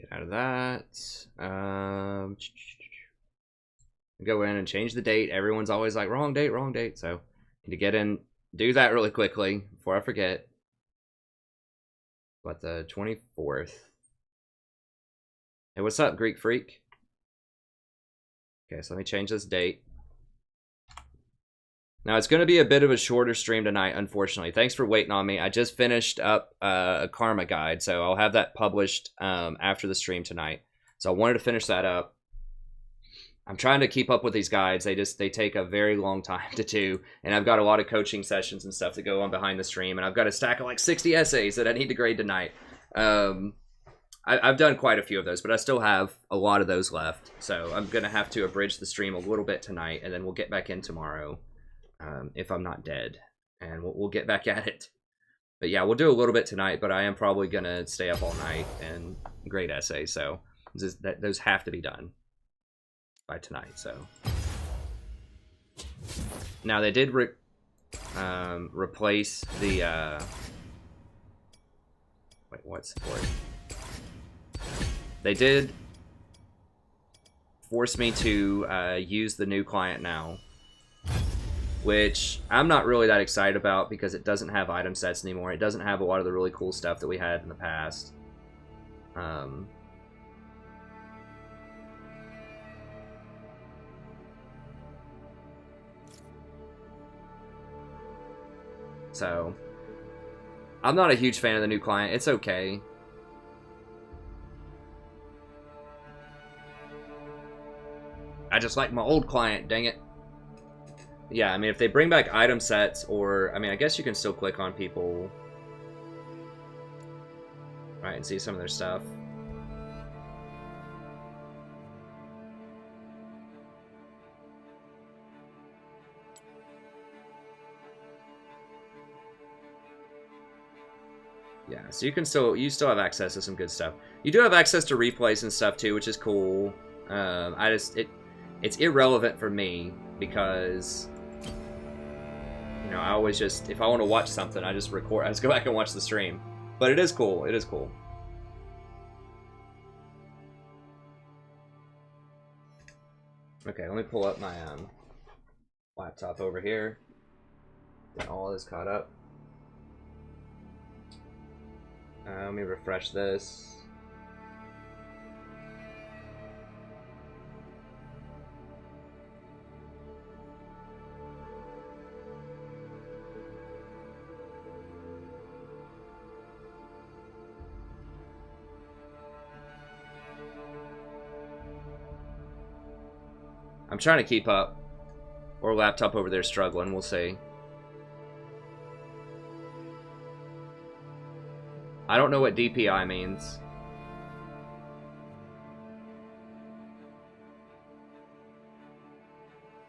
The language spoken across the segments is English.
Get out of that. Go in and change the date. Everyone's always like, wrong date, wrong date. So need to get in, do that really quickly before I forget. What, the 24th? Hey, what's up, Greek Freak? Okay, so let me change this date. Now, it's going to be a bit of a shorter stream tonight, unfortunately. Thanks for waiting on me. I just finished up a karma guide, so I'll have that published after the stream tonight. So I wanted to finish that up. I'm trying to keep up with these guides. They take a very long time to do, and I've got a lot of coaching sessions and stuff to go on behind the stream, and I've got a stack of like 60 essays that I need to grade tonight. I've done quite a few of those, but I still have a lot of those left. So I'm going to have to abridge the stream a little bit tonight, and then we'll get back in tomorrow. If I'm not dead, and we'll get back at it. But yeah, we'll do a little bit tonight, but I am probably going to stay up all night and grade essays, so those have to be done by tonight. So now they did replace the wait, what support? They did force me to use the new client now, which I'm not really that excited about because it doesn't have item sets anymore. It doesn't have a lot of the really cool stuff that we had in the past. So, I'm not a huge fan of the new client. It's okay. I just like my old client, dang it. Yeah, I mean, if they bring back item sets, or, I mean, I guess you can still click on people, right, and see some of their stuff. Yeah, so you still have access to some good stuff. You do have access to replays and stuff too, which is cool. It's irrelevant for me because, you know, I always just, if I want to watch something, I just record, I just go back and watch the stream. But it is cool, it is cool. Okay, let me pull up my laptop over here. Get all this caught up. Let me refresh this. I'm trying to keep up. Or laptop over there struggling, we'll see. I don't know what DPI means.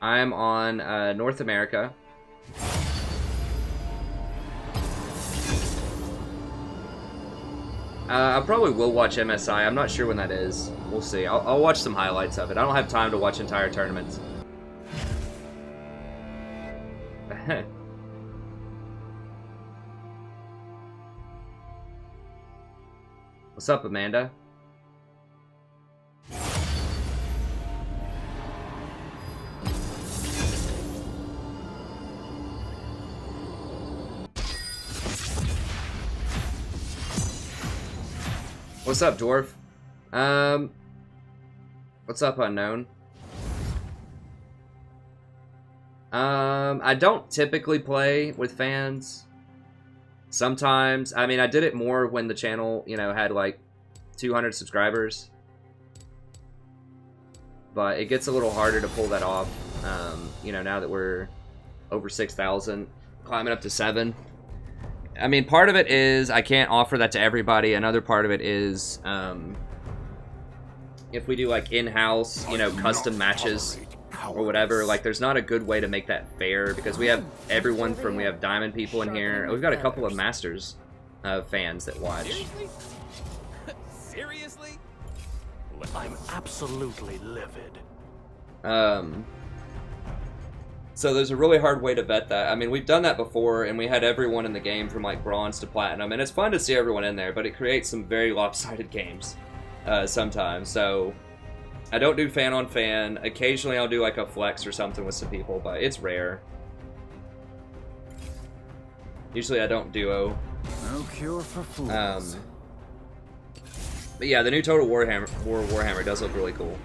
I'm on North America. I probably will watch MSI. I'm not sure when that is. We'll see. I'll watch some highlights of it. I don't have time to watch entire tournaments. What's up, Amanda? What's up, Dwarf? What's up, Unknown? I don't typically play with fans. Sometimes, I mean, I did it more when the channel, you know, had like 200 subscribers. But it gets a little harder to pull that off, you know, now that we're over 6,000, climbing up to 7. I mean, part of it is I can't offer that to everybody. Another part of it is if we do like in-house, you know, custom matches or whatever, like there's not a good way to make that fair because we have everyone from, we have Diamond people in here. We've got a couple of Masters fans that watch. Seriously? I'm absolutely livid. So there's a really hard way to vet that. I mean, we've done that before, and we had everyone in the game from like bronze to platinum, and it's fun to see everyone in there, but it creates some very lopsided games. sometimes. So I don't do fan on fan. Occasionally I'll do like a flex or something with some people, but it's rare. Usually I don't duo. No cure for fools. But yeah, the new Total Warhammer does look really cool.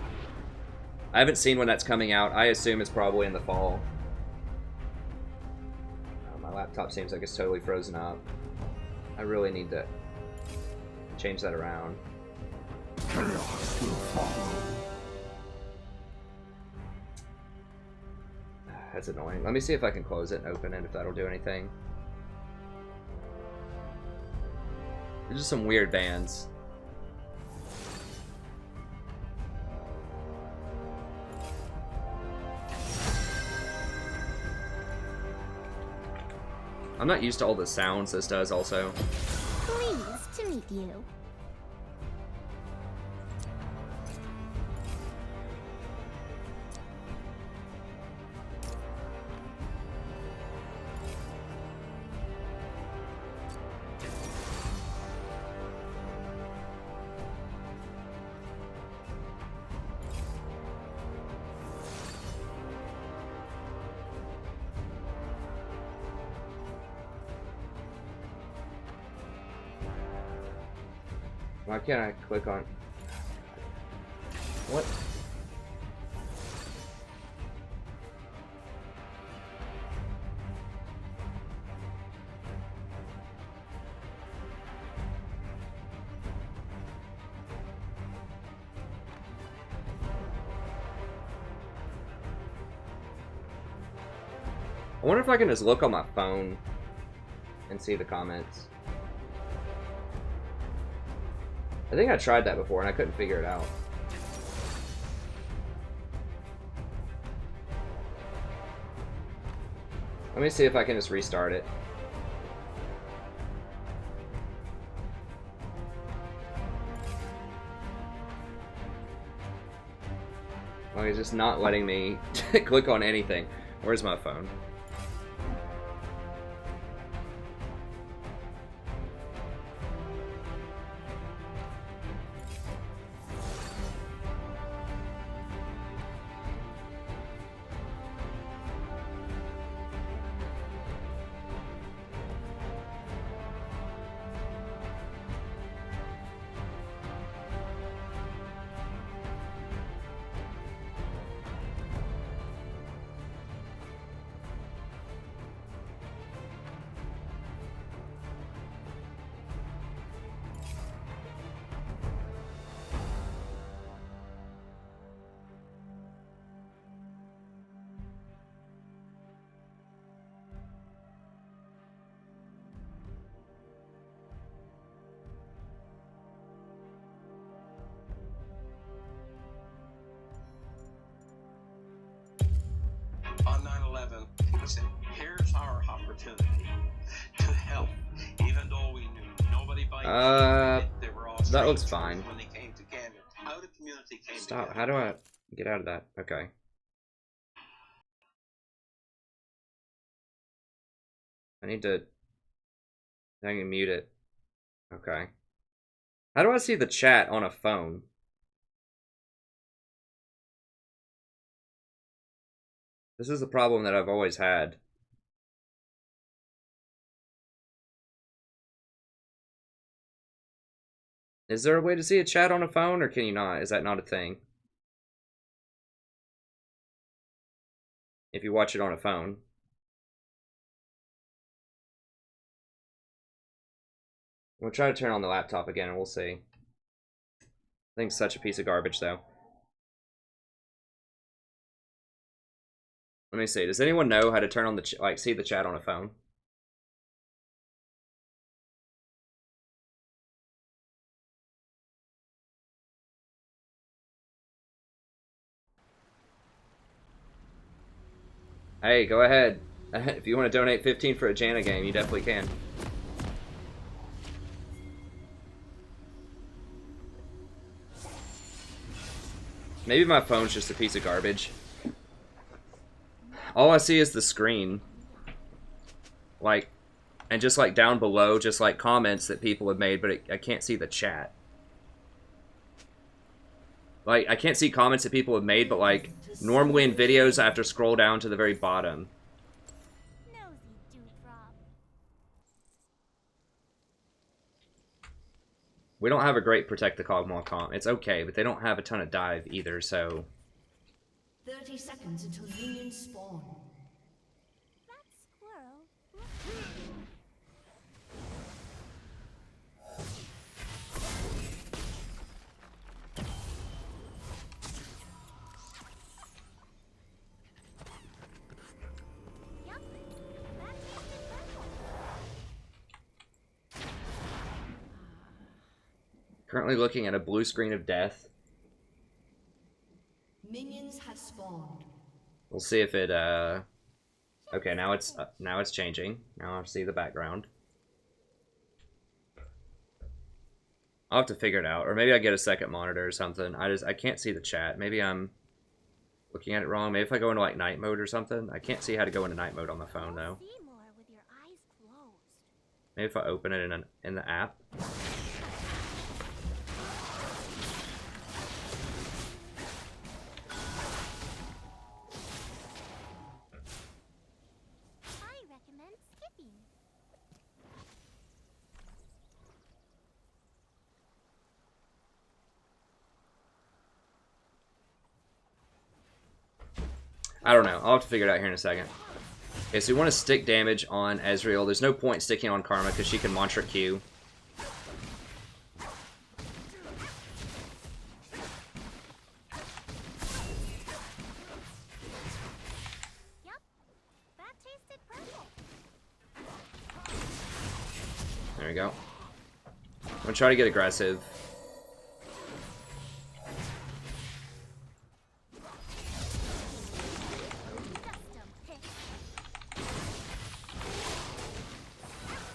I haven't seen when that's coming out. I assume it's probably in the fall. My laptop seems like it's totally frozen up. I really need to change that around. Chaos will follow. That's annoying. Let me see if I can close it and open it, if that'll do anything. There's just some weird bands. I'm not used to all the sounds this does also. Pleased to meet you. Why can't I click on... What? I wonder if I can just look on my phone and see the comments. I think I tried that before and I couldn't figure it out. Let me see if I can just restart it. Oh, he's just not letting me click on anything. Where's my phone? On 9/11, he said, here's our opportunity to help, even though we knew nobody by name, they were all that looks strangers fine. when they came together. How the community came Stop. together. How do I get out of that? Okay. I need to... I can mute it. Okay. How do I see the chat on a phone? This is the problem that I've always had. Is there a way to see a chat on a phone, or can you not? Is that not a thing? If you watch it on a phone. We'll try to turn on the laptop again and we'll see. I think it's such a piece of garbage though. Let me see. Does anyone know how to turn on the see the chat on a phone? Hey, go ahead. If you want to donate 15 for a Janna game, you definitely can. Maybe my phone's just a piece of garbage. All I see is the screen. Like, and just like down below, just like comments that people have made, but I can't see the chat. Like, I can't see comments that people have made, but like, normally in videos I have to scroll down to the very bottom. Nosy dewdrop. We don't have a great Protect the Cogmaw comp. It's okay, but they don't have a ton of dive either, so... 30 seconds until minions spawn. That squirrel. Yup. That tasted purple. Currently looking at a blue screen of death. Minions have spawned. We'll see if it, okay, now it's changing. Now I see the background. I'll have to figure it out. Or maybe I get a second monitor or something. I can't see the chat. Maybe I'm looking at it wrong. Maybe if I go into, like, night mode or something. I can't see how to go into night mode on the phone, though. See more with your eyes closed. Maybe if I open it in the app. I recommend skipping. I don't know. I'll have to figure it out here in a second. Okay, so we want to stick damage on Ezreal. There's no point sticking on Karma because she can mantra Q. Yup. That tasted purple. There we go. I'm going to try to get aggressive. Custom pick.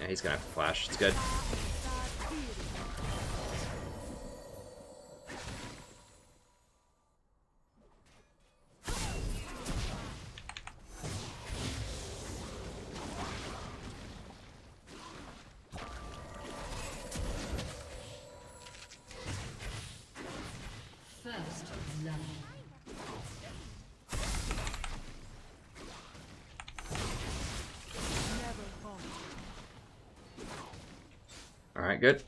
Yeah, he's going to have to flash. It's good. First love. Alright, good.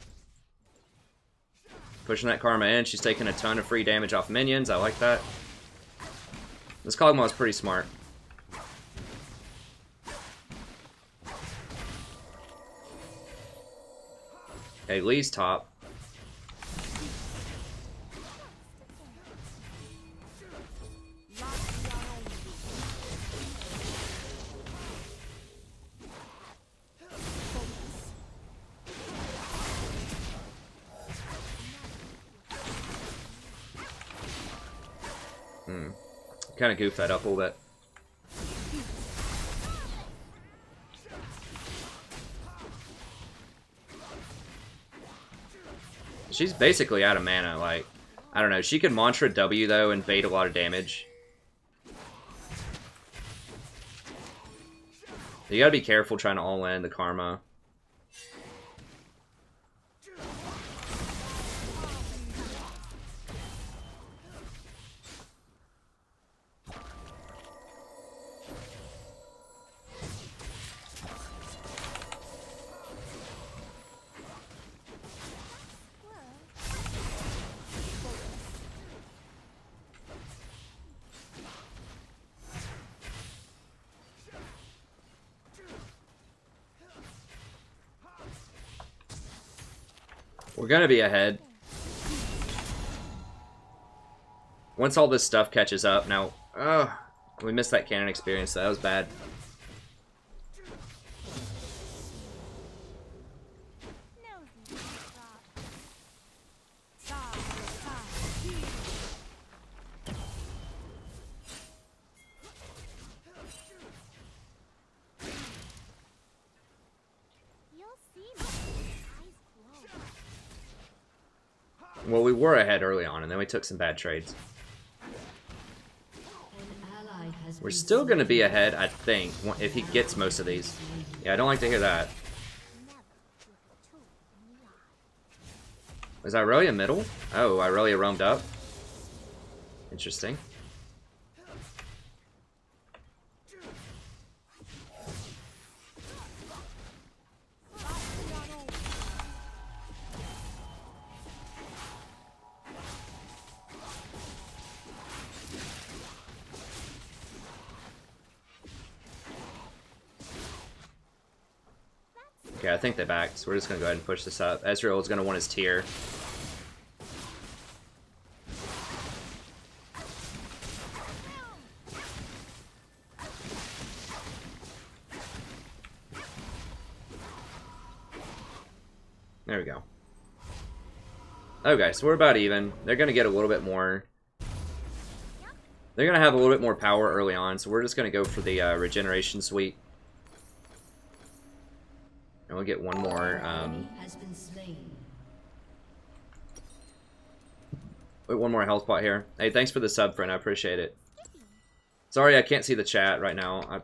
Pushing that Karma in. She's taking a ton of free damage off minions. I like that. This Kog'Maw is pretty smart. Okay, Lee's top. Kind of goofed that up a little bit. She's basically out of mana, like, I don't know. She can mantra W, though, and bait a lot of damage. You gotta be careful trying to all-in the Karma. We're gonna be ahead. Once all this stuff catches up. Now, we missed that cannon experience. That was bad. Nosy dewdrop. You'll see more with your eyes closed. Well, we were ahead early on, and then we took some bad trades. An ally has We're been still gonna be slain. ahead, I think, if he gets most of these. Yeah, I don't like to hear that. Never look a tool in the eye. Is Irelia middle? Oh, Irelia roamed up. Interesting. Okay, I think they backed, so we're just gonna go ahead and push this up. Ezreal is gonna want his tier. There we go. Okay, so we're about even. They're gonna get a little bit more. They're gonna have a little bit more power early on, so we're just gonna go for the regeneration suite. And we'll get one more. Wait, one more health pot here. Hey, thanks for the sub, friend. I appreciate it. Sorry, I can't see the chat right now.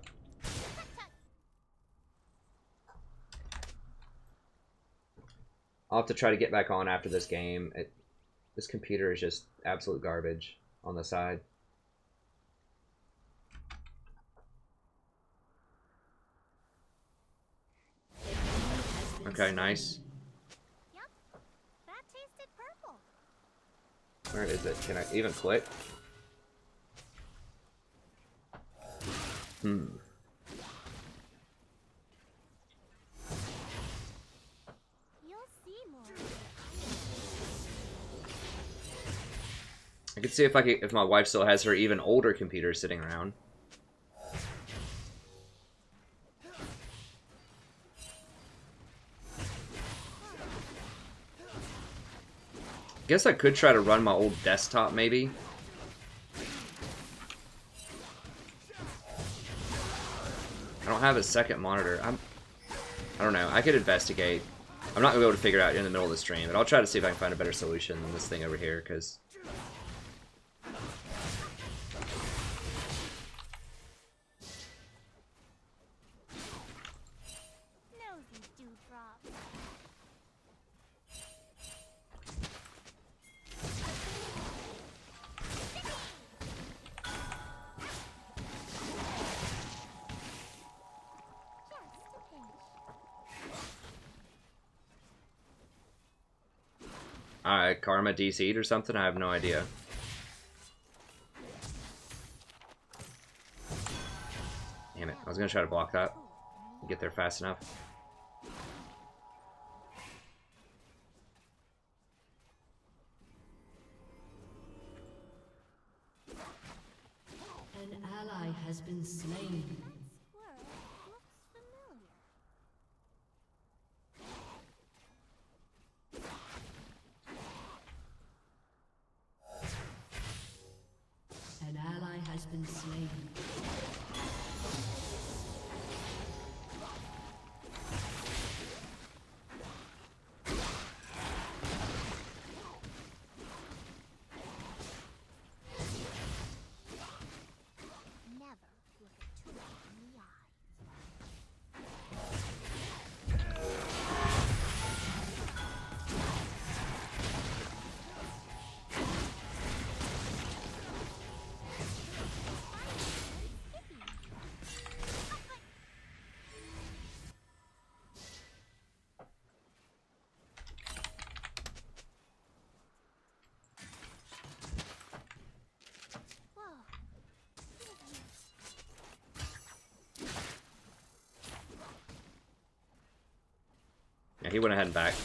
I'll have to try to get back on after this game. This computer is just absolute garbage on the side. Okay, nice. Yep. That tasted purple. Where is it? Can I even click? You'll see more. I could see if my wife still has her even older computer sitting around. Guess I could try to run my old desktop, maybe. I don't have a second monitor. I don't know. I could investigate. I'm not gonna be able to figure it out in the middle of the stream, but I'll try to see if I can find a better solution than this thing over here, because Nosy dewdrop. Just a pinch. Karma DC'd or something? I have no idea. Damn it. I was gonna try to block that. Get there fast enough. An ally has been slain. Squirrel looks familiar. An ally has been slain. Never look a tool in the eye. Whoa. Yeah, he went ahead and back. See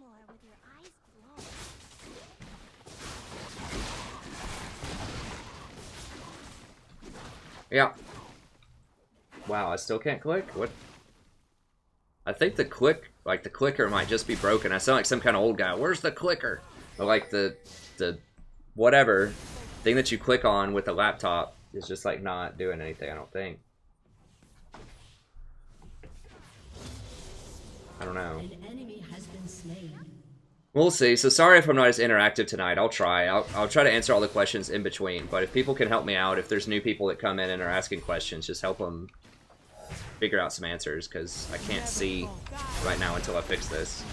more with your eyes closed. Yeah. Wow, I still can't click? What? I think the clicker might just be broken. I sound like some kind of old guy. Where's the clicker? Or like the whatever thing that you click on with the laptop is just like not doing anything, I don't think. I don't know. An enemy has been slain. We'll see. So sorry if I'm not as interactive tonight. I'll try. I'll try to answer all the questions in between. But if people can help me out, if there's new people that come in and are asking questions, just help them figure out some answers because I can't see right now until I fix this.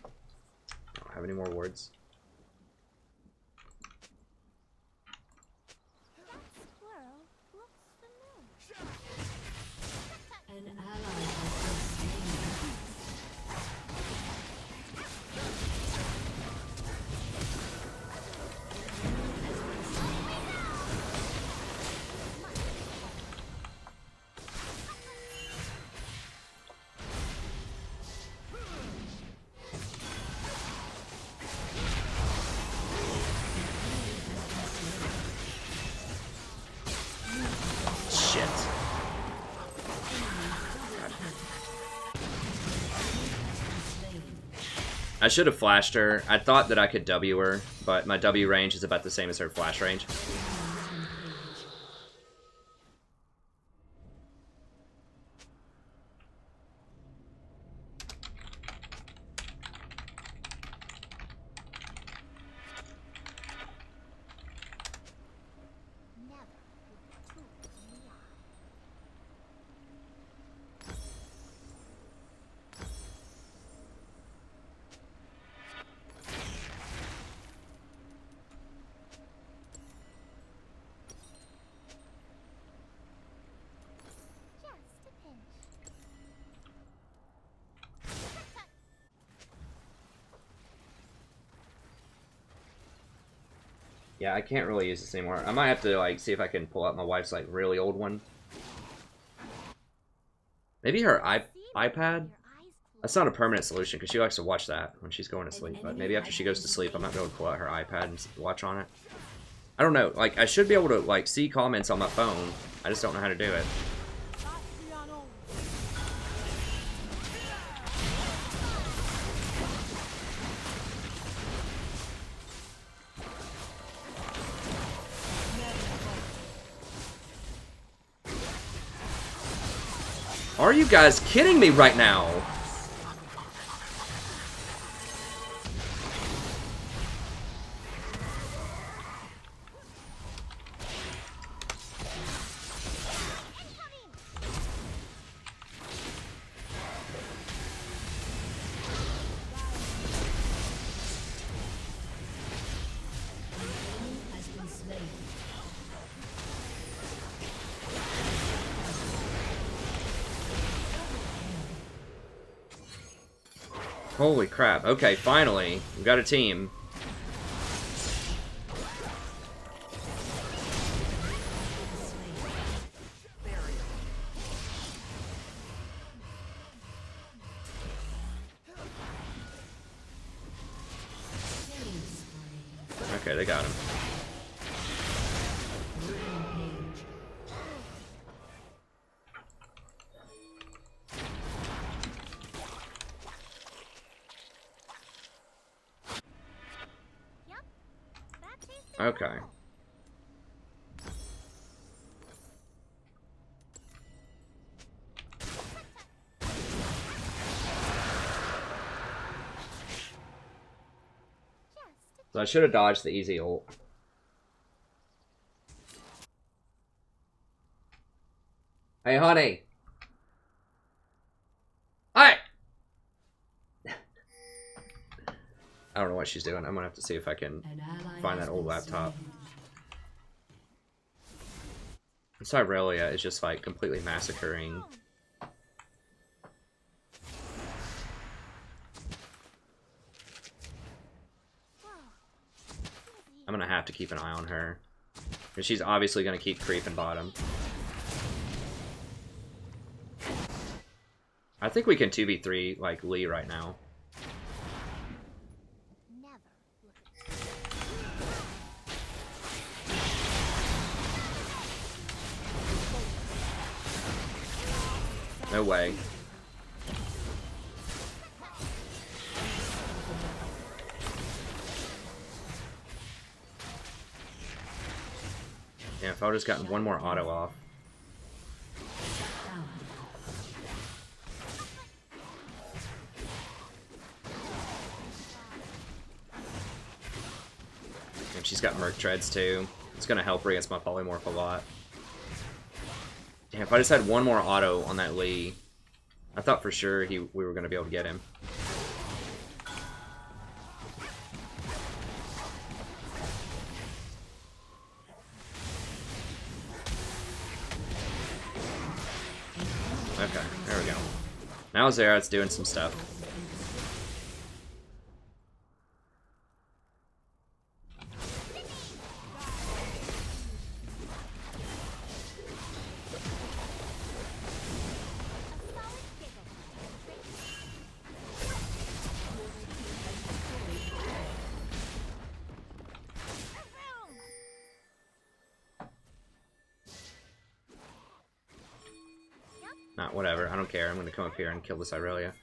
I don't have any more words. An ally has been slain. Shit. I should have flashed her. I thought that I could W her, but my W range is about the same as her flash range. Never look a tool in the eye. Just a pinch. Yeah, I can't really use this anymore. I might have to like see if I can pull out my wife's like really old one. Maybe her iPad? That's not a permanent solution because she likes to watch that when she's going to sleep. But maybe after she goes to sleep, I might be able to pull out her iPad and watch on it. I don't know. Like, I should be able to like see comments on my phone. I just don't know how to do it. Are you guys kidding me right now? Has been slain. Holy crap. Okay, finally. We got a team. Okay, they got him. Yep. That tastes Okay. So I should have dodged the easy ult. Hey, honey. Hi. I don't know what she's doing. I'm gonna have to see if I can An ally find has that old been laptop. slain. Cyrelia is just like completely massacring. I'm gonna have to keep an eye on her. Because she's obviously gonna keep creeping bottom. I think we can 2v3 like Lee right now. never look at No way. Yeah, if I would have just gotten one more auto off. she's got Merc Treads too. It's gonna help her against my Polymorph a lot. Damn, if I just had one more auto on that Lee, I thought for sure we were gonna be able to get him. Okay, there we go. Now Zyra's doing some stuff. Not whatever, I don't care. I'm gonna come up here and kill this Irelia.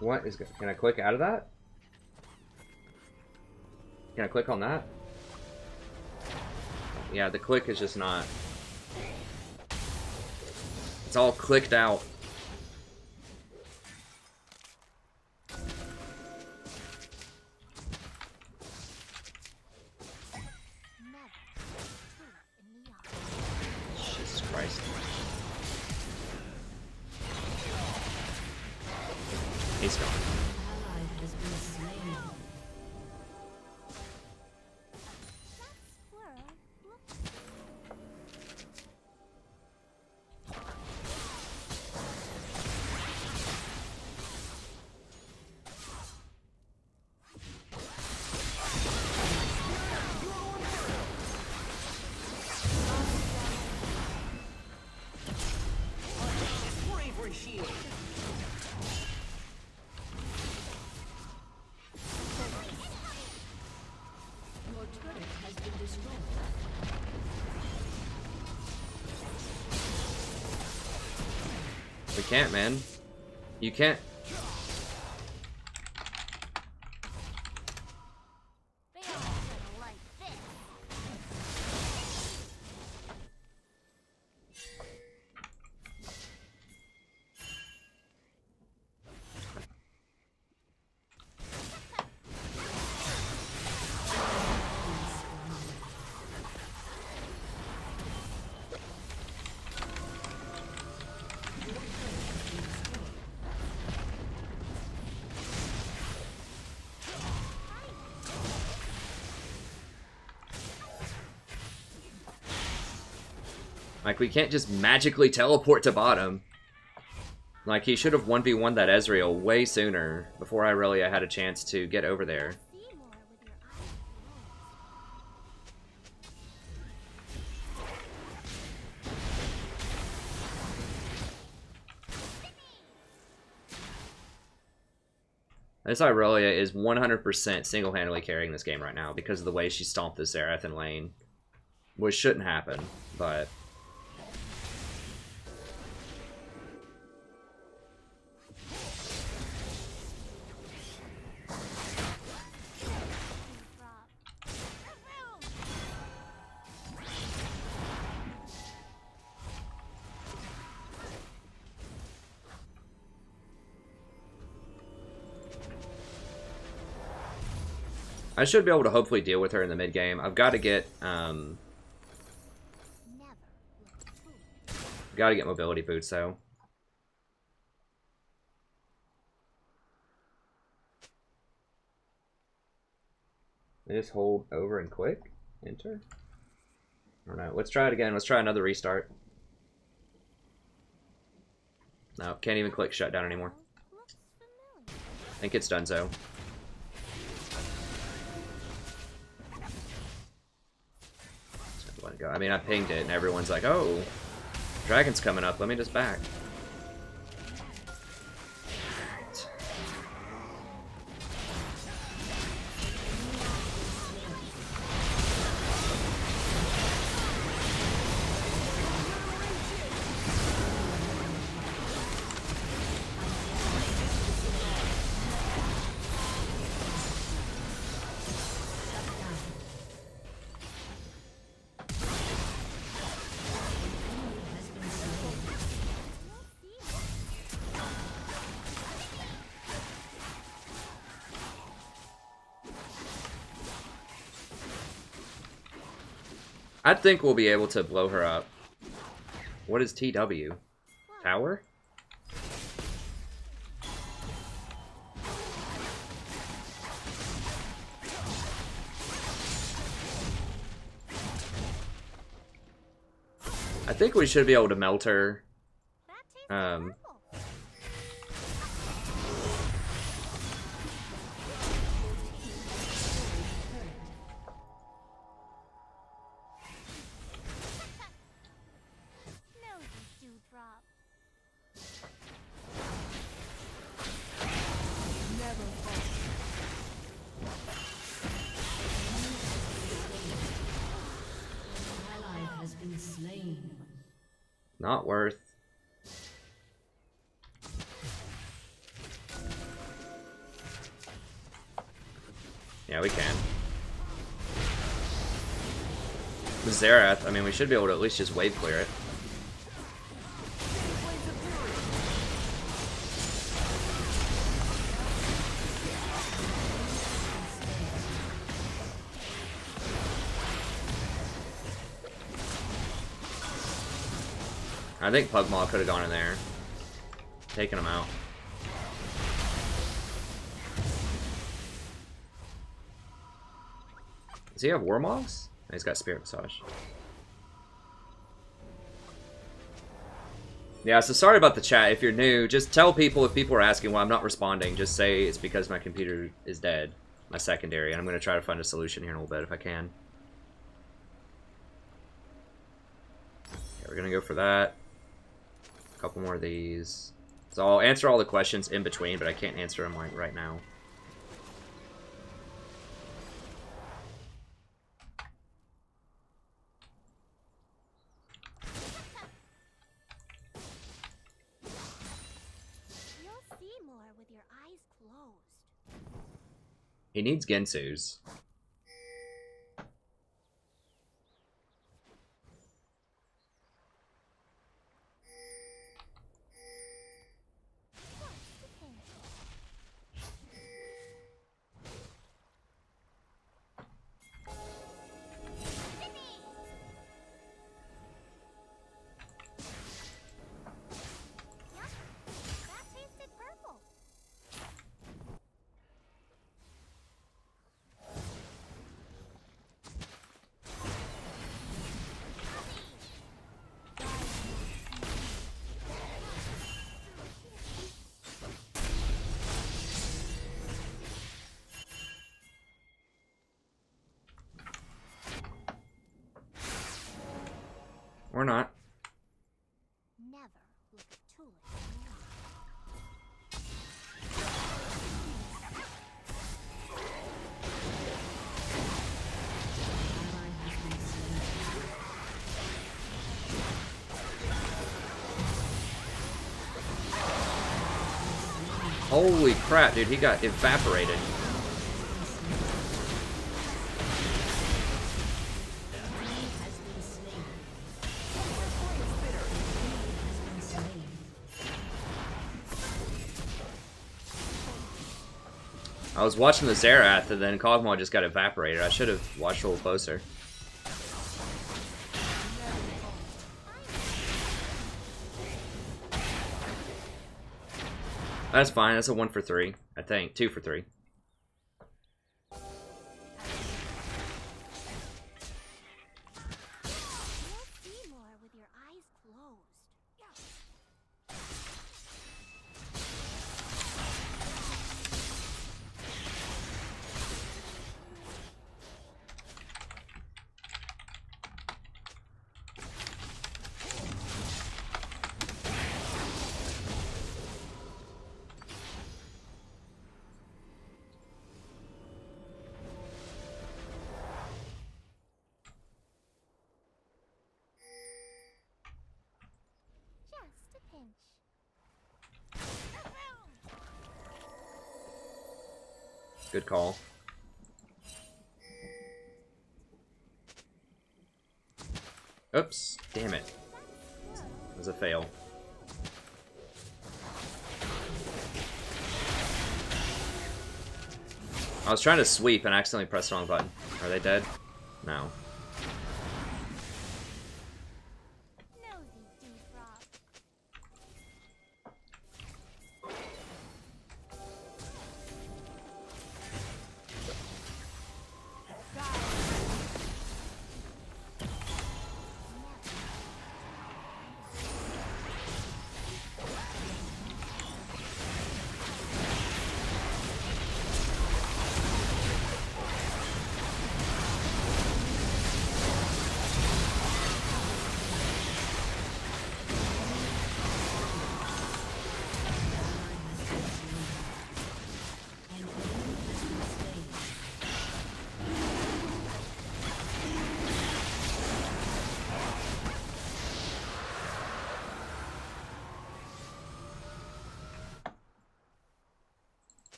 What is good? Can I click out of that? Can I click on that? Yeah, the click is just not. It's all clicked out. Jesus Christ. He's gone. We can't, man. You can't. Like, we can't just magically teleport to bottom. Like, he should have 1v1 that Ezreal way sooner, before Irelia had a chance to get over there. This Irelia is 100% single-handedly carrying this game right now because of the way she stomped this Xerath in lane. Which shouldn't happen, but... I should be able to hopefully deal with her in the mid game. I've got to get mobility boots though. I just hold over and click, enter. I don't know. Let's try it again. Let's try another restart. No, can't even click shutdown anymore. I think it's done so. Let it go. I mean, I pinged it, and everyone's like, "Oh, dragon's coming up. Let me just back." I think we'll be able to blow her up. What is TW? Tower? I think we should be able to melt her. Not worth. Yeah, we can. With Zyra, I mean, we should be able to at least just wave clear it. I think Pugmaw could have gone in there, taken him out. Does he have Warmogs? No, he's got Spirit Massage. Yeah, so sorry about the chat. If you're new, just tell people, if people are asking why I'm not responding, just say it's because my computer is dead, my secondary, and I'm going to try to find a solution here in a little bit if I can. Okay, we're going to go for that. A couple more of these. So I'll answer all the questions in between, but I can't answer them like right now. You'll see more with your eyes closed. He needs Gensu's. Or not. Never look too late. Holy crap, dude, he got evaporated. I was watching the Zyra and then Kog'Maw just got evaporated. I should have watched a little closer. That's fine. That's a 1 for 3, I think. 2 for 3. Good call. Oops, damn it. It was a fail. I was trying to sweep and accidentally pressed the wrong button. Are they dead? No.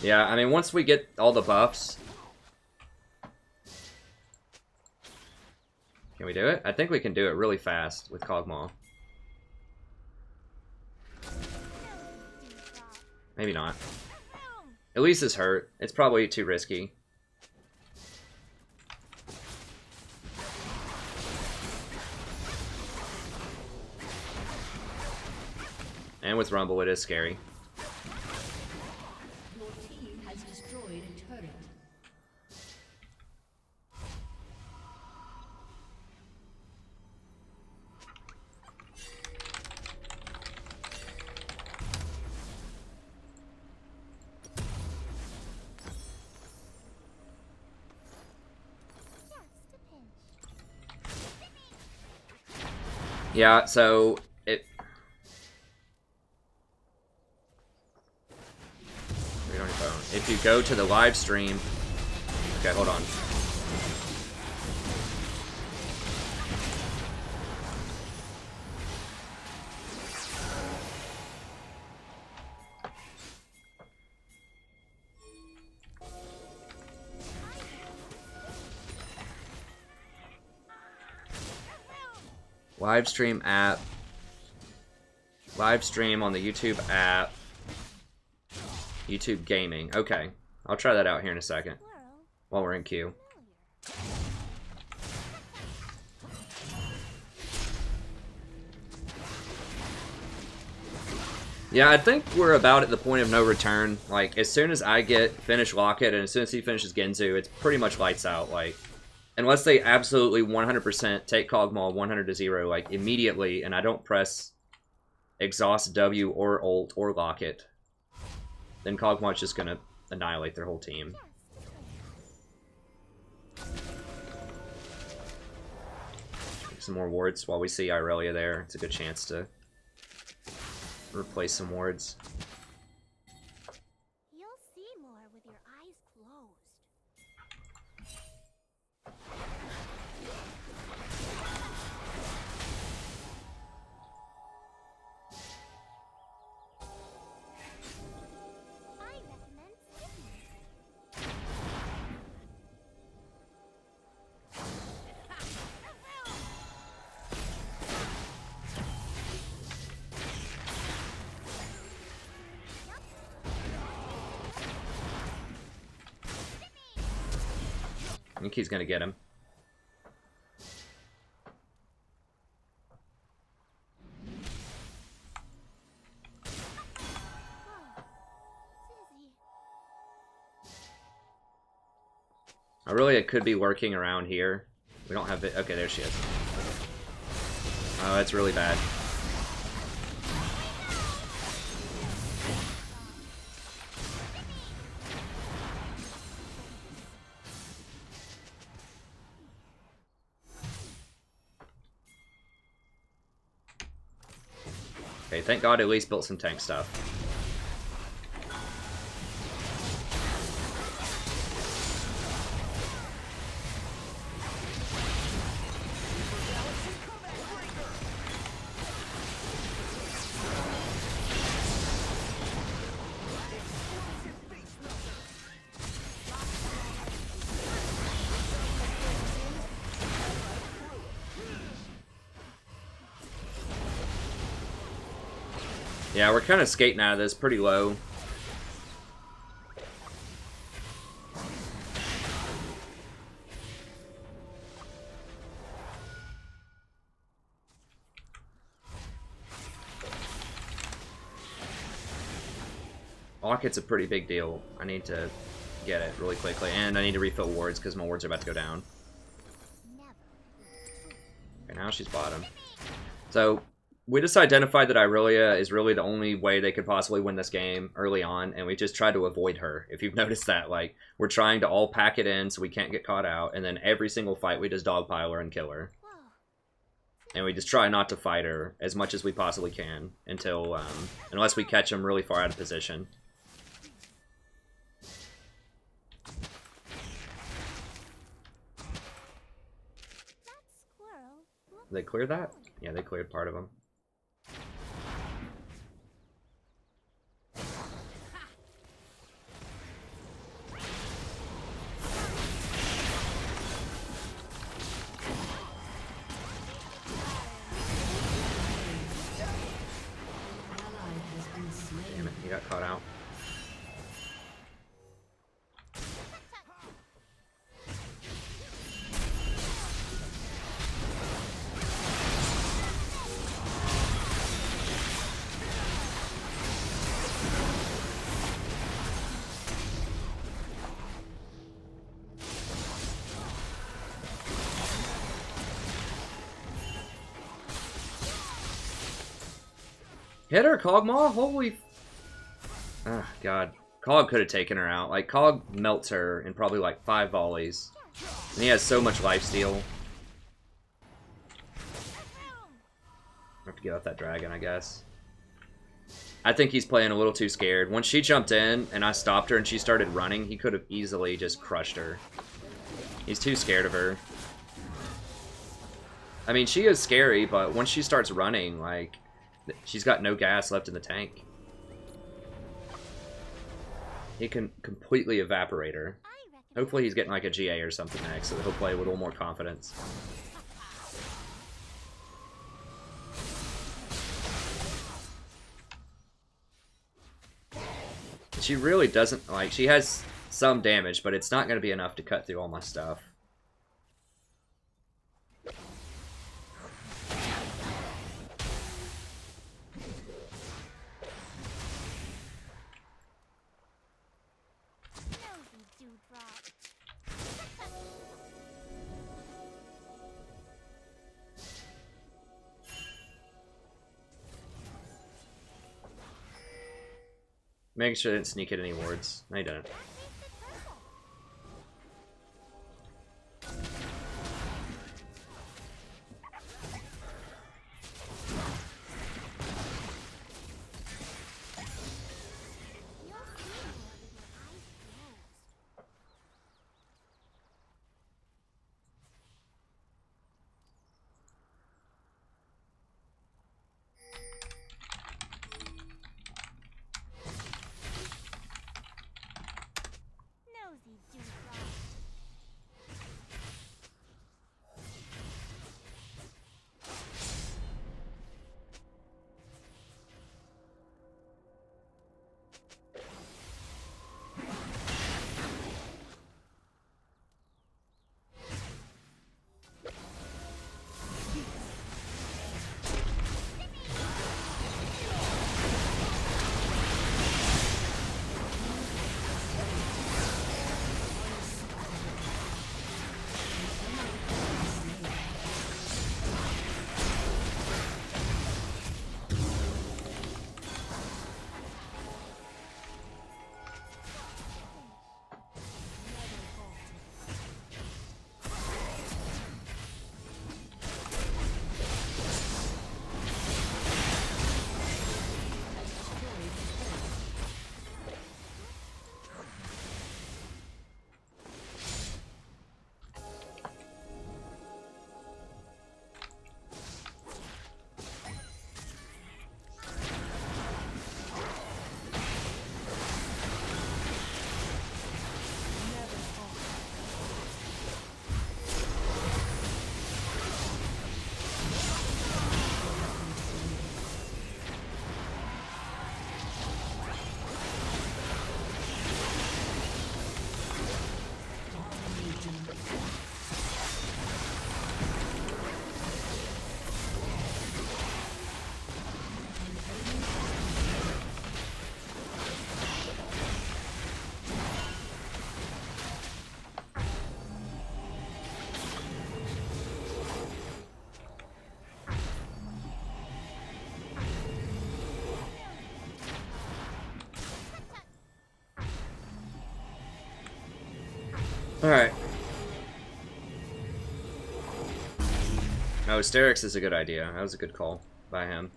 Yeah, I mean, once we get all the buffs... Can we do it? I think we can do it really fast with Kog'Maw. Maybe not. Elise is hurt. It's probably too risky. And with Rumble, it is scary. Your team has destroyed a turret. Yeah, so it... Read on your phone. If you go to the live stream... Okay, hold on. Live stream app. Live stream on the YouTube app. YouTube gaming. Okay. I'll try that out here in a second. While we're in queue. Yeah, I think we're about at the point of no return. Like, as soon as I finish Locket and as soon as he finishes Genzu, it's pretty much lights out. Like, unless they absolutely 100% take Kog'Maw 100 to 0, like, immediately, and I don't press Exhaust W or Ult or Locket, then Kog'Maw's just gonna annihilate their whole team. Take some more wards while we see Irelia there. It's a good chance to replace some wards. You'll see more with your eyes closed. I recommend skipping. I think he's gonna get him. It could be lurking around here. We don't have it. Okay, there she is. Oh, that's really bad. Okay, thank God at least built some tank stuff. Yeah, we're kind of skating out of this pretty low. Locket's a pretty big deal. I need to get it really quickly, and I need to refill wards because my wards are about to go down. Okay, now she's bottom. So we just identified that Irelia is really the only way they could possibly win this game early on, and we just tried to avoid her. If you've noticed that, like, we're trying to all pack it in so we can't get caught out, and then every single fight we just dogpile her and kill her. And we just try not to fight her as much as we possibly can until, unless we catch them really far out of position. They cleared that? Yeah, they cleared part of them. He got caught out. Hit her, Cogmaw! Holy... Oh, God. Cog could have taken her out. Like, Cog melts her in probably like 5 volleys. And he has so much lifesteal. I have to get off that dragon, I guess. I think he's playing a little too scared. Once she jumped in and I stopped her and she started running, he could have easily just crushed her. He's too scared of her. I mean, she is scary, but once she starts running, like... She's got no gas left in the tank. He can completely evaporate her. Hopefully he's getting like a GA or something next, so that he'll play with a little more confidence. She really doesn't, like, she has some damage, but it's not going to be enough to cut through all my stuff. Making sure I didn't sneak hit any wards. No, you didn't. Alright. No, Sterix is a good idea. That was a good call by him.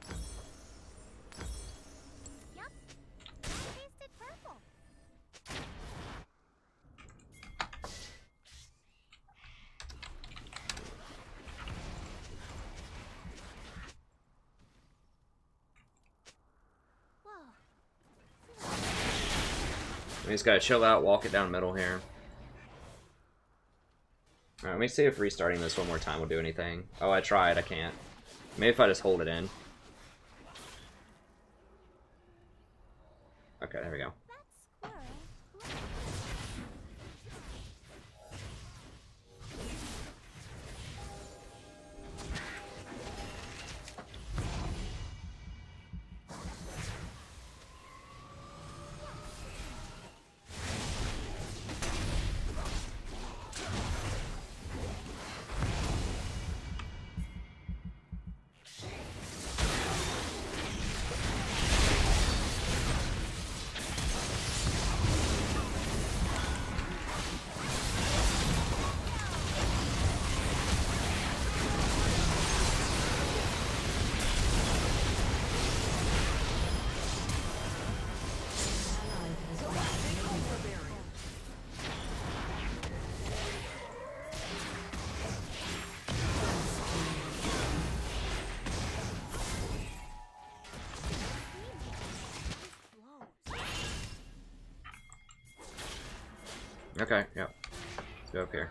Yup. Tasted purple. Whoa. We just gotta chill out, walk it down middle here. Alright, let me see if restarting this one more time will do anything. Oh, I tried, I can't. Maybe if I just hold it in. Okay, there we go. That squirrel. Okay, yeah. Let's go up here.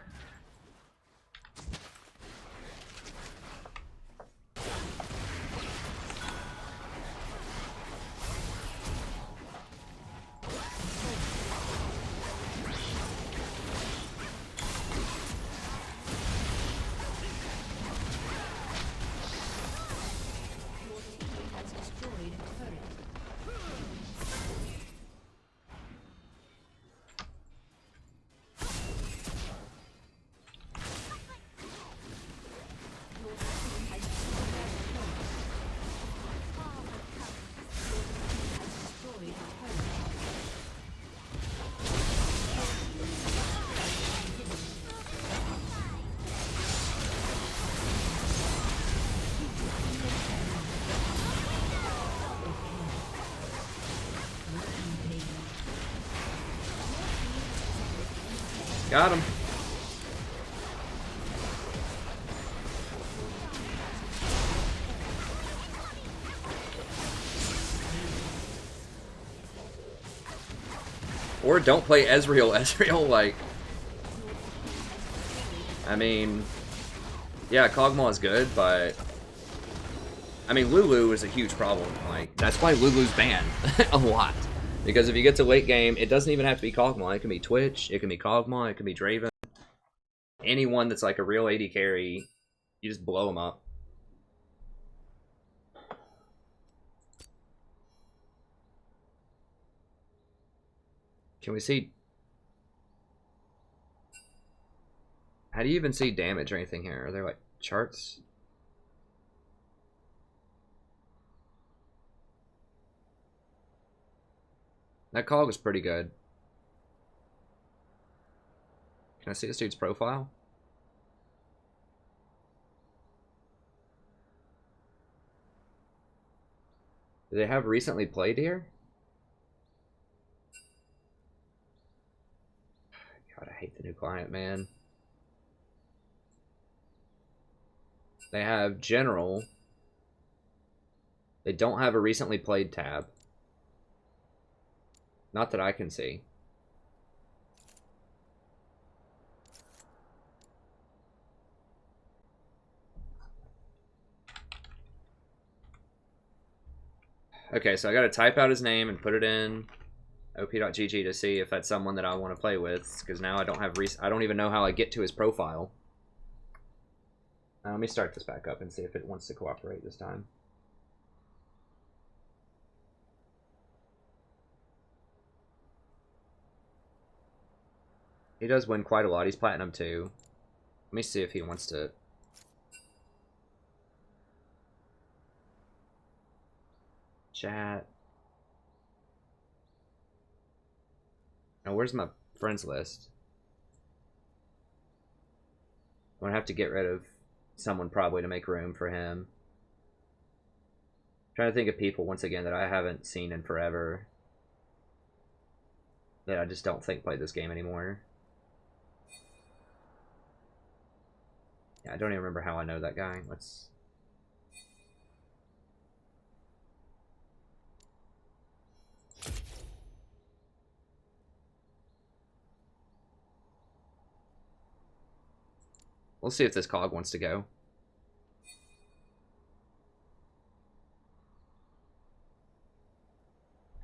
Has destroyed a turret. Got him. Or don't play Ezreal. Ezreal, like... I mean... Yeah, Kog'Maw is good, but... I mean, Lulu is a huge problem. Like, that's why Lulu's banned a lot. Because if you get to late game, it doesn't even have to be Kog'Maw. It can be Twitch, it can be Kog'Maw, it can be Draven. Anyone that's like a real AD carry, you just blow them up. Can we see... How do you even see damage or anything here? Are there like charts? That Cog is pretty good. Can I see this dude's profile? Do they have recently played here? God, I hate the new client, man. They have general. They don't have a recently played tab. Not that I can see. Okay, so I gotta type out his name and put it in op.gg to see if that's someone that I want to play with, because now I don't have I don't even know how I get to his profile. Let me start this back up and see if it wants to cooperate this time. He does win quite a lot. He's platinum too. Let me see if he wants to. Chat. Now, where's my friends list? I'm gonna have to get rid of someone probably to make room for him. I'm trying to think of people once again that I haven't seen in forever, that I just don't think play this game anymore. Yeah, I don't even remember how I know that guy. Let's... We'll see if this cog wants to go.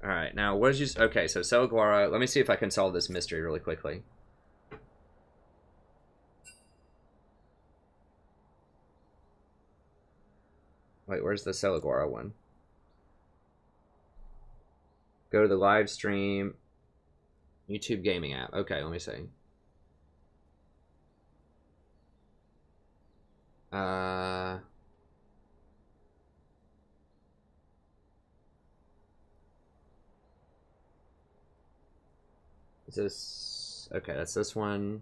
Alright, now what did you... Okay, so Selguara. Let me see if I can solve this mystery really quickly. Wait, where's the Selguara one? Go to the live stream. YouTube gaming app. Okay, let me see. Is this... Okay, that's this one.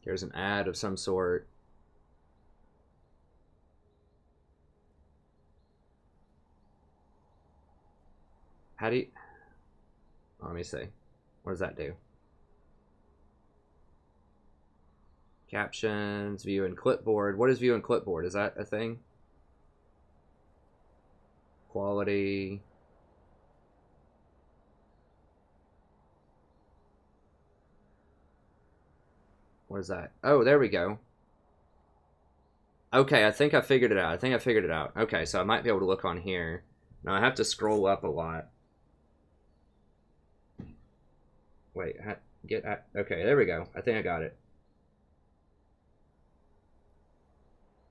There's an ad of some sort. How do you... Oh, let me see. What does that do? Captions, view and clipboard. What is view and clipboard? Is that a thing? Quality. What is that? Oh, there we go. Okay, I think I figured it out. Okay, so I might be able to look on here. Now I have to scroll up a lot. Wait, okay, there we go. I think I got it.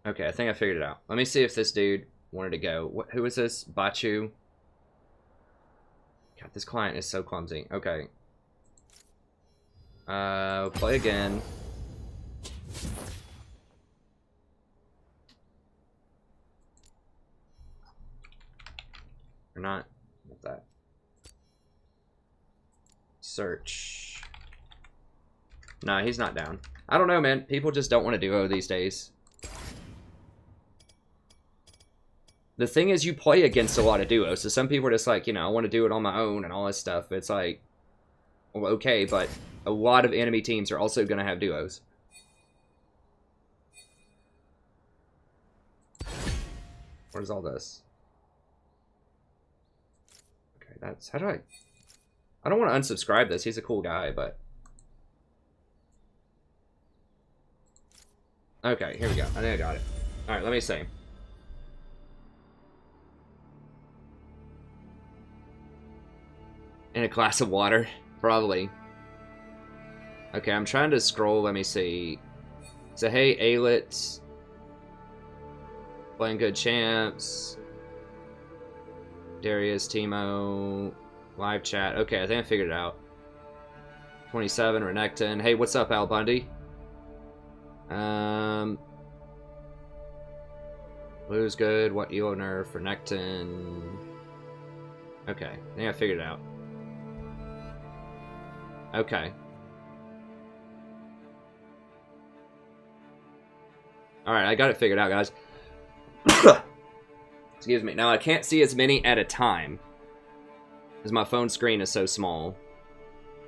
Okay, I think I figured it out. Let me see if this dude wanted to go. Who is this? Bachu? God, this client is so clumsy. Okay. Play again. Or not. What's that? Search. Nah, he's not down. I don't know, man. People just don't want to duo these days. The thing is, you play against a lot of duos. So some people are just like, you know, I want to do it on my own and all this stuff. It's like, well, okay, but a lot of enemy teams are also going to have duos. What is all this? Okay, that's... How do I... I don't want to unsubscribe this. He's a cool guy, but... Okay, here we go. I think I got it. Alright, let me see. In a glass of water? Probably. Okay, I'm trying to scroll. Let me see. So, hey, Alit. Playing good champs. Darius, Timo. Live chat. Okay, I think I figured it out. 27, Renekton. Hey, what's up, Al Bundy? Blue's good. What elo nerf? Renekton. Okay, I think I figured it out. Okay. Alright, I got it figured out, guys. Excuse me. Now, I can't see as many at a time, because my phone screen is so small,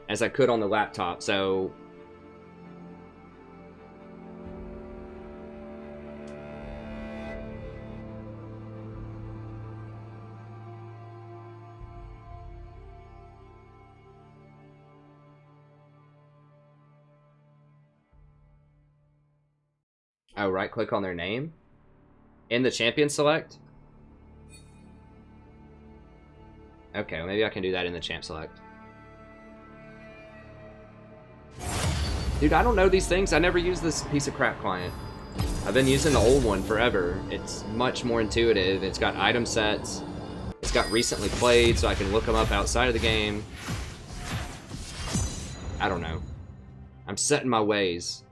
as I could on the laptop, so... Oh, right-click on their name? In the champion select? Okay, well, maybe I can do that in the champ select. Dude, I don't know these things. I never used this piece of crap client. I've been using the old one forever. It's much more intuitive. It's got item sets. It's got recently played, so I can look them up outside of the game. I don't know. I'm set in my ways.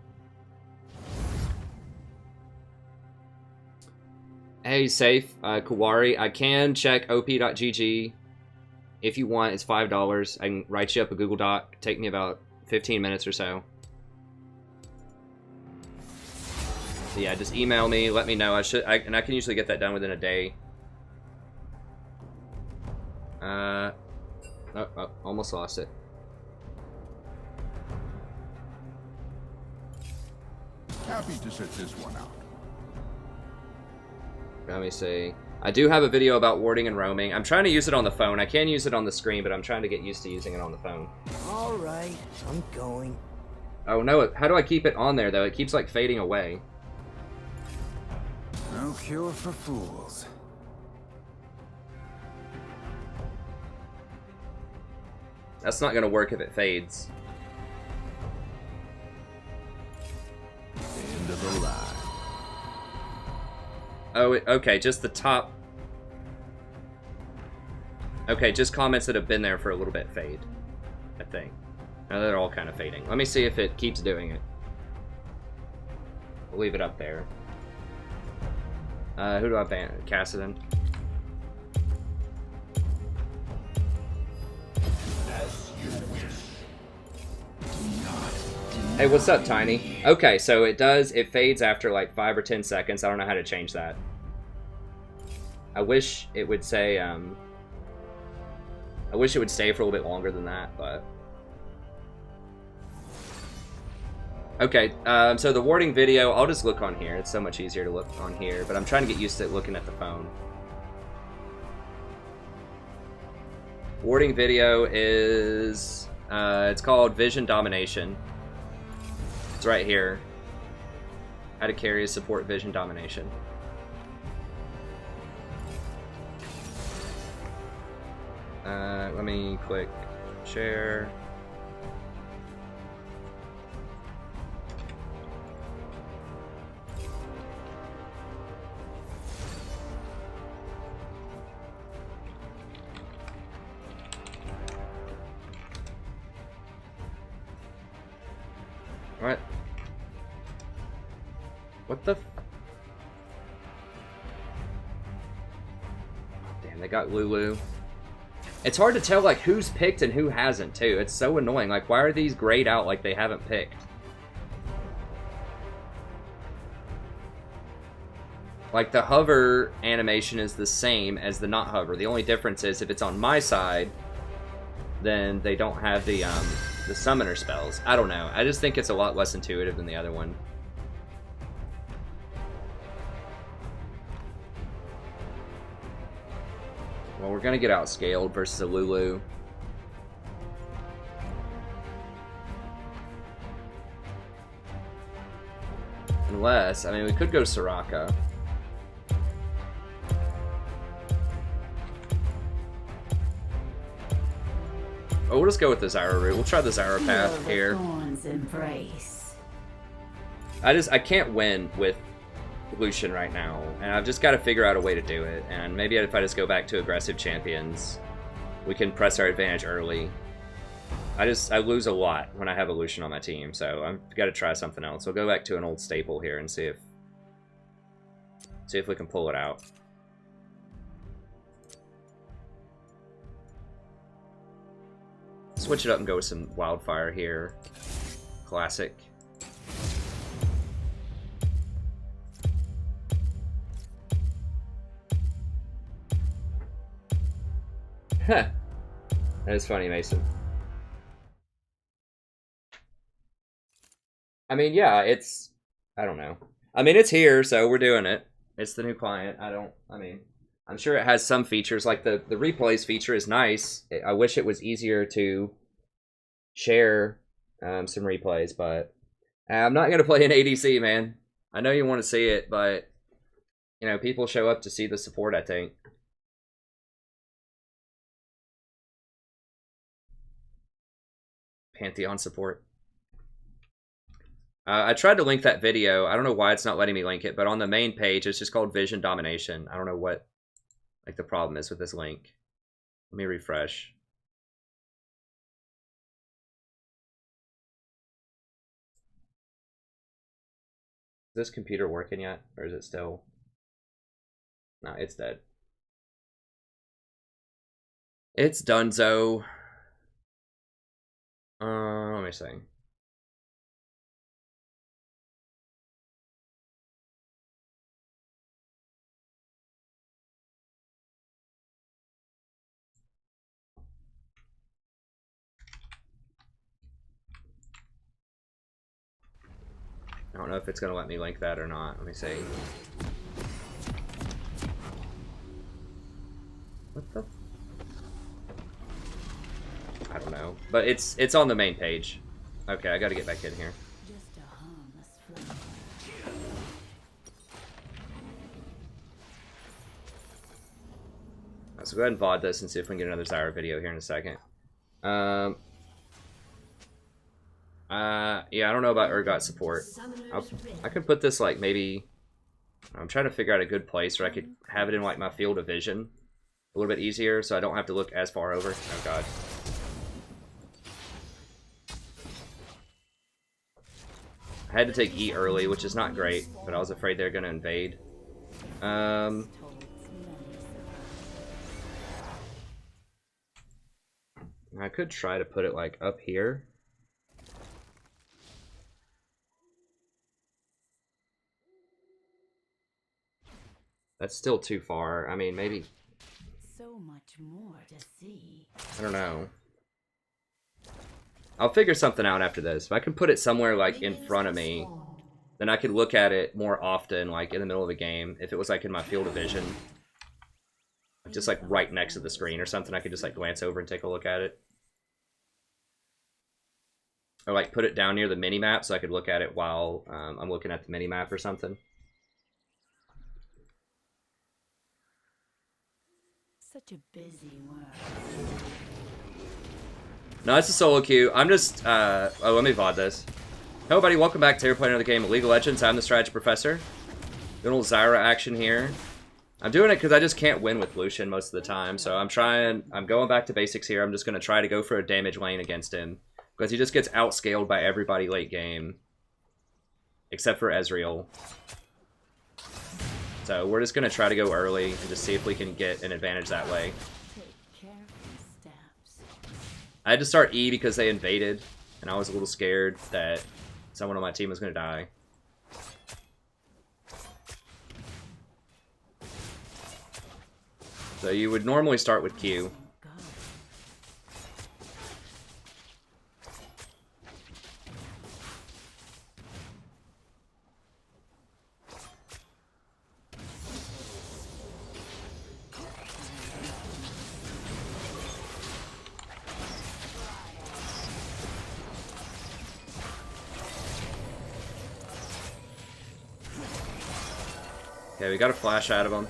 Hey, Safe, Kawari, I can check op.gg if you want. It's $5. I can write you up a Google Doc. Take me about 15 minutes or so. So yeah, just email me, let me know. And I can usually get that done within a day. Oh, almost lost it. Happy to sit this one out. Let me see. I do have a video about warding and roaming. I'm trying to use it on the phone. I can use it on the screen, but I'm trying to get used to using it on the phone. Alright, I'm going. Oh no, how do I keep it on there though? It keeps like fading away. No cure for fools. That's not gonna work if it fades. End of the line. Oh, okay, just the top. Okay, just comments that have been there for a little bit fade, I think. Now they're all kind of fading. Let me see if it keeps doing it. We'll leave it up there. Who do I ban? Cassidon. Hey, what's up, Tiny? Okay, so it fades after like 5 or 10 seconds. I don't know how to change that. I wish it would say, I wish it would stay for a little bit longer than that, but... Okay, so the warding video, I'll just look on here. It's so much easier to look on here, but I'm trying to get used to looking at the phone. Warding video is, it's called Vision Domination. It's right here. How to carry and support vision domination. Let me click share. What? What the f— Damn, they got Lulu. It's hard to tell, like, who's picked and who hasn't, too. It's so annoying. Like, why are these grayed out like they haven't picked? Like, the hover animation is the same as the not hover. The only difference is if it's on my side, then they don't have the summoner spells. I don't know. I just think it's a lot less intuitive than the other one. Well, we're gonna get outscaled versus a Lulu. Unless, I mean, we could go Soraka. Oh, we'll just go with the Zyra route. We'll try the Zyra path here. I can't win with Lucian right now, and I've just got to figure out a way to do it. And maybe if I just go back to aggressive champions, we can press our advantage early. I lose a lot when I have a Lucian on my team, so I've got to try something else. We'll go back to an old staple here and see if we can pull it out. Switch it up and go with some Wildfire here. Classic. Huh. That is funny, Mason. I mean, yeah, it's... I don't know. I mean, it's here, so we're doing it. It's the new client. I mean... I'm sure it has some features, like the replays feature is nice. I wish it was easier to share some replays, but I'm not going to play an ADC, man. I know you want to see it, but, you know, people show up to see the support, I think. Pantheon support. I tried to link that video. I don't know why it's not letting me link it, but on the main page, it's just called Vision Domination. I don't know what... like the problem is with this link. Let me refresh. Is this computer working yet? Or is it still? No, it's dead. It's donezo. Let me see. I don't know if it's going to let me link that or not. Let me see. What the? I don't know. But it's on the main page. Okay, I got to get back in here. So go ahead and VOD this and see if we can get another Zyra video here in a second. Yeah, I don't know about Urgot support. I could put this like maybe... I'm trying to figure out a good place where I could have it in like my field of vision a little bit easier so I don't have to look as far over. Oh god. I had to take E early, which is not great, but I was afraid they're going to invade. I could try to put it like up here. That's still too far. I mean, maybe. So much more to see. I don't know. I'll figure something out after this. If I can put it somewhere like in front of me, then I could look at it more often, like in the middle of the game. If it was like in my field of vision, just like right next to the screen or something, I could just like glance over and take a look at it. Or like put it down near the mini map so I could look at it while I'm looking at the mini map or something. Such a busy world. No, it's a solo queue. I'm just, oh, let me VOD this. Hello, buddy. Welcome back to here playing another game of League of Legends. I'm the Strategy Professor. Doing a little Zyra action here. I'm doing it because I just can't win with Lucian most of the time. So I'm going back to basics here. I'm just going to try to go for a damage lane against him. Because he just gets outscaled by everybody late game. Except for Ezreal. So we're just going to try to go early and just see if we can get an advantage that way. I had to start E because they invaded. And I was a little scared that someone on my team was going to die. So you would normally start with Q. Okay, we got a flash out of him.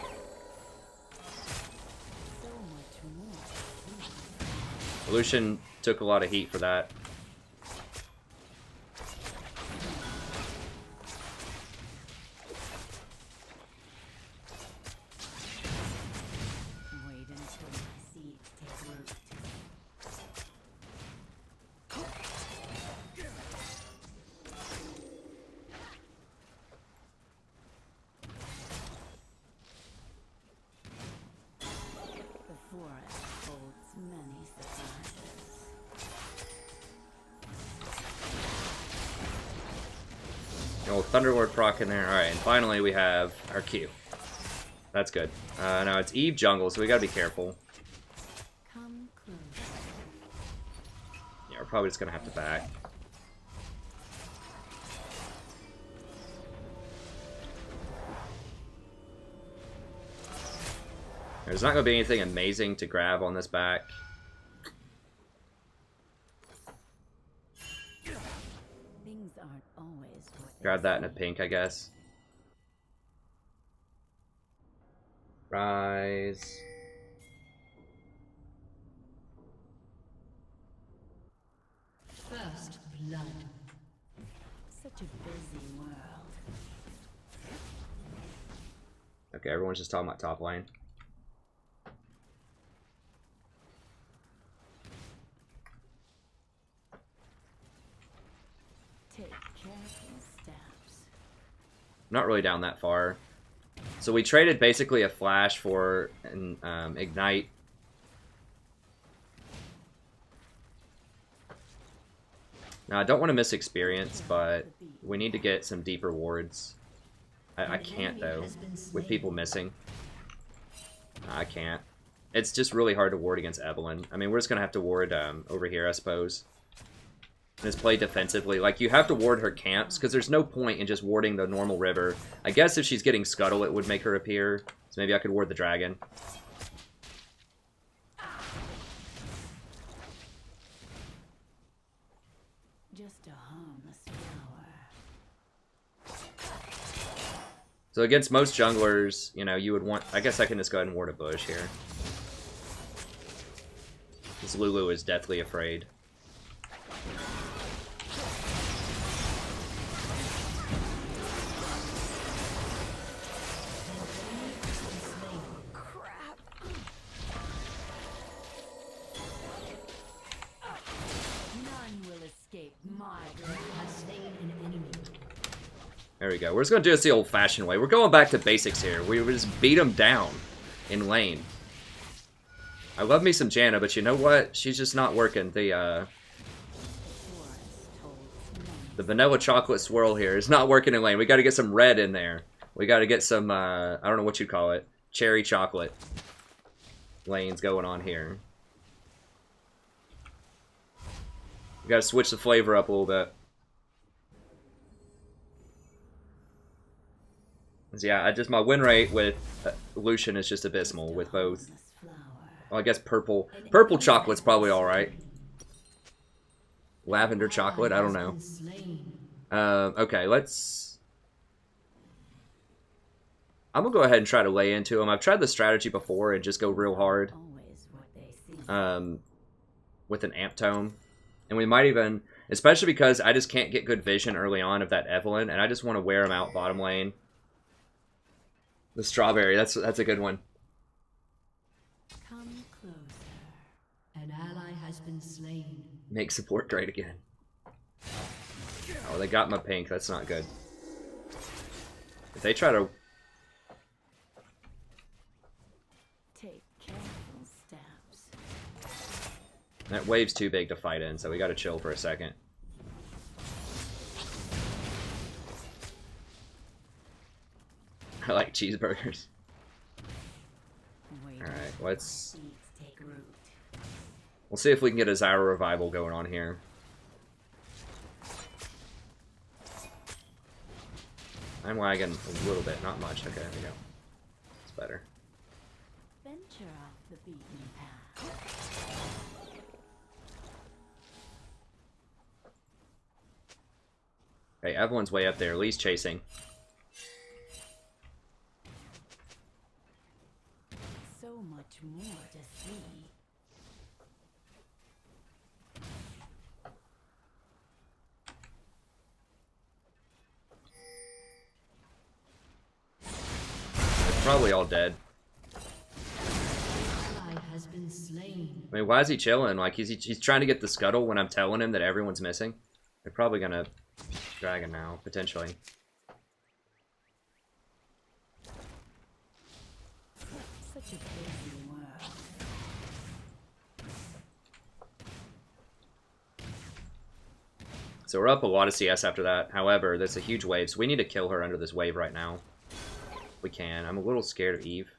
Lucian took a lot of heat for that. Wait until my seeds take root. The forest holds many surprises. Old Thunderlord proc in there. Alright, and finally we have our Q. That's good. Now it's Eve jungle, so we gotta be careful. Come close. Yeah, we're probably just gonna have to back. There's not gonna be anything amazing to grab on this back. Things aren't always what Grab that in a pink, I guess. Rise. First blood. Such a busy world. Okay, everyone's just talking about top lane. Take careful steps. Not really down that far. So we traded basically a flash for an ignite. Now I don't want to miss experience, but we need to get some deeper wards. I can't though, with people missing. I can't. It's just really hard to ward against Evelynn. I mean, we're just gonna have to ward over here, I suppose. And just play defensively. Like, you have to ward her camps, because there's no point in just warding the normal river. I guess if she's getting Scuttle, it would make her appear. So maybe I could ward the dragon. Just a harmless flower. So against most junglers, you know, you would want... I guess I can just go ahead and ward a bush here. This Lulu is deathly afraid. There we go. We're just going to do this the old-fashioned way. We're going back to basics here. We just beat them down in lane. I love me some Janna, but you know what? She's just not working. The vanilla chocolate swirl here is not working in lane. We got to get some red in there. We got to get some, I don't know what you'd call it, cherry chocolate lanes going on here. We got to switch the flavor up a little bit. Yeah, my win rate with Lucian is just abysmal with both. Well, I guess purple chocolate's probably all right. Lavender chocolate, I don't know. Okay, I'm gonna go ahead and try to lay into him. I've tried the strategy before and just go real hard with an amp tome, and we might even, especially because I just can't get good vision early on of that Evelyn, and I just want to wear him out bottom lane. The strawberry, that's a good one. Come closer. An ally has been slain. Make support great again. Oh, they got my pink. That's not good. If they try to... Take careful steps. That wave's too big to fight in, so we gotta chill for a second. I like cheeseburgers. Alright, we'll see if we can get a Zyra revival going on here. I'm lagging a little bit, not much. Okay, there we go. It's better. Venture off the beaten path. Okay, Evelyn's way up there. Lee's chasing. So much more to see. They're probably all dead. Has been slain. I mean, why is he chilling? Like, he's trying to get the scuttle when I'm telling him that everyone's missing. They're probably gonna dragon now, potentially. Such a busy world. So we're up a lot of CS after that. However, there's a huge wave, so we need to kill her under this wave right now. If we can. I'm a little scared of Eve.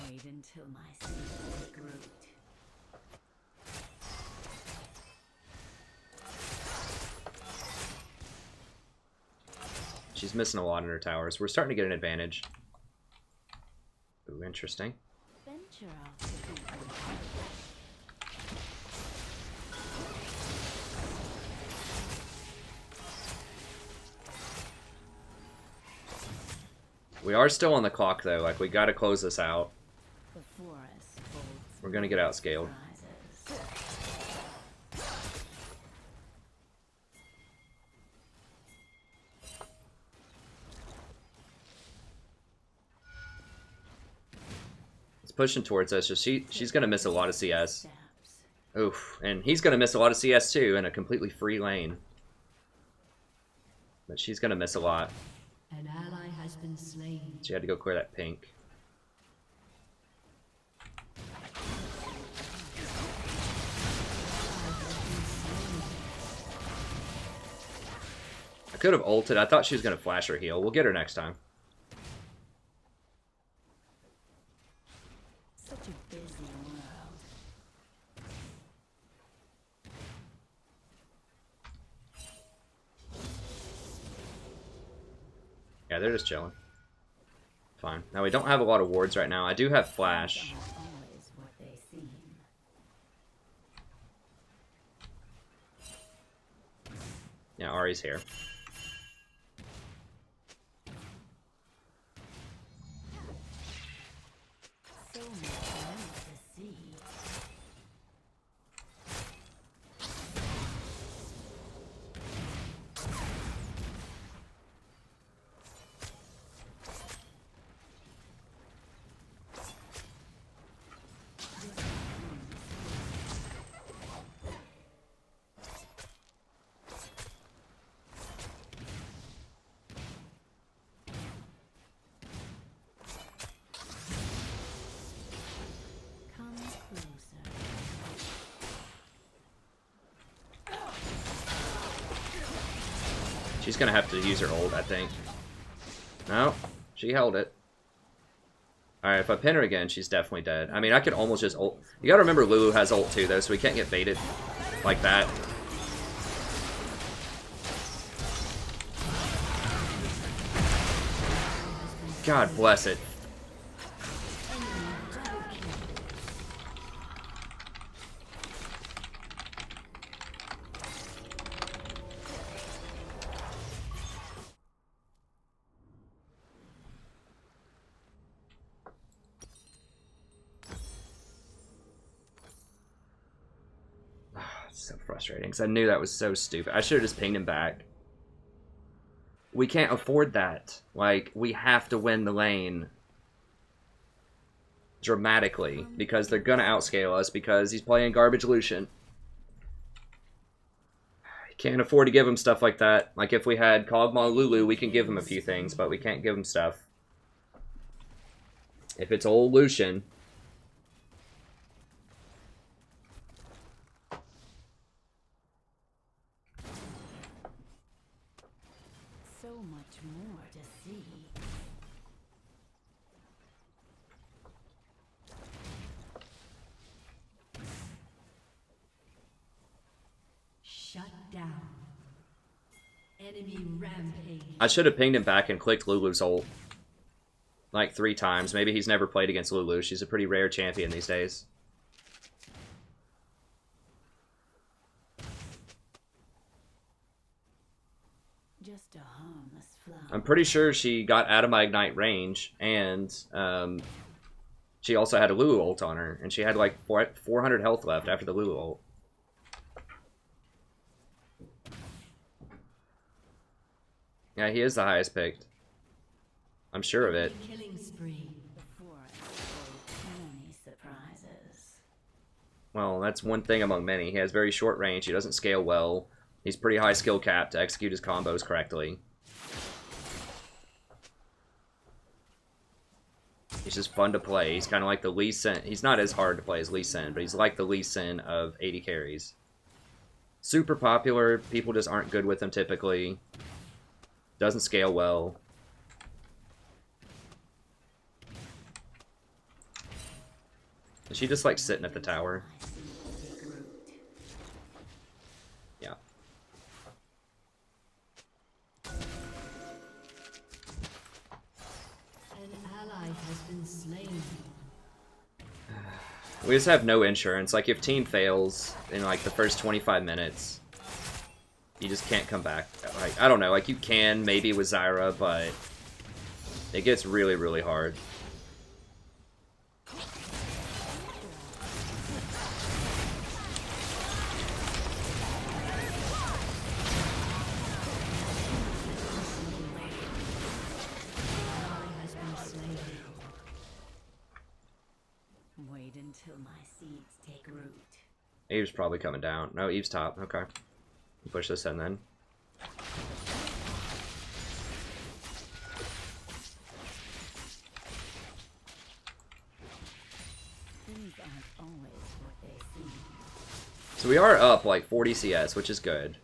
Wait until my seeds take root. She's missing a lot in her towers. We're starting to get an advantage. Ooh, interesting. Venture off the beaten path. We are still on the clock, though. Like, we gotta close this out. The forest holds We're gonna get outscaled. surprises. It's pushing towards us, so she's gonna miss a lot of CS. Steps. Oof, and he's gonna miss a lot of CS too in a completely free lane. But she's gonna miss a lot. An ally has been slain. She had to go clear that pink. I could have ulted. I thought she was gonna flash her heal. We'll get her next time. Such a busy world. Yeah, they're just chilling. Fine. Now, we don't have a lot of wards right now. I do have flash. Things aren't always what they seem. Yeah, Ari's here. So much more to see. She's gonna have to use her ult, I think. No, she held it. Alright, if I pin her again, she's definitely dead. I mean, I could almost just ult. You gotta remember Lulu has ult too, though, so we can't get baited like that. God bless it. So frustrating, because I knew that was so stupid. I should have just pinged him back. We can't afford that. Like, we have to win the lane dramatically, because they're gonna outscale us, because he's playing garbage Lucian. Can't afford to give him stuff like that. Like, if we had Kog'Maw Lulu, we can give him a few things, but we can't give him stuff. If it's old Lucian... So much more to see. Shut down. Enemy rampage. I should have pinged him back and clicked Lulu's ult. Like 3 times. Maybe he's never played against Lulu. She's a pretty rare champion these days. Just a harmless flower. I'm pretty sure she got out of my Ignite range, and she also had a Lulu ult on her, and she had like 400 health left after the Lulu ult. Yeah, he is the highest picked. I'm sure of it. Killing spree. Before I many surprises. Well, that's one thing among many. He has very short range. He doesn't scale well. He's pretty high skill cap to execute his combos correctly. He's just fun to play. He's kind of like the Lee Sin. He's not as hard to play as Lee Sin, but he's like the Lee Sin of 80 carries. Super popular. People just aren't good with him typically. Doesn't scale well. Is she just like sitting at the tower? Yeah. An ally has been slain. We just have no insurance. Like, if team fails in like the first 25 minutes, you just can't come back. Like, I don't know. Like, you can maybe with Zyra, but it gets really, really hard. Wait until my seeds take root. Eve's probably coming down. No, Eve's top. Okay. Push this in then. Things aren't always what they seem. So we are up like 40 CS, which is good.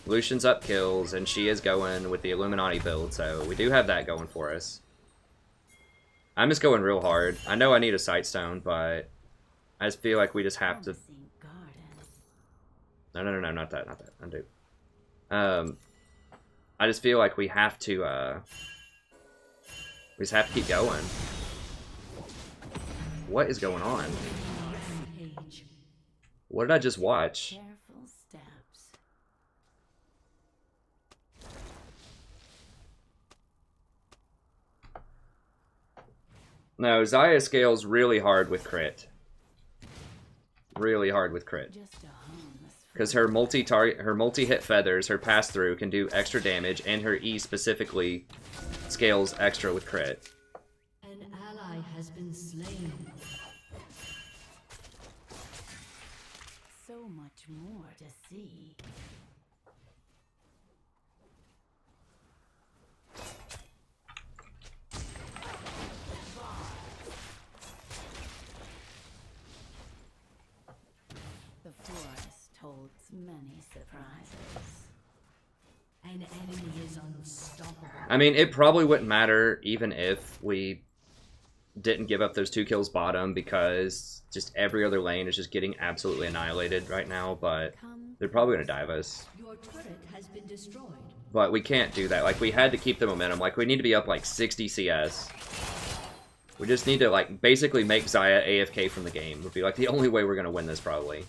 Lucian's up kills, and she is going with the Illuminati build, so we do have that going for us. I'm just going real hard. I know I need a Sightstone, but I just feel like we just have to... No, not that, undo. I just feel like we have to, we just have to keep going. What is going on? What did I just watch? Careful steps. No, Xayah scales really hard with crit. Really hard with crit. Because her multi-hit feathers, her pass-through can do extra damage, and her E specifically scales extra with crit. An ally has been slain. So much more to see. The forest holds many surprises. An An enemy is unstoppable. I mean, it probably wouldn't matter even if we didn't give up those 2 kills bottom, because just every other lane is just getting absolutely annihilated right now, but they're probably going to dive us. Your turret has been destroyed. But we can't do that. Like, we had to keep the momentum. Like, we need to be up like 60 CS. We just need to, like, basically make Zyra AFK from the game. Would be like the only way we're going to win this, probably.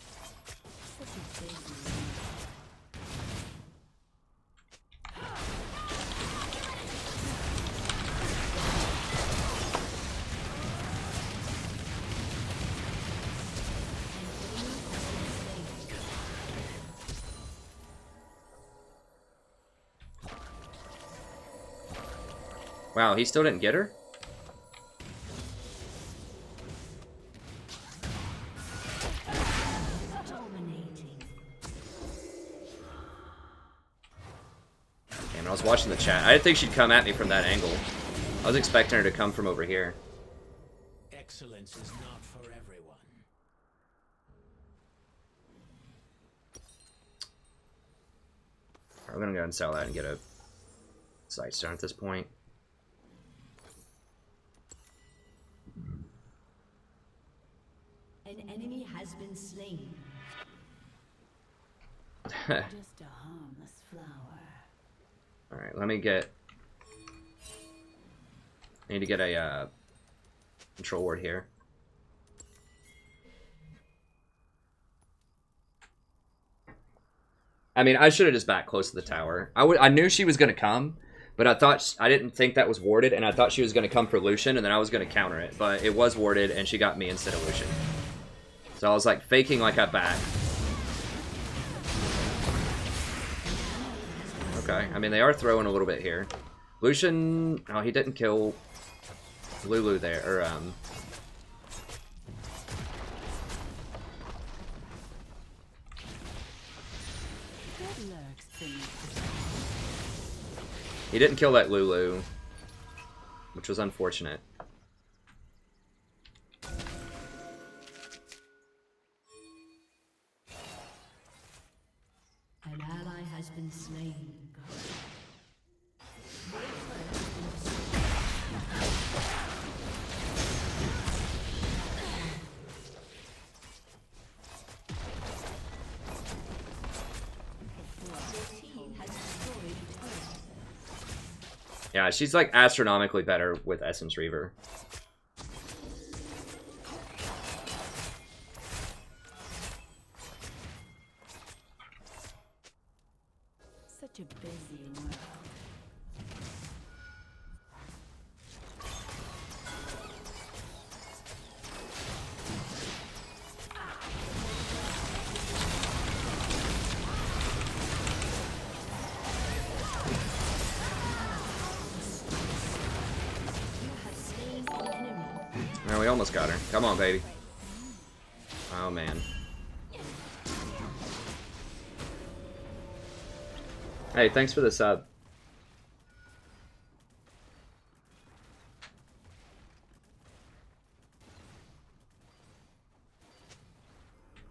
Wow, he still didn't get her? Damn, I was watching the chat. I didn't think she'd come at me from that angle. I was expecting her to come from over here. Excellence is not for everyone. We're gonna go and sell that and get a Sightstone at this point. An enemy has been slain. Just a harmless flower. Alright, let me get... I need to get a control ward here. I mean, I should have just backed close to the tower. I knew she was going to come, but I didn't think that was warded, and I thought she was going to come for Lucian, and then I was going to counter it. But it was warded, and she got me instead of Lucian. So I was like faking like I backed. Okay, I mean, they are throwing a little bit here. Lucian, oh, he didn't kill Lulu there, or he didn't kill that Lulu, which was unfortunate. An ally has been slain. Yeah, she's like astronomically better with Essence Reaver. Such a busy world. Man, we almost got her. Come on, baby. Oh, man. Hey, thanks for the sub.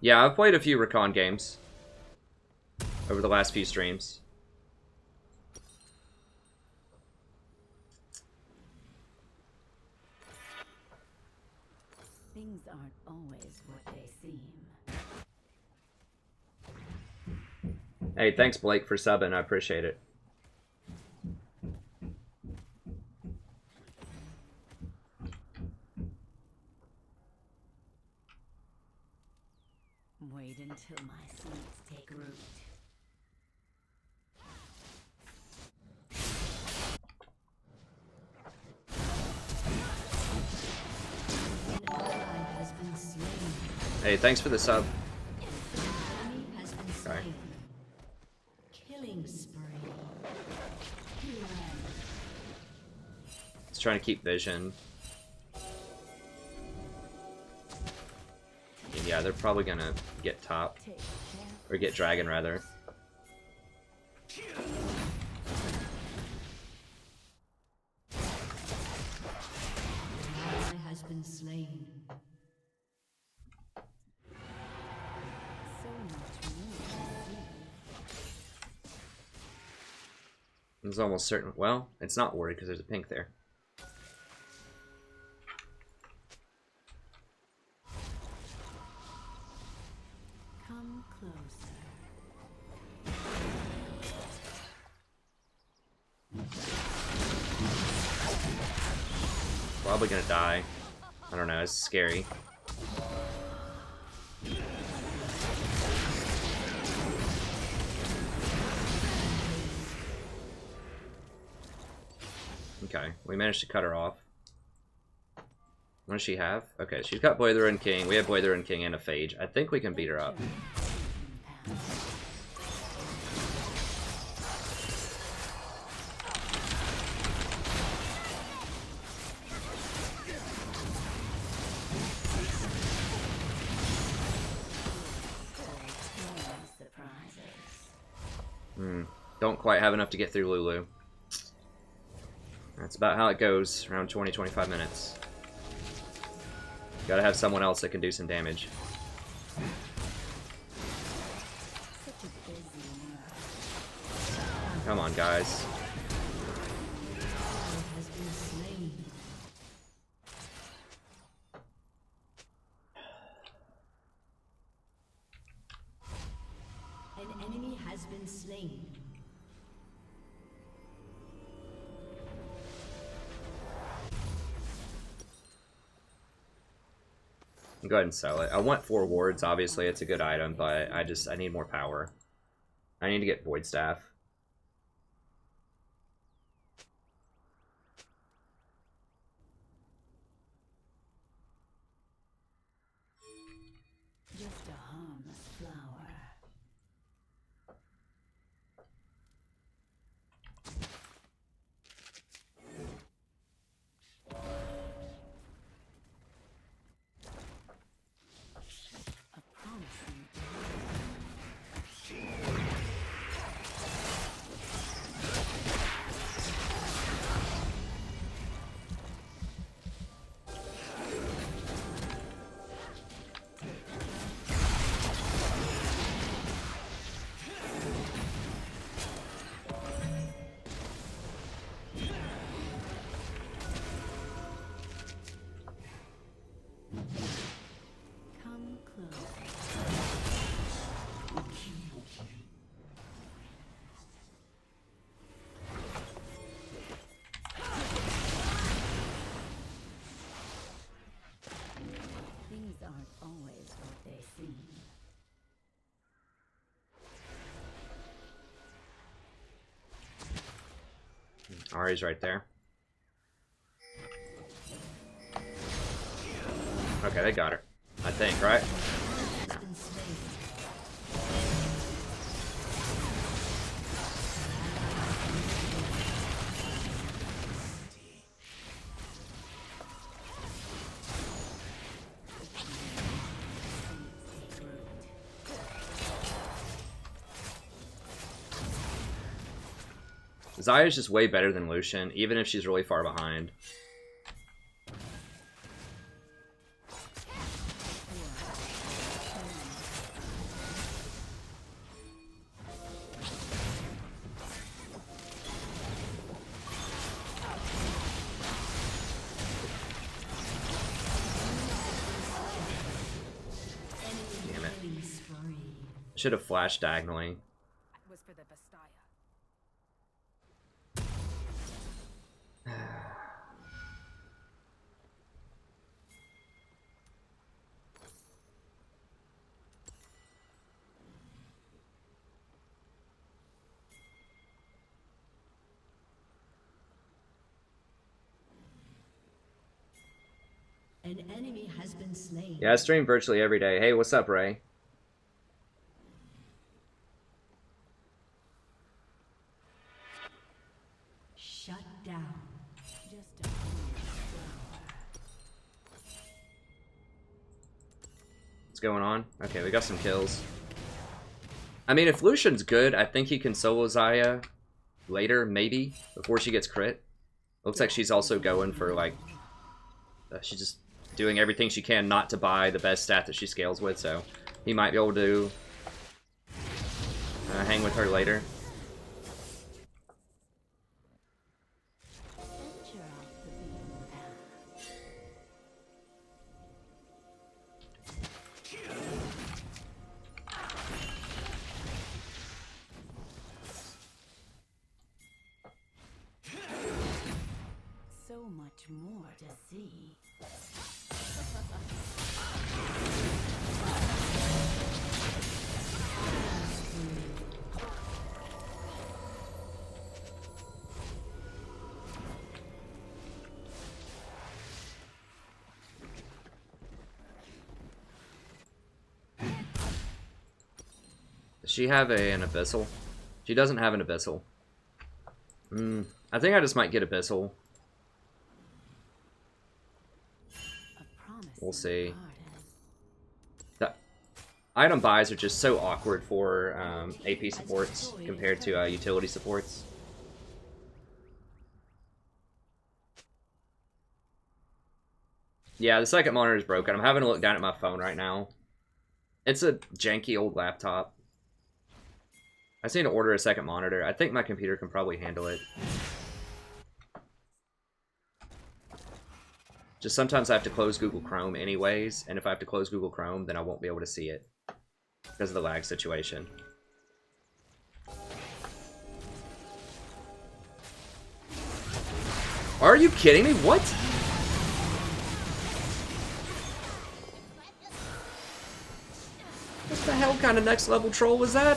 Yeah, I've played a few Recon games over the last few streams. Things aren't always what they seem. Hey, thanks, Blake, for subbing. I appreciate it. Wait until my seeds take root. An ally has been slain. Hey, thanks for the sub. Enemy has been slain. Okay. Killing spree. Just trying to keep vision. And yeah, they're probably gonna get top. Or get dragon, rather. Ally has been slain. So much more to see. It's almost certain. Well, it's not worried because there's a pink there. Come closer. Probably gonna die. I don't know, it's scary. Okay, we managed to cut her off. What does she have? Okay, she's got Boy the Ruined King. We have Boy the Ruined King and a Phage. I think we can beat her up. Don't quite have enough to get through Lulu. That's about how it goes, around 20-25 minutes. Gotta have someone else that can do some damage. Come on, guys. An enemy has been slain. Go ahead and sell it. I want 4 wards, obviously it's a good item, but I need more power. I need to get Void Staff. Just a harmless flower. A promising come close. Things aren't always what they seem. Ari's right there. Okay, they got her. I think, right? Zyra's just way better than Lucian, even if she's really far behind. Damn it. Should have flashed diagonally. Was for the Bastaya. An enemy has been slain. Yeah, I stream virtually every day. Hey, what's up, Ray? Shut down. Just a harmless flower. What's going on? Okay, we got some kills. I mean, if Lucian's good, I think he can solo Zyra later, maybe, before she gets crit. Looks like she's also going for, like, she's just doing everything she can not to buy the best stat that she scales with, so he might be able to hang with her later. she have an Abyssal? She doesn't have an Abyssal. I think I just might get Abyssal. We'll see. The item buys are just so awkward for AP supports compared to utility supports. Yeah, the second monitor is broken. I'm having to look down at my phone right now. It's a janky old laptop. I just need to order a second monitor. I think my computer can probably handle it. Just sometimes I have to close Google Chrome anyways, and if I have to close Google Chrome, then I won't be able to see it because of the lag situation. Are you kidding me? What? What the hell kind of next level troll was that?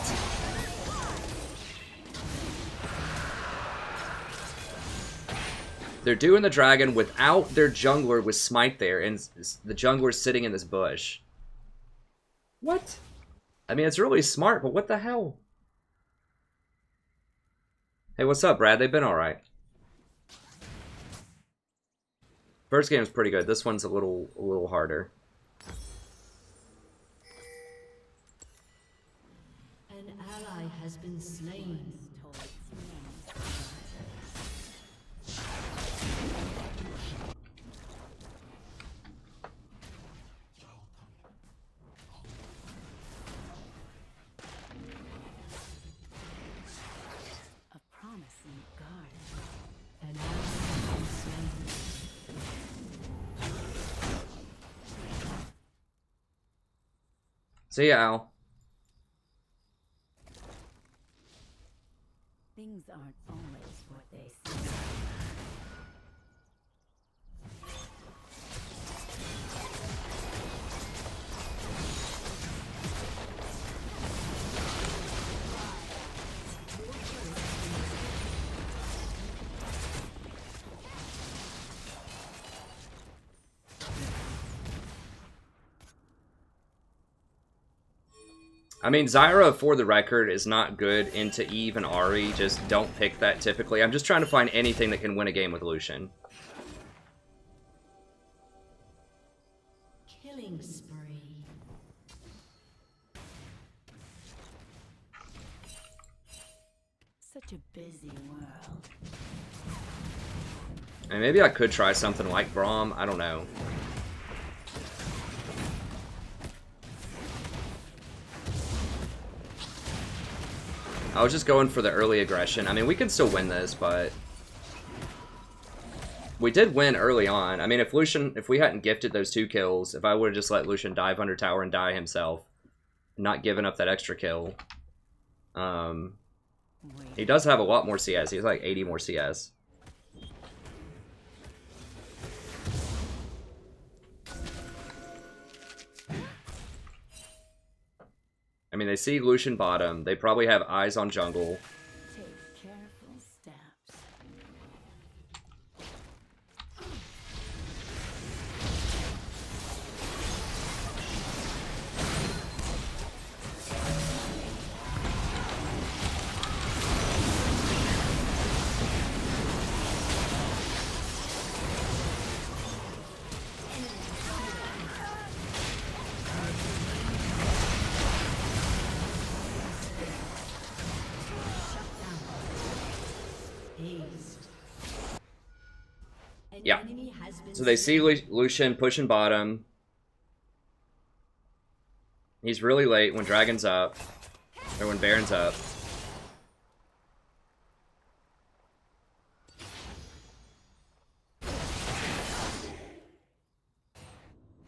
They're doing the dragon without their jungler with smite there, and the jungler's sitting in this bush. What? I mean, it's really smart, but what the hell? Hey, what's up, Brad? They've been alright. First game is pretty good. This one's a little harder. An ally has been slain. See ya, Al. Things aren't always what they seem. I mean, Zyra, for the record, is not good into Eve and Ahri. Just don't pick that typically. I'm just trying to find anything that can win a game with Lucian. Killing spree. Such a busy world. And maybe I could try something like Braum. I don't know. I was just going for the early aggression. I mean, we can still win this, but we did win early on. I mean, if we hadn't gifted those 2 kills, if I would have just let Lucian dive under tower and die himself, not giving up that extra kill, he does have a lot more CS. He has like 80 more CS. I mean, they see Lucian bottom. They probably have eyes on jungle. Take careful steps. Yeah. So they see Lucian pushing bottom. He's really late when Dragon's up. Or when Baron's up.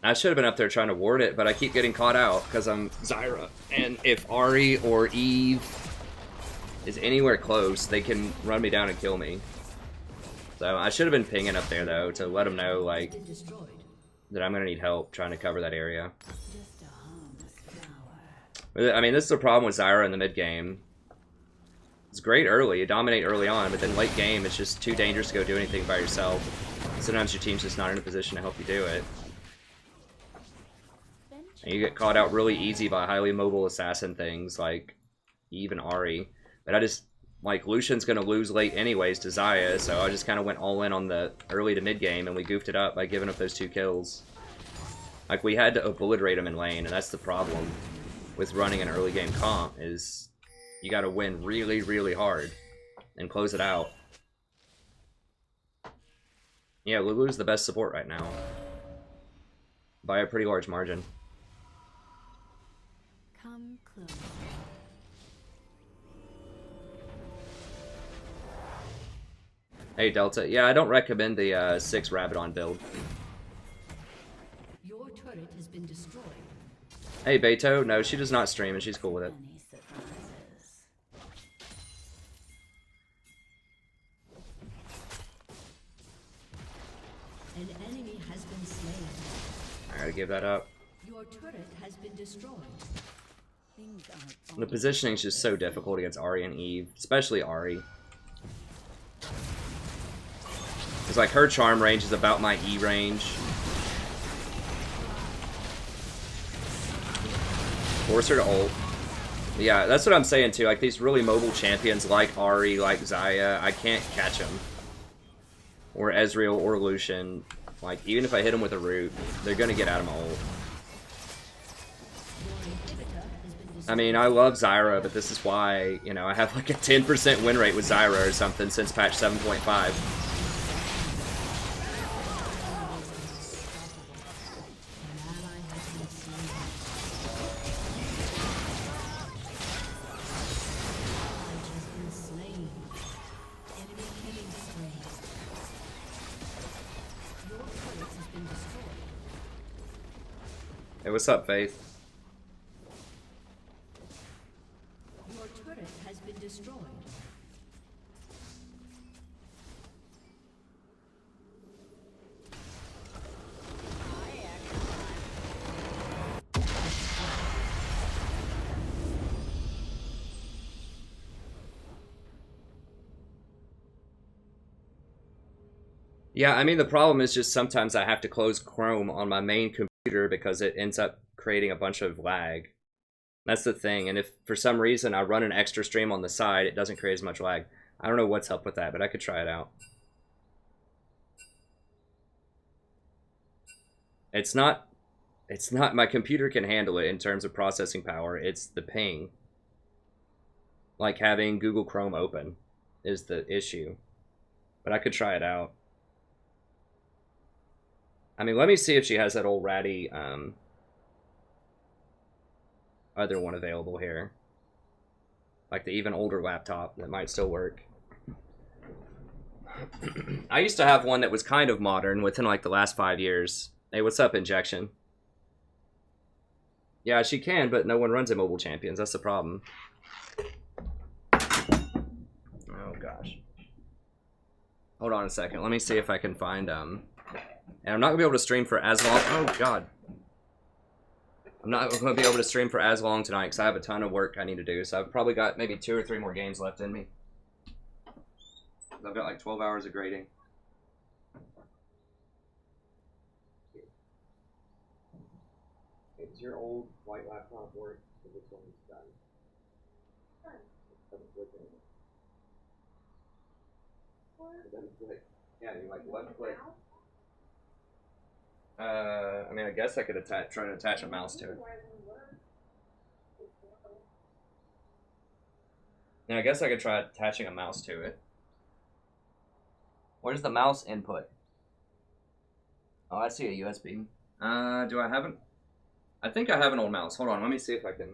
I should have been up there trying to ward it, but I keep getting caught out because I'm Zyra. And if Ahri or Eve is anywhere close, they can run me down and kill me. So I should have been pinging up there, though, to let them know, like, that I'm going to need help trying to cover that area. Just a harmless flower. I mean, this is the problem with Zyra in the mid-game. It's great early, you dominate early on, but then late game, it's just too dangerous to go do anything by yourself. Sometimes your team's just not in a position to help you do it. And you get caught out really easy by highly mobile assassin things, like Eve and Ahri. But I just, like, Lucian's going to lose late anyways to Xayah, so I just kind of went all in on the early to mid game, and we goofed it up by giving up those 2 kills. Like, we had to obliterate them in lane, and that's the problem with running an early game comp, is you got to win really, really hard and close it out. Yeah, Lulu's the best support right now. By a pretty large margin. Come close. Hey, Delta. Yeah, I don't recommend the 6 Rabadon build. Your turret has been destroyed. Hey, Beto. No, she does not stream, and she's cool with it. Any surprises? An enemy has been slain. I gotta give that up. Your turret has been destroyed. Things aren't The positioning's just so difficult against Ahri and Eve, especially Ahri. It's like her charm range is about my E range. Force her to ult. Yeah, that's what I'm saying too. Like these really mobile champions like Ahri, like Xayah, I can't catch them. Or Ezreal or Lucian. Like even if I hit them with a root, they're gonna get out of my ult. I mean, I love Zyra, but this is why, you know, I have like a 10% win rate with Zyra or something since patch 7.5. Hey, what's up, Faith? Your turret has been destroyed. Yeah, I mean, the problem is just sometimes I have to close Chrome on my main computer because it ends up creating a bunch of lag. That's the thing, and if for some reason I run an extra stream on the side, it doesn't create as much lag. I don't know what's up with that, but I could try it out. It's not my computer can handle it in terms of processing power, it's the ping. Like having Google Chrome open is the issue. But I could try it out. I mean, let me see if she has that old ratty other one available here. Like the even older laptop that might still work. I used to have one that was kind of modern within like the last 5 years. Hey, what's up, Injection? Yeah, she can, but no one runs a mobile champions. That's the problem. Oh, gosh. Hold on a second. Let me see if I can find... And I'm not going to be able to stream for as long... Oh, God. I'm not going to be able to stream for as long tonight because I have a ton of work I need to do. So I've probably got maybe 2 or 3 more games left in me. I've got like 12 hours of grading. Does your old white laptop work? This one's done. It doesn't click. Yeah, you like left click. I mean, I guess I could try to attach a mouse to it. Yeah, I guess I could try attaching a mouse to it. Where's the mouse input? Oh, I see a USB. Do I have an... I think I have an old mouse. Hold on, let me see if I can...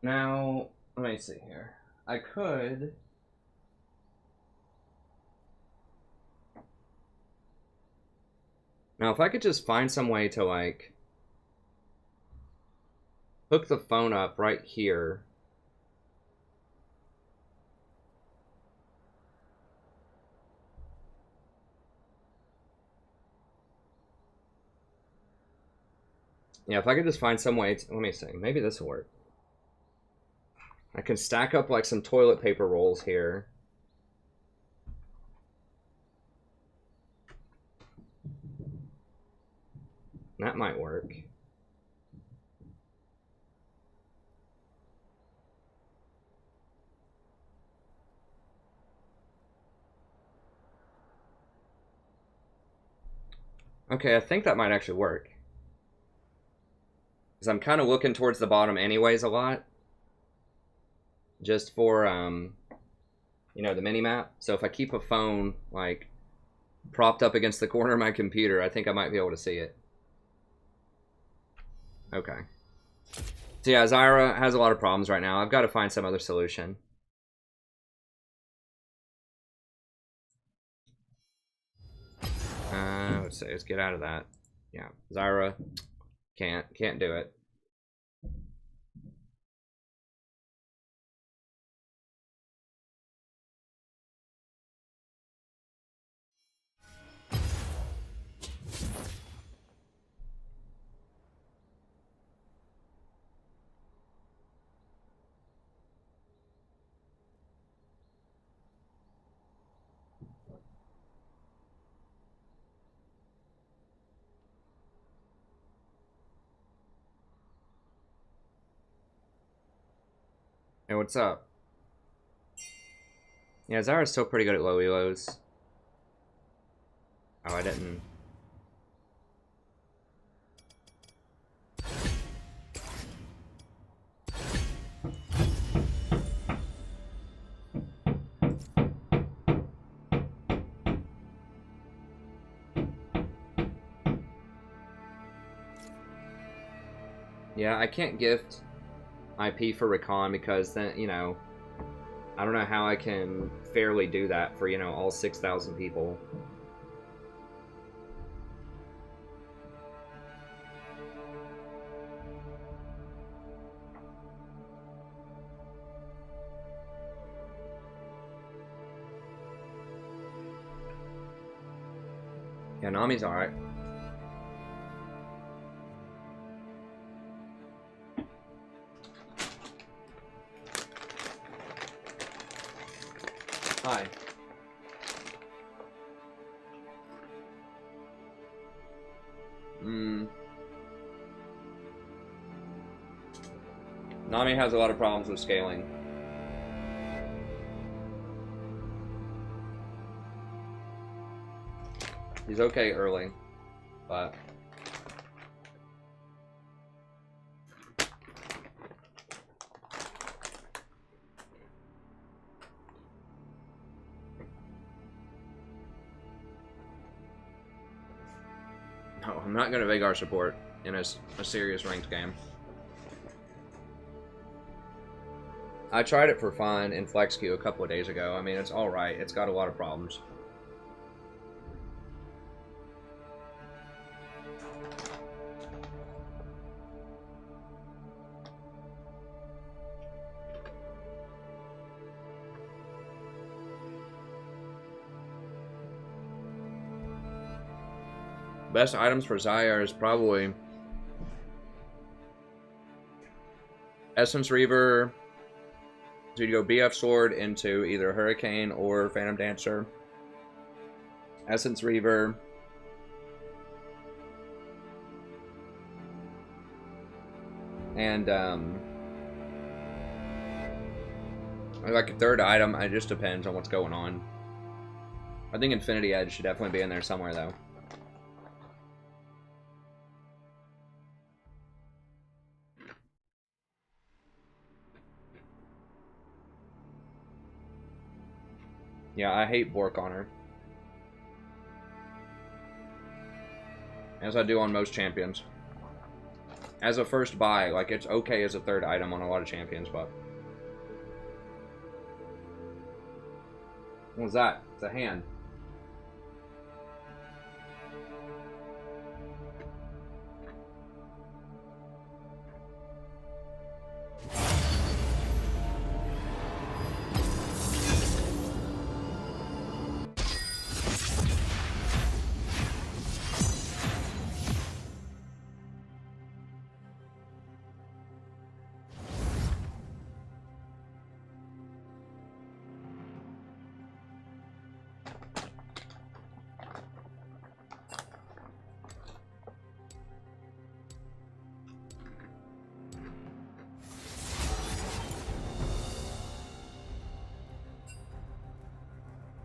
Now, let me see here. I could... Now, if I could just find some way to, like, hook the phone up right here. Yeah, if I could just find some way to, let me see, maybe this will work. I can stack up, like, some toilet paper rolls here. That might work. Okay, I think that might actually work. Because I'm kind of looking towards the bottom anyways a lot. Just for, you know, the mini-map. So if I keep a phone, like, propped up against the corner of my computer, I think I might be able to see it. Okay. So yeah, Zyra has a lot of problems right now. I've got to find some other solution. Let's see. Let's get out of that. Yeah, Zyra can't do it. Hey, what's up? Yeah, Zyra's still pretty good at low elos. Oh, I didn't. Yeah, I can't gift IP for Recon because then, you know, I don't know how I can fairly do that for, you know, all 6,000 people. Yeah, Nami's alright. Hi. Nami has a lot of problems with scaling. He's okay early, but... No, I'm not going to Vagar support in a serious ranked game. I tried it for fun in Flex Queue a couple of days ago. I mean, it's alright. It's got a lot of problems. Best items for Zyra is probably Essence Reaver. So you go BF Sword into either Hurricane or Phantom Dancer. Essence Reaver. And like a third item, it just depends on what's going on. I think Infinity Edge should definitely be in there somewhere though. Yeah, I hate Bork on her. As I do on most champions. as a first buy. Like, it's okay as a third item on a lot of champions, but... What was that? It's a hand.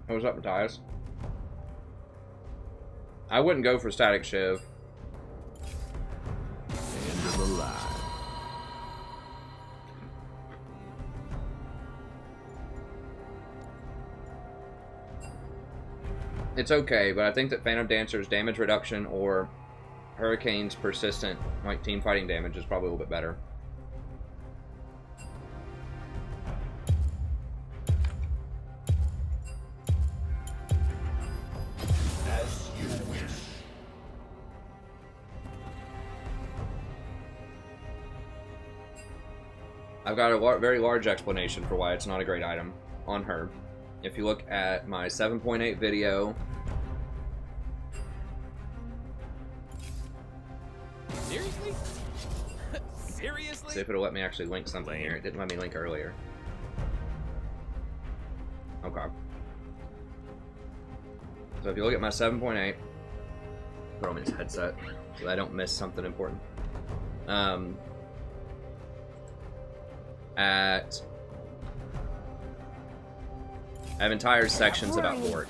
What's up, Matthias? I wouldn't go for Static Shiv. End of the line. It's okay, but I think that Phantom Dancer's damage reduction or Hurricane's persistent, like, team fighting damage is probably a little bit better. I've got a very large explanation for why it's not a great item on her. If you look at my 7.8 video... Seriously? Seriously? See if it'll let me actually link something here. It didn't let me link earlier. Okay. So if you look at my 7.8... Put on this headset so I don't miss something important. I have entire sections about Bork.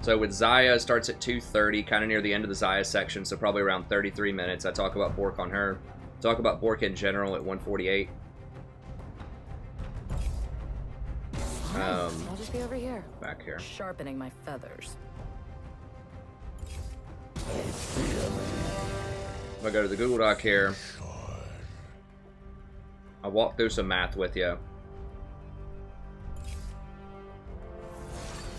So with Zyra, starts at 2:30, kind of near the end of the Zyra section, so probably around 33 minutes. I talk about Bork on her. Talk about Bork in general at 1:48. I'll just be over here. Back here. Sharpening my feathers. If I go to the Google Doc here, I'll walk through some math with you.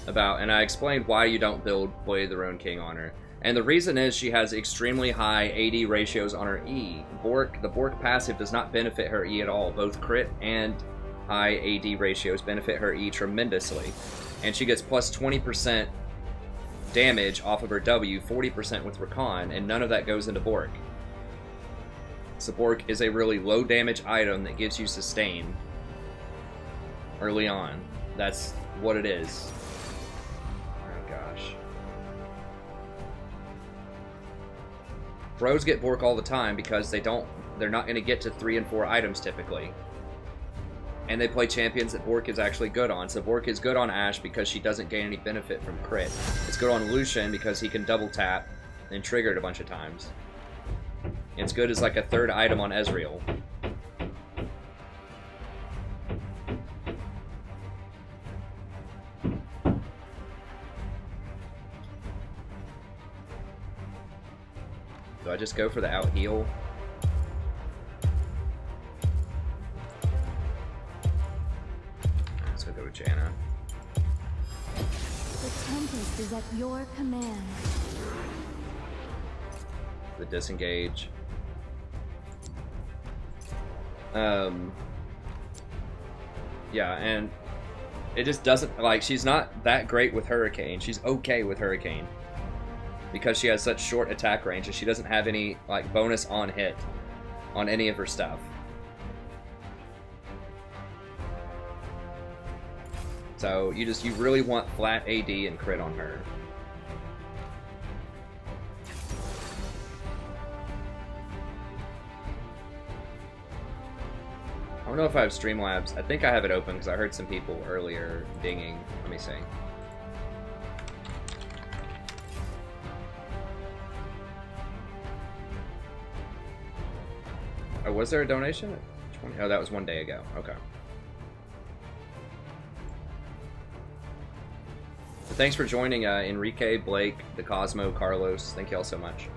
And I explained why you don't build Blade of the Ruined King on her. And the reason is she has extremely high AD ratios on her E. The Bork passive does not benefit her E at all. Both crit and high AD ratios benefit her E tremendously. And she gets plus 20% damage off of her W, 40% with Recon, and none of that goes into Bork. So Bork is a really low damage item that gives you sustain early on. That's what it is. Oh gosh. Pros get Bork all the time because they're not going to get to 3 and 4 items typically. And they play champions that Bork is actually good on. So Bork is good on Ashe because she doesn't gain any benefit from crit. It's good on Lucian because he can double tap and trigger it a bunch of times. It's good as like a third item on Ezreal. Do I just go for the out heal? Let's go with Janna. The Tempest is at your command. The disengage. Yeah, and it just doesn't, like, she's not that great with Hurricane. She's okay with Hurricane because she has such short attack range and she doesn't have any, like, bonus on hit on any of her stuff. So you really want flat AD and crit on her. I don't know if I have Streamlabs. I think I have it open because I heard some people earlier dinging. Let me see. Oh, was there a donation? 20? Oh, that was 1 day ago. Okay. But thanks for joining, Enrique, Blake, the Cosmo, Carlos. Thank you all so much.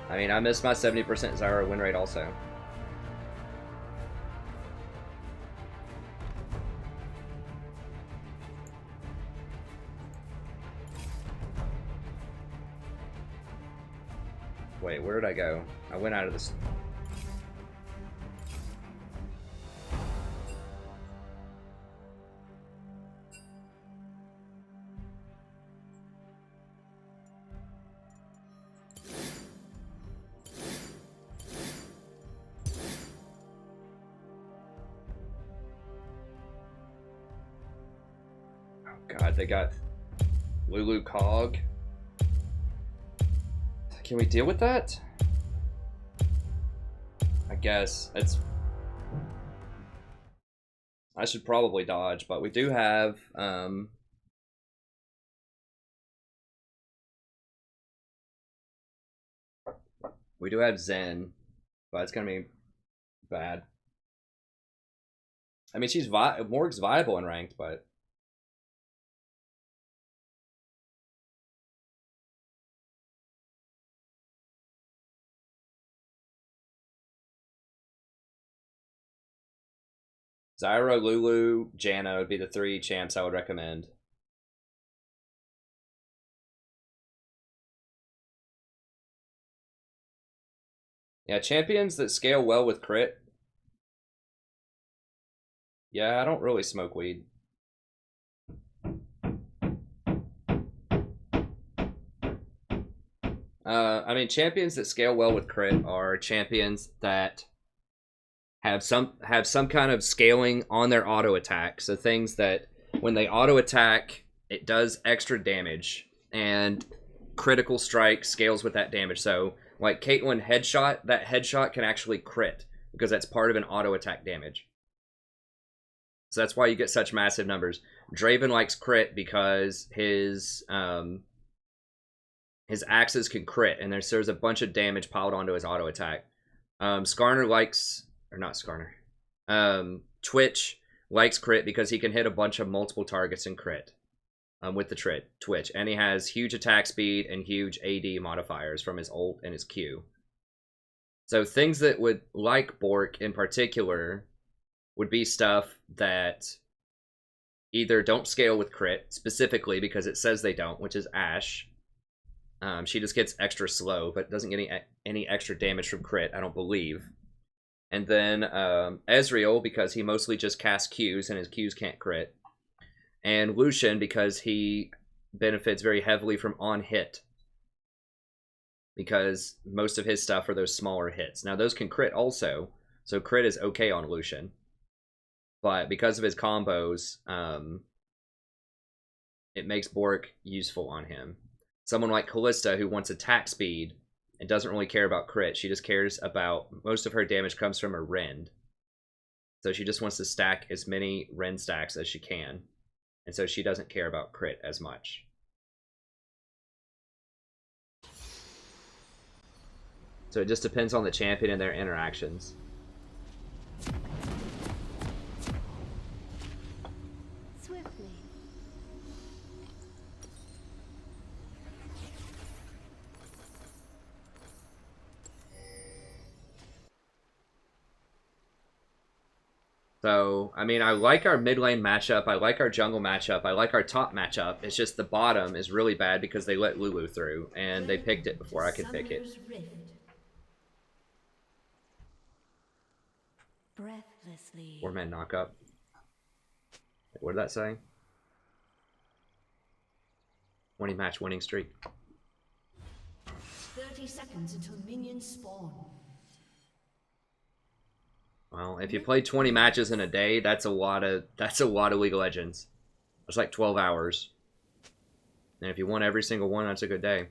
I mean, I missed my 70% Zyra win rate also. Wait, where did I go? I went out of this. God, they got Lulu Cog. Can we deal with that? I guess it's. I should probably dodge, but we do have Zen, but it's gonna be bad. I mean, she's Morg's viable in ranked, but. Zyra, Lulu, Janna would be the 3 champs I would recommend. Yeah, champions that scale well with crit. Yeah, I don't really smoke weed. I mean, champions that scale well with crit are champions that have some kind of scaling on their auto attack. So things that when they auto attack, it does extra damage, and critical strike scales with that damage. So like Caitlyn headshot, that headshot can actually crit because that's part of an auto attack damage. So that's why you get such massive numbers. Draven likes crit because his axes can crit, and there's a bunch of damage piled onto his auto attack. Skarner likes. Or not Skarner. Twitch likes crit because he can hit a bunch of multiple targets and crit with the Twitch. And he has huge attack speed and huge AD modifiers from his ult and his Q. So things that would like Bork in particular would be stuff that either don't scale with crit, specifically because it says they don't, which is Ashe. She just gets extra slow, but doesn't get any extra damage from crit, I don't believe. And then Ezreal, because he mostly just casts Qs and his Qs can't crit. And Lucian, because he benefits very heavily from on hit. Because most of his stuff are those smaller hits. Now those can crit also, so crit is okay on Lucian. But because of his combos, it makes Bork useful on him. Someone like Callista who wants attack speed and doesn't really care about crit. She just cares about, most of her damage comes from her rend. So she just wants to stack as many rend stacks as she can. And so she doesn't care about crit as much. So it just depends on the champion and their interactions. So, I mean, I like our mid lane matchup. I like our jungle matchup. I like our top matchup. It's just the bottom is really bad because they let Lulu through, and they picked it before I could pick it. Breathlessly. 4-man knockup. What did that say? 20 match winning streak. 30 seconds until minions spawn. Well, if you play 20 matches in a day, that's a lot of League of Legends. It's like 12 hours. And if you won every single one, that's a good day.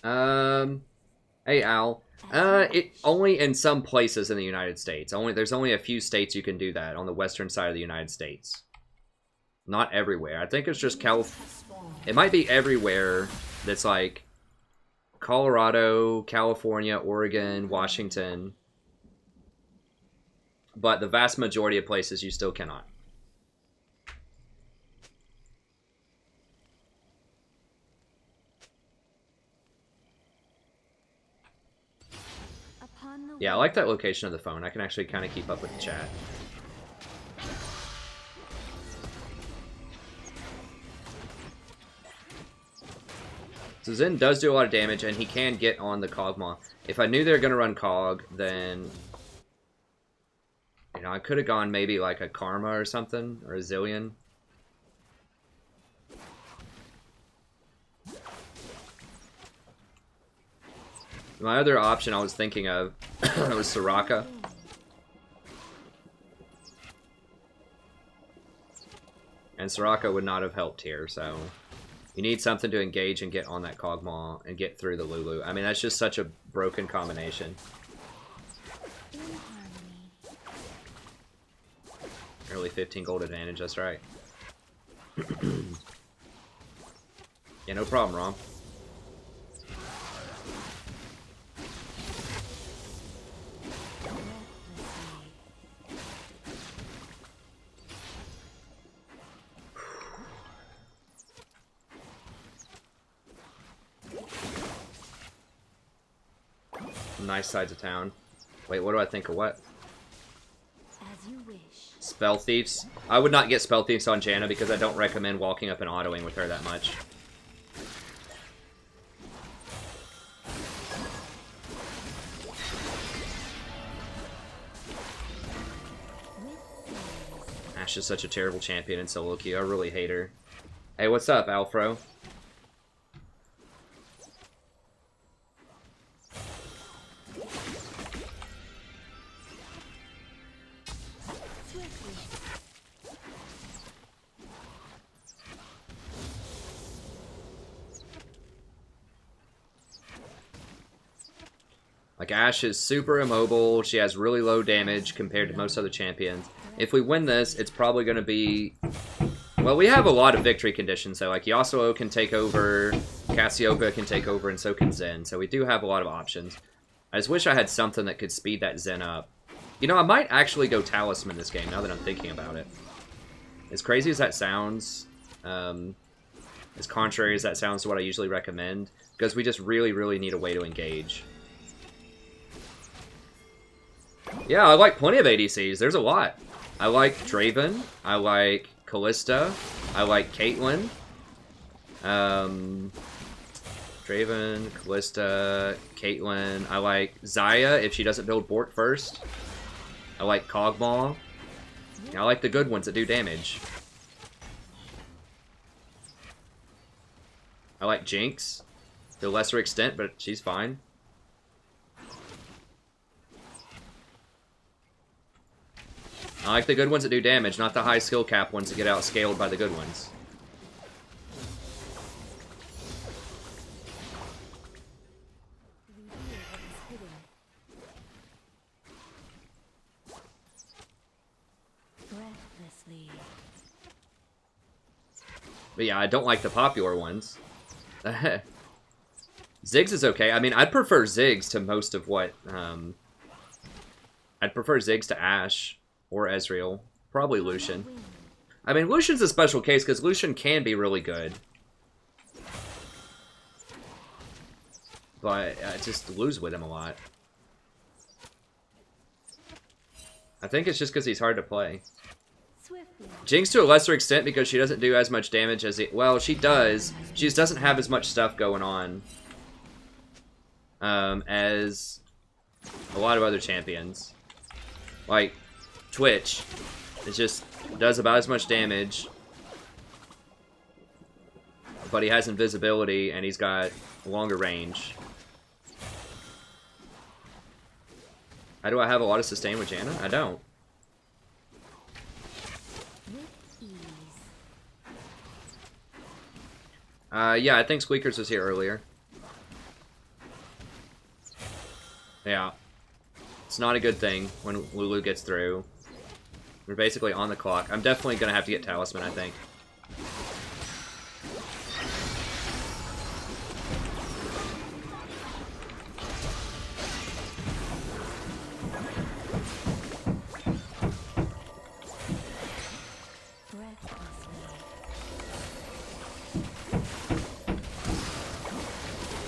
Hey Al. It only in some places in the United States. There's only a few states you can do that on the western side of the United States. Not everywhere. I think it's just California. It might be everywhere that's like Colorado, California, Oregon, Washington. But the vast majority of places you still cannot. Yeah, I like that location of the phone. I can actually kind of keep up with the chat. So Zen does do a lot of damage, and he can get on the Kog'Maw. If I knew they were going to run Cog, then... You know, I could have gone maybe like a Karma or something, or a Zillion. My other option I was thinking of was Soraka. And Soraka would not have helped here, so... You need something to engage and get on that Kog'Maw and get through the Lulu. I mean, that's just such a broken combination. Early 15 gold advantage, that's right. Yeah, no problem, Rom. Nice sides of town. Wait, what do I think of what? As you wish. Spell Thieves. I would not get Spell Thieves on Janna because I don't recommend walking up and autoing with her that much. Ashe is such a terrible champion in solo queue. I really hate her. Hey, what's up, Alfro? Like, Ashe is super immobile. She has really low damage compared to most other champions. If we win this, it's probably going to be... Well, we have a lot of victory conditions, so like Yasuo can take over, Cassiopeia can take over, and so can Zen. So we do have a lot of options. I just wish I had something that could speed that Zen up. You know, I might actually go Talisman this game, now that I'm thinking about it. As crazy as that sounds, as contrary as that sounds to what I usually recommend, because we just really, really need a way to engage. Yeah, I like plenty of ADCs. There's a lot. I like Draven. I like Kalista. I like Caitlyn. Draven, Kalista, Caitlyn. I like Zyra if she doesn't build Bork first. I like Kog'Maw. I like the good ones that do damage. I like Jinx. To a lesser extent, but she's fine. I like the good ones that do damage, not the high skill cap ones that get outscaled by the good ones. But yeah, I don't like the popular ones. Ziggs is okay. I mean, I'd prefer Ziggs to most of what... I'd prefer Ziggs to Ashe. Or Ezreal. Probably Lucian. I mean, Lucian's a special case because Lucian can be really good. But I just lose with him a lot. I think it's just because he's hard to play. Jinx to a lesser extent because she doesn't do as much damage as it... Well, she does. She just doesn't have as much stuff going on. As a lot of other champions. Like... Twitch, it just does about as much damage, but he has invisibility and he's got longer range. How do I have a lot of sustain with Janna? I don't. Yeah, I think Squeakers was here earlier. Yeah. It's not a good thing when Lulu gets through. We're basically on the clock. I'm definitely going to have to get Talisman, I think.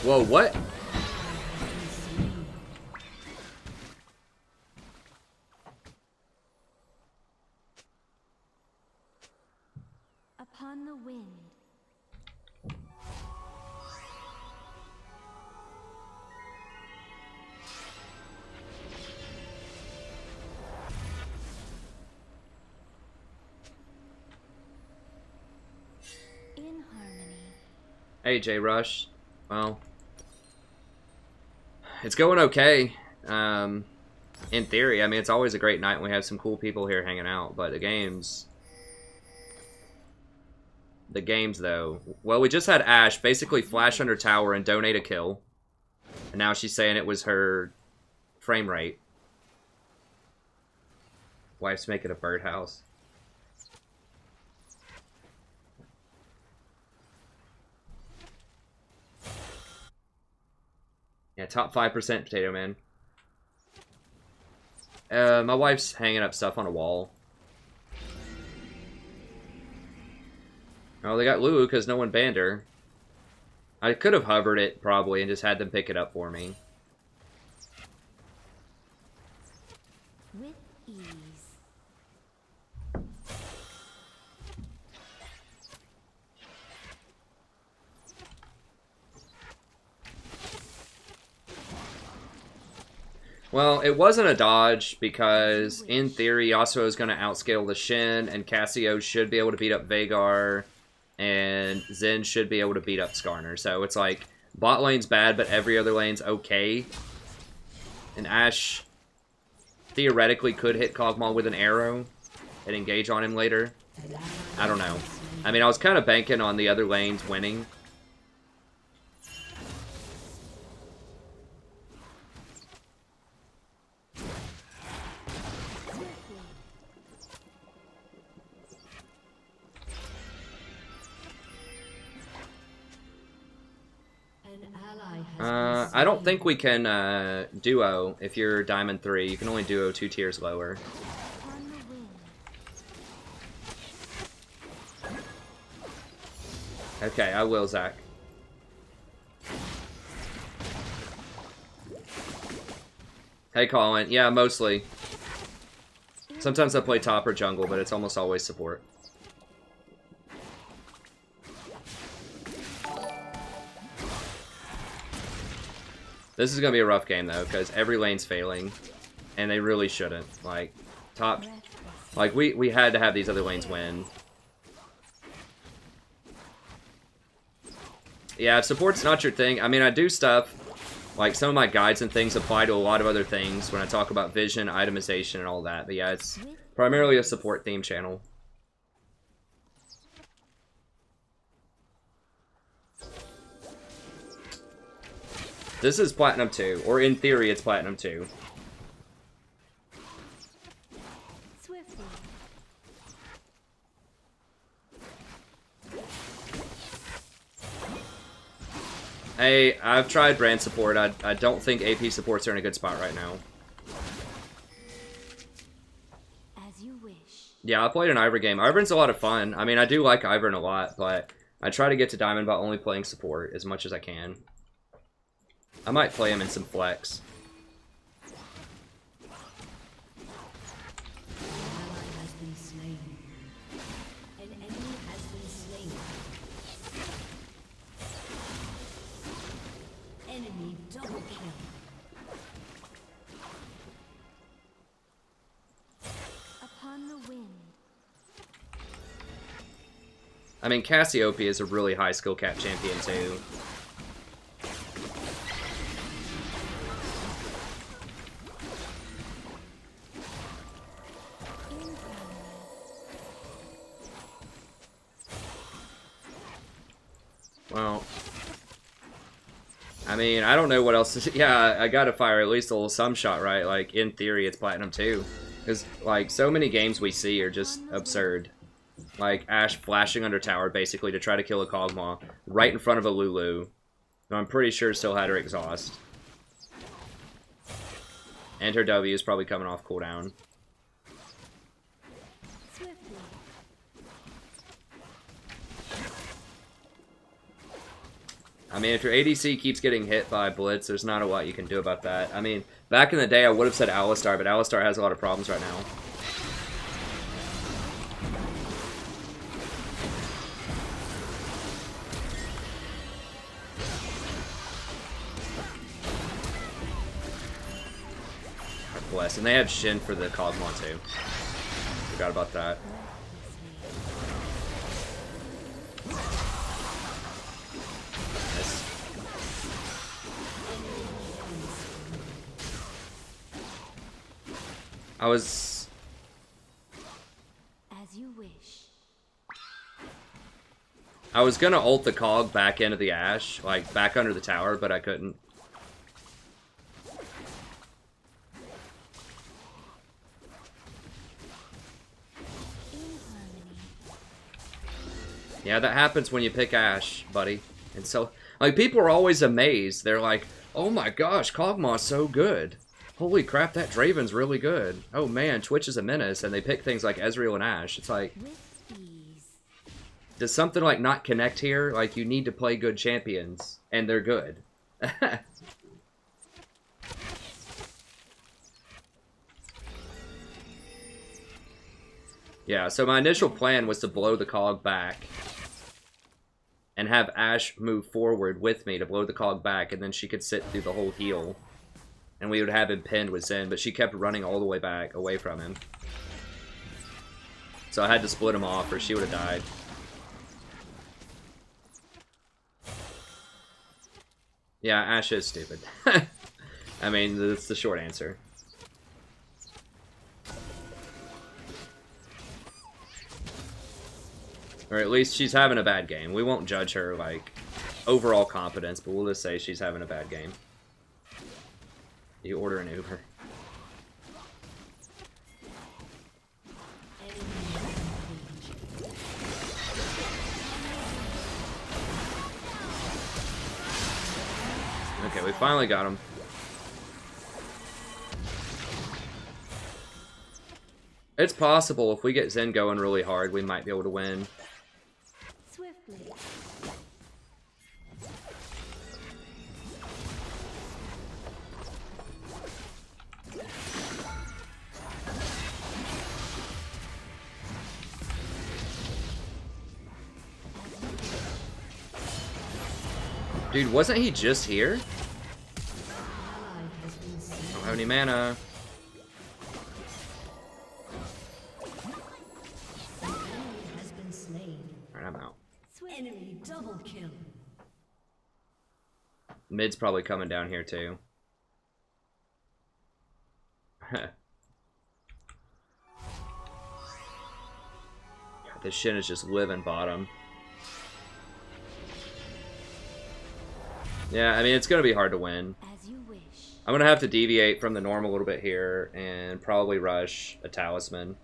Whoa, what? Hey, J Rush. Well, it's going okay. In theory, I mean, it's always a great night when we have some cool people here hanging out, but the games, though. Well, we just had Ash basically flash under tower and donate a kill. And now she's saying it was her frame rate. Wife's making a birdhouse. Yeah, top 5% Potato Man. My wife's hanging up stuff on a wall. Oh, they got Lulu because no one banned her. I could have hovered it, probably, and just had them pick it up for me. With ease. Well, it wasn't a dodge because, in theory, Yasuo is going to outscale the Shin, and Cassio should be able to beat up Veigar, and Zen should be able to beat up Skarner. So it's like, bot lane's bad, but every other lane's okay. And Ashe theoretically could hit Kog'Maw with an arrow and engage on him later. I don't know. I mean, I was kind of banking on the other lanes winning. I don't think we can duo if you're Diamond 3. You can only duo 2 tiers lower. Okay, I will, Zach. Hey, Colin. Yeah, mostly. Sometimes I play top or jungle, but it's almost always support. This is going to be a rough game, though, because every lane's failing, and they really shouldn't. Like, top... Like, we had to have these other lanes win. Yeah, if support's not your thing, I mean, I do stuff, like, some of my guides and things apply to a lot of other things when I talk about vision, itemization, and all that. But yeah, it's primarily a support theme channel. This is Platinum 2, or in theory, it's Platinum 2. Swiftly. Hey, I've tried brand support. I don't think AP supports are in a good spot right now. As you wish. Yeah, I played an Ivern game. Ivern's a lot of fun. I mean, I do like Ivern a lot, but I try to get to Diamond by only playing support as much as I can. I might play him in some flex. Enemy double kill. Upon the wind. I mean, Cassiopeia is a really high skill cap champion too. Well, I mean, I don't know what else to... Yeah, I gotta fire at least a little some shot, right? Like, in theory, it's Platinum 2. Because, like, so many games we see are just absurd. Like, Ashe flashing under tower, basically, to try to kill a Kog'Maw right in front of a Lulu. Who I'm pretty sure still had her exhaust. And her W is probably coming off cooldown. I mean, if your ADC keeps getting hit by Blitz, there's not a lot you can do about that. I mean, back in the day, I would have said Alistar, but Alistar has a lot of problems right now. Bless. And they have Shin for the Kog'Maw, too. Forgot about that. was... As you wish. I was gonna ult the Cog back into the Ashe, like back under the tower, but I couldn't. Yeah, that happens when you pick Ashe, buddy. And so, like, people are always amazed. They're like, oh my gosh, Kog'Maw's so good. Holy crap, that Draven's really good. Oh man, Twitch is a menace. And they pick things like Ezreal and Ashe. It's like, does something like not connect here? Like, you need to play good champions, and they're good. Yeah, so my initial plan was to blow the Cog back and have Ashe move forward with me to blow the Cog back, and then she could sit through the whole heal. And we would have him pinned with Zen, but she kept running all the way back, away from him. So I had to split him off, or she would have died. Yeah, Ashe is stupid. I mean, that's the short answer. Or at least she's having a bad game. We won't judge her, like, overall competence, but we'll just say she's having a bad game. You order an Uber. Okay, we finally got him. It's possible if we get Zen going really hard, we might be able to win. Swiftly. Dude, wasn't he just here? I don't have any mana. Alright, I'm out. Enemy double kill. Mid's probably coming down here too. God, this shit is just living bottom. Yeah, I mean, it's going to be hard to win. As you wish. I'm going to have to deviate from the norm a little bit here and probably rush a Talisman.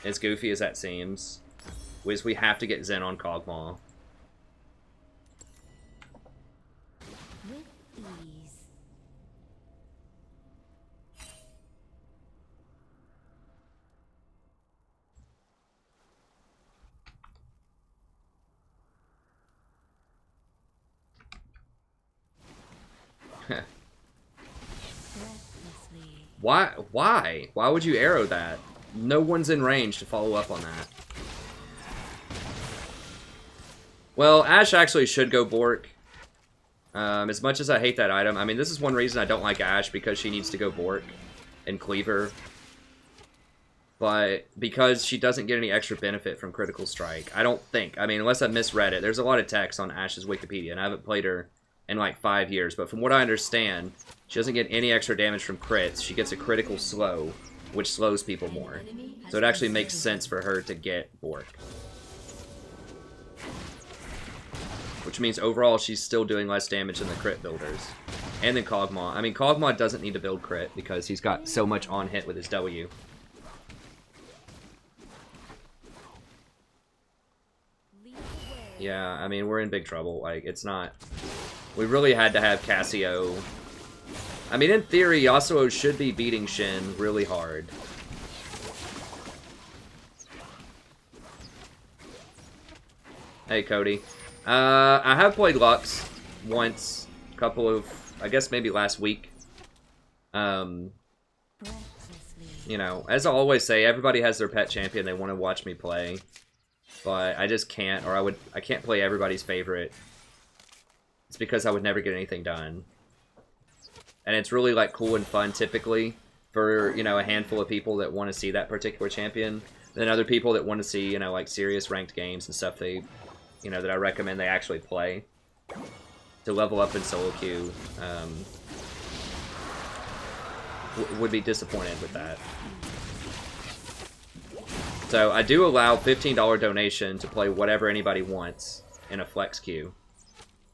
As goofy as that seems, we have to get Zen on Kog'Maw. With ease. Why? Why would you arrow that? No one's in range to follow up on that. Well, Ashe actually should go Bork. As much as I hate that item, I mean, this is one reason I don't like Ashe, because she needs to go Bork and Cleaver. But because she doesn't get any extra benefit from Critical Strike, I don't think. I mean, unless I misread it. There's a lot of text on Ashe's Wikipedia, and I haven't played her in like 5 years. But from what I understand, she doesn't get any extra damage from crits. She gets a critical slow, which slows people more. So it actually makes sense for her to get Bork. Which means overall she's still doing less damage than the crit builders. And then Kog'Maw. I mean, Kog'Maw doesn't need to build crit because he's got so much on hit with his W. Yeah, I mean, we're in big trouble. Like, it's not... We really had to have Cassio. I mean, in theory, Yasuo should be beating Shin really hard. Hey, Cody. I have played Lux once, a couple of, I guess maybe last week. You know, as I always say, everybody has their pet champion they want to watch me play. But I just can't, or I can't play everybody's favorite. It's because I would never get anything done. And it's really, like, cool and fun, typically, for, you know, a handful of people that want to see that particular champion. Then other people that want to see, you know, like, serious ranked games and stuff they, you know, that I recommend they actually play to level up in solo queue. would be disappointed with that. So I do allow $15 donation to play whatever anybody wants in a flex queue.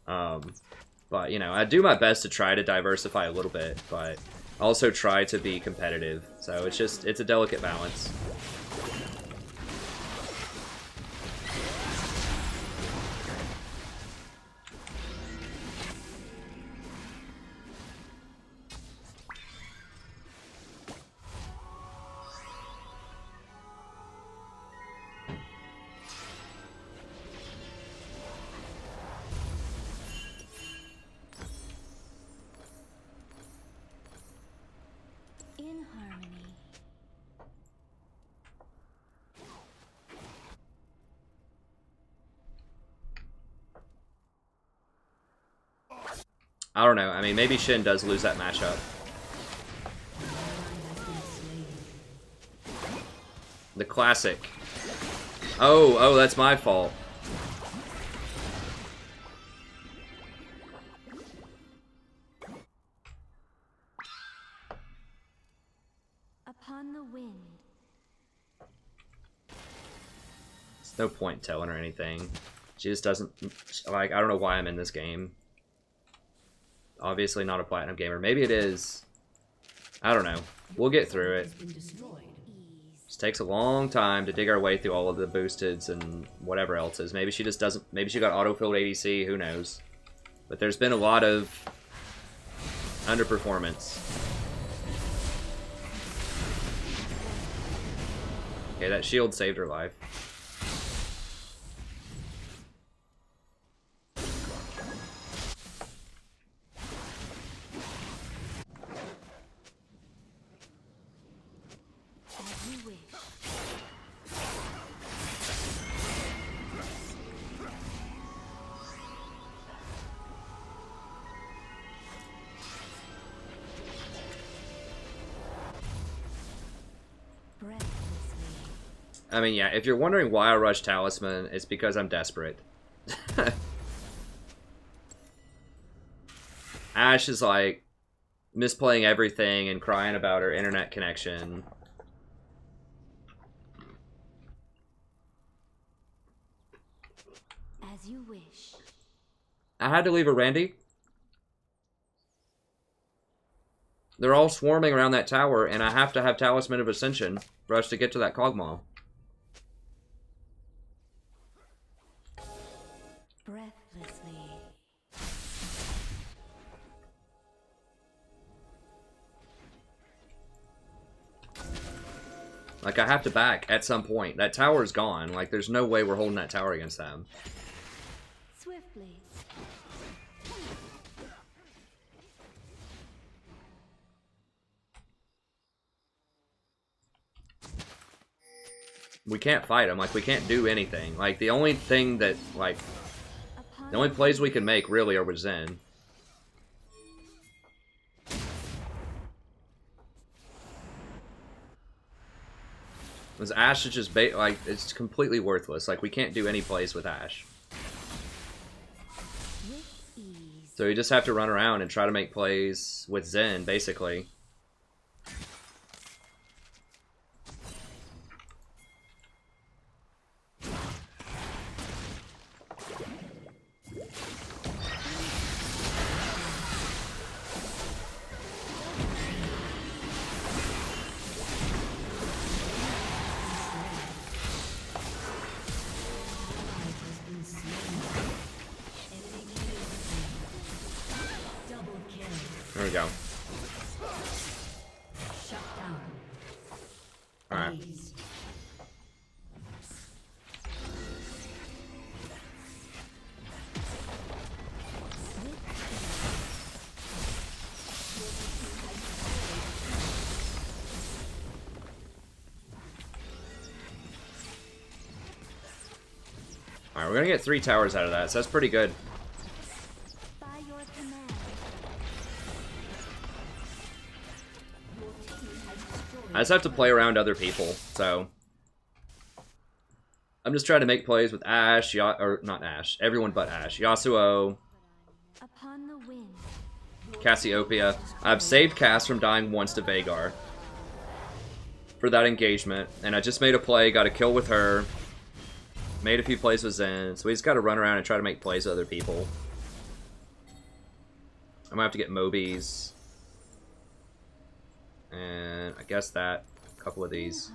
But, you know, I do my best to try to diversify a little bit, but also try to be competitive. So it's a delicate balance. In harmony. I don't know. I mean, maybe Shin does lose that matchup. The classic. Oh, that's my fault. Upon the wind. There's no point telling her anything. She just doesn't, like, I don't know why I'm in this game. Obviously not a platinum gamer. Maybe it is. I don't know. We'll get through it. Just takes a long time to dig our way through all of the boosteds and whatever else is. Maybe she just doesn't, maybe she got auto-filled ADC, who knows. But there's been a lot of underperformance. Okay, that shield saved her life. As you wish. Breathlessly. I mean, yeah, if you're wondering why I rush Talisman, it's because I'm desperate. Ashe is like misplaying everything and crying about her internet connection. As you wish. I had to leave her, Randy. They're all swarming around that tower, and I have to have Talisman of Ascension for us to get to that Cogmaw. Breathlessly. Like, I have to back at some point. That tower is gone. Like, there's no way we're holding that tower against them. Swiftly. We can't fight them. Like, we can't do anything. Like, the only thing that, like, the only plays we can make, really, are with Zen. Because Ashe is just, like, it's completely worthless. Like, we can't do any plays with Ashe. With ease. So you just have to run around and try to make plays with Zen, basically. There we go. Alright. Alright, we're gonna get 3 towers out of that, so that's pretty good. By your command. I just have to play around other people, so I'm just trying to make plays with Ashe, or not Ashe, everyone but Ashe. Yasuo, Upon the wind. Cassiopeia. I've saved Cass from dying once to Vhagar for that engagement, and I just made a play, got a kill with her, made a few plays with Zen, so we just got to run around and try to make plays with other people. I might have to get Mobies, and I guess that, a couple of these.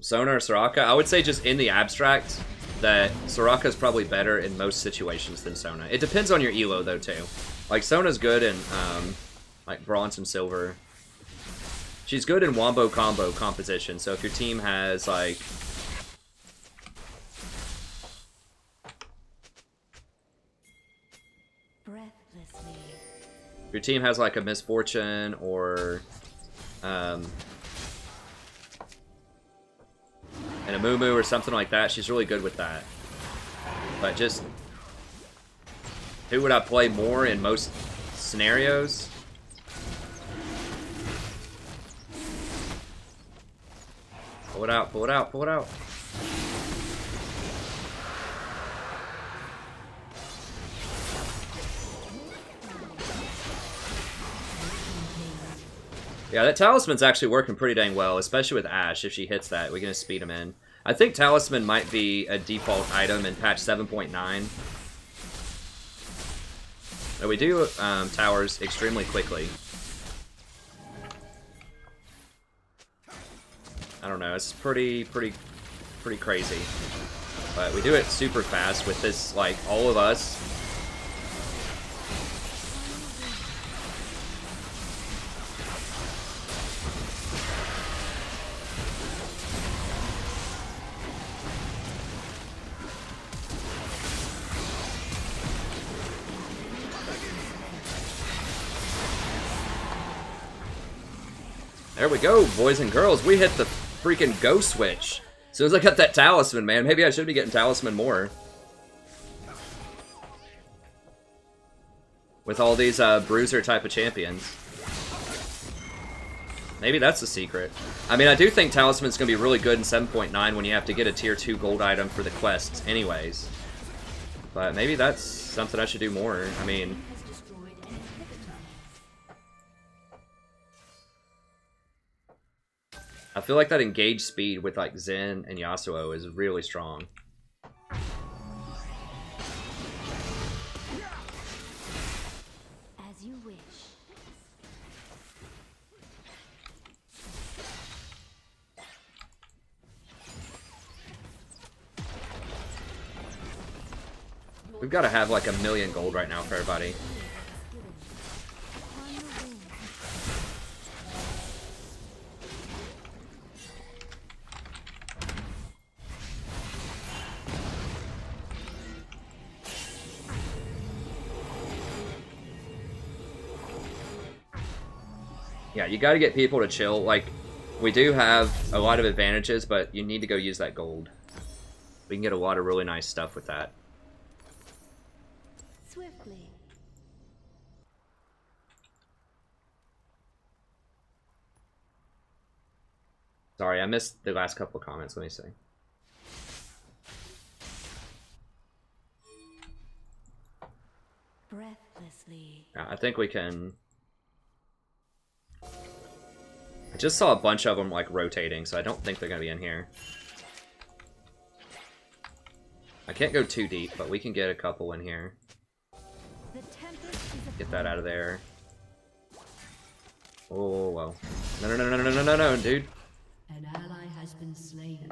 Sona or Soraka? I would say just in the abstract that Soraka is probably better in most situations than Sona. It depends on your elo though too. Like Sona's good in like bronze and silver. She's good in wombo combo composition. So if your team has like if your team has like a Misfortune or and a Moo or something like that, she's really good with that. But just who would I play more in most scenarios? Pull it out, pull it out, pull it out. Yeah, that Talisman's actually working pretty dang well, especially with Ashe. If she hits that, we're going to speed him in. I think Talisman might be a default item in patch 7.9. But we do towers extremely quickly. I don't know, it's pretty crazy. But we do it super fast with this, like, all of us. There we go, boys and girls. We hit the freaking go switch. As soon as I got that Talisman, man. Maybe I should be getting Talisman more. With all these bruiser type of champions. Maybe that's the secret. I mean, I do think Talisman's going to be really good in 7.9 when you have to get a tier 2 gold item for the quests anyways. But maybe that's something I should do more. I mean... I feel like that engage speed with like Zen and Yasuo is really strong. As you wish. We've got to have like 1,000,000 gold right now for everybody. Yeah, you gotta get people to chill. Like, we do have a lot of advantages, but you need to go use that gold. We can get a lot of really nice stuff with that. Swiftly. Sorry, I missed the last couple of comments. Let me see. Breathlessly. Yeah, I think we can... I just saw a bunch of them like rotating, so I don't think they're gonna be in here. I can't go too deep, but we can get a couple in here. Get that out of there. Oh well. No, dude. An ally has been slain.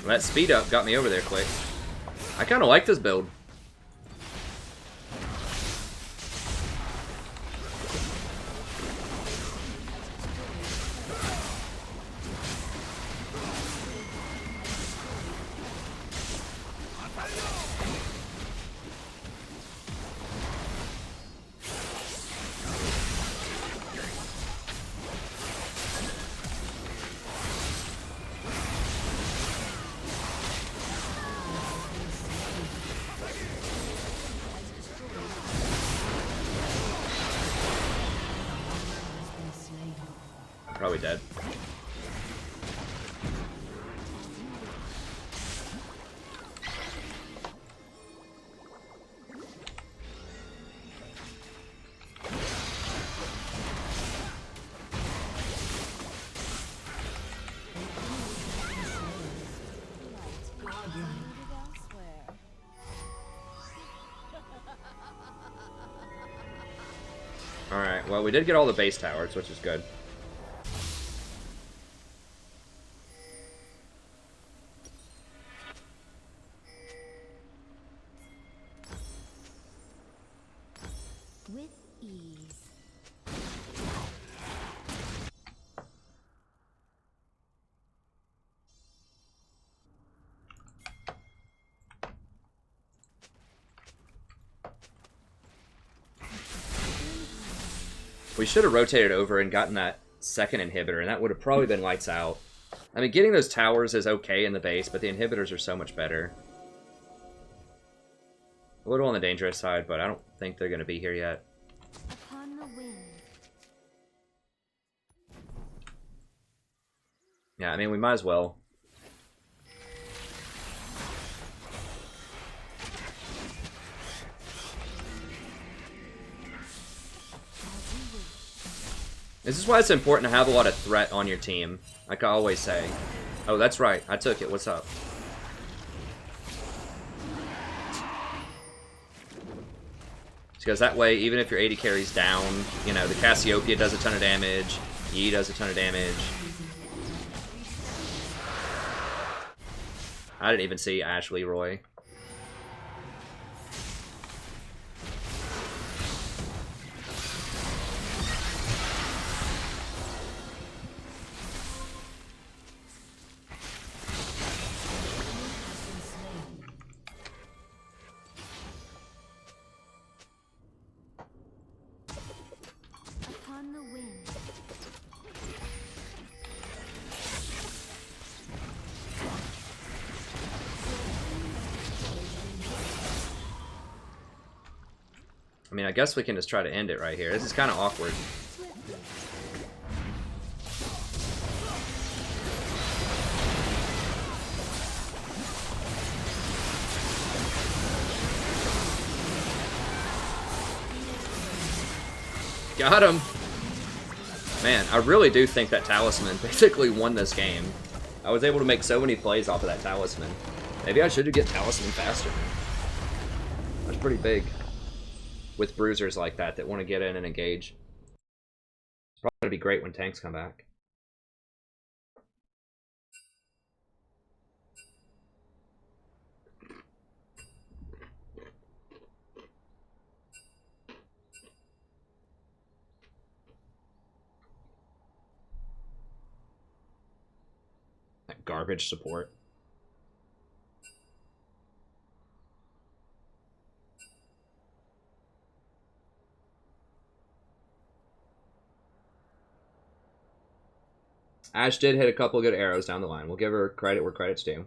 That speed up got me over there quick. I kind of like this build. probably dead. Alright, well, we did get all the base towers, which is good. With ease. We should have rotated over and gotten that second inhibitor, and that would have probably been lights out. I mean, getting those towers is okay in the base, but the inhibitors are so much better. A little on the dangerous side, but I don't think they're going to be here yet. Upon the wind. Yeah, I mean, we might as well. This is why it's important to have a lot of threat on your team, like I always say. Oh, that's right. I took it. What's up? Because that way, even if your AD carry's down, you know, the Cassiopeia does a ton of damage, Yi does a ton of damage. I didn't even see Ashley Roy. I mean, I guess we can just try to end it right here. This is kind of awkward. Got him! Man, I really do think that Talisman basically won this game. I was able to make so many plays off of that Talisman. Maybe I should get Talisman faster. That's pretty big. With bruisers like that want to get in and engage. It's probably going to be great when tanks come back. That garbage support. Ash did hit a couple good arrows down the line. We'll give her credit where credit's due.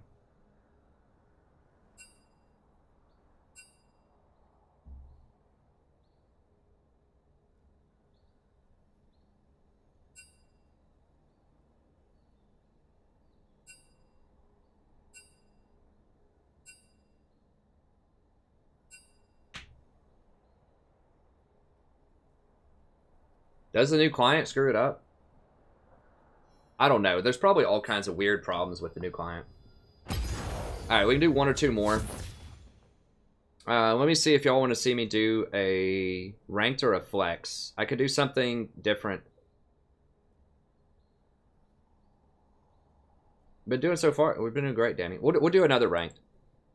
Does the new client screw it up? I don't know. There's probably all kinds of weird problems with the new client. Alright, we can do one or two more. Let me see if y'all want to see me do a ranked or a flex. I could do something different. Been doing so far. We've been doing great, Danny. We'll do another ranked.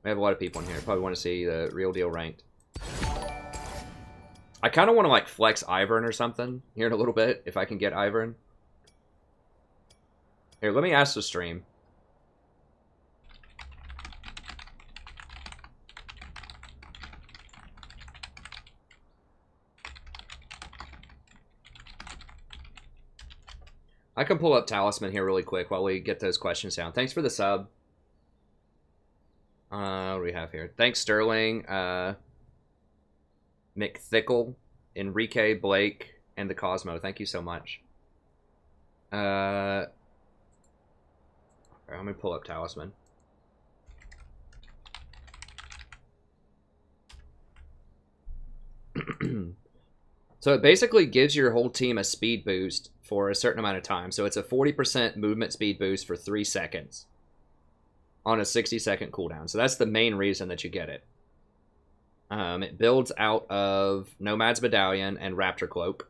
We have a lot of people in here. Probably want to see the real deal ranked. I kind of want to like flex Ivern or something here in a little bit, if I can get Ivern. Here, let me ask the stream. I can pull up Talisman here really quick while we get those questions down. Thanks for the sub. What do we have here? Thanks, Sterling, McThickle, Enrique, Blake, and the Cosmo. Thank you so much. Alright, I'm gonna pull up Talisman. So it basically gives your whole team a speed boost for a certain amount of time. So it's a 40% movement speed boost for 3 seconds on a 60-second cooldown. So that's the main reason that you get it. It builds out of Nomad's Medallion and Raptor Cloak.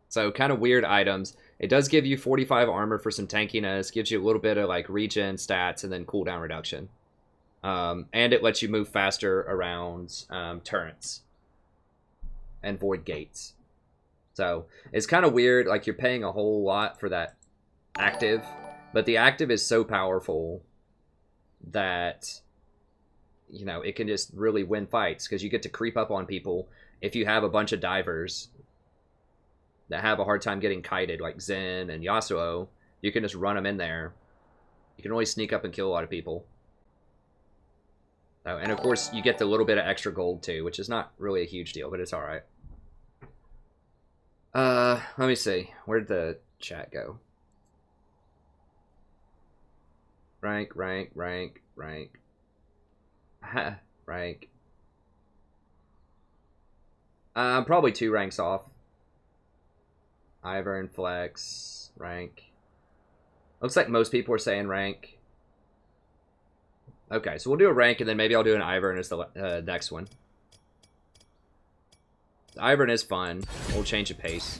So kind of weird items. It does give you 45 armor for some tankiness, gives you a little bit of like regen stats and then cooldown reduction. And it lets you move faster around turrets and void gates. So it's kind of weird, like you're paying a whole lot for that active, but the active is so powerful that, you know, it can just really win fights because you get to creep up on people. If you have a bunch of divers that have a hard time getting kited, like Zen and Yasuo, you can just run them in there. You can always sneak up and kill a lot of people. Oh, and of course, you get the little bit of extra gold too, which is not really a huge deal, but it's alright. Let me see. Where'd the chat go? Rank. Rank. I'm probably 2 ranks off. Ivern, Flex, rank. Looks like most people are saying rank. Okay, so we'll do a rank, and then maybe I'll do an Ivern as the next one. Ivern is fun. We'll change the pace.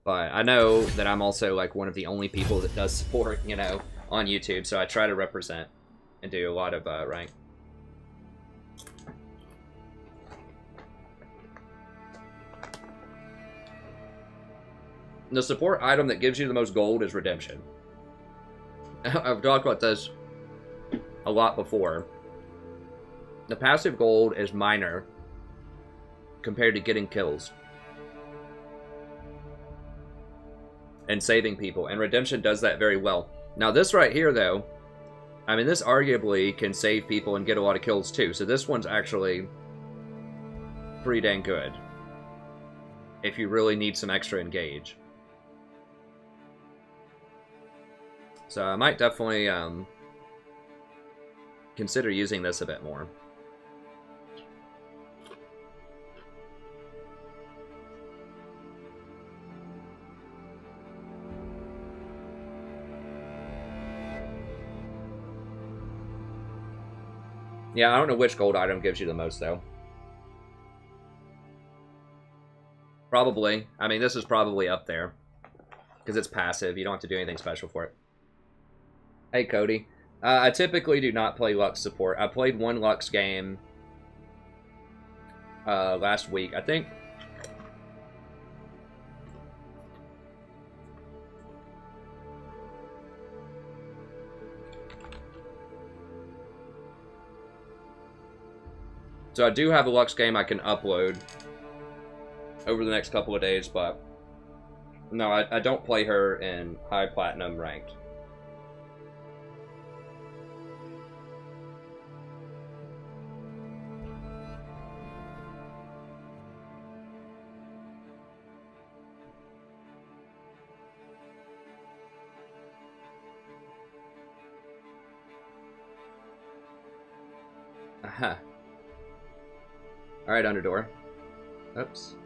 But I know that I'm also like one of the only people that does support, you know, on YouTube, so I try to represent and do a lot of rank. The support item that gives you the most gold is Redemption. I've talked about this a lot before. The passive gold is minor compared to getting kills and saving people, and Redemption does that very well. Now this right here though, I mean, this arguably can save people and get a lot of kills too, so this one's actually pretty dang good if you really need some extra engage. So I might definitely consider using this a bit more. Yeah, I don't know which gold item gives you the most, though. Probably. I mean, this is probably up there. Because it's passive. You don't have to do anything special for it. Hey, Cody. I typically do not play Lux support. I played one Lux game last week. I think... So I do have a Lux game I can upload over the next couple of days, but no, I don't play her in high platinum ranked. Aha. Alright, Underdoor. Oops.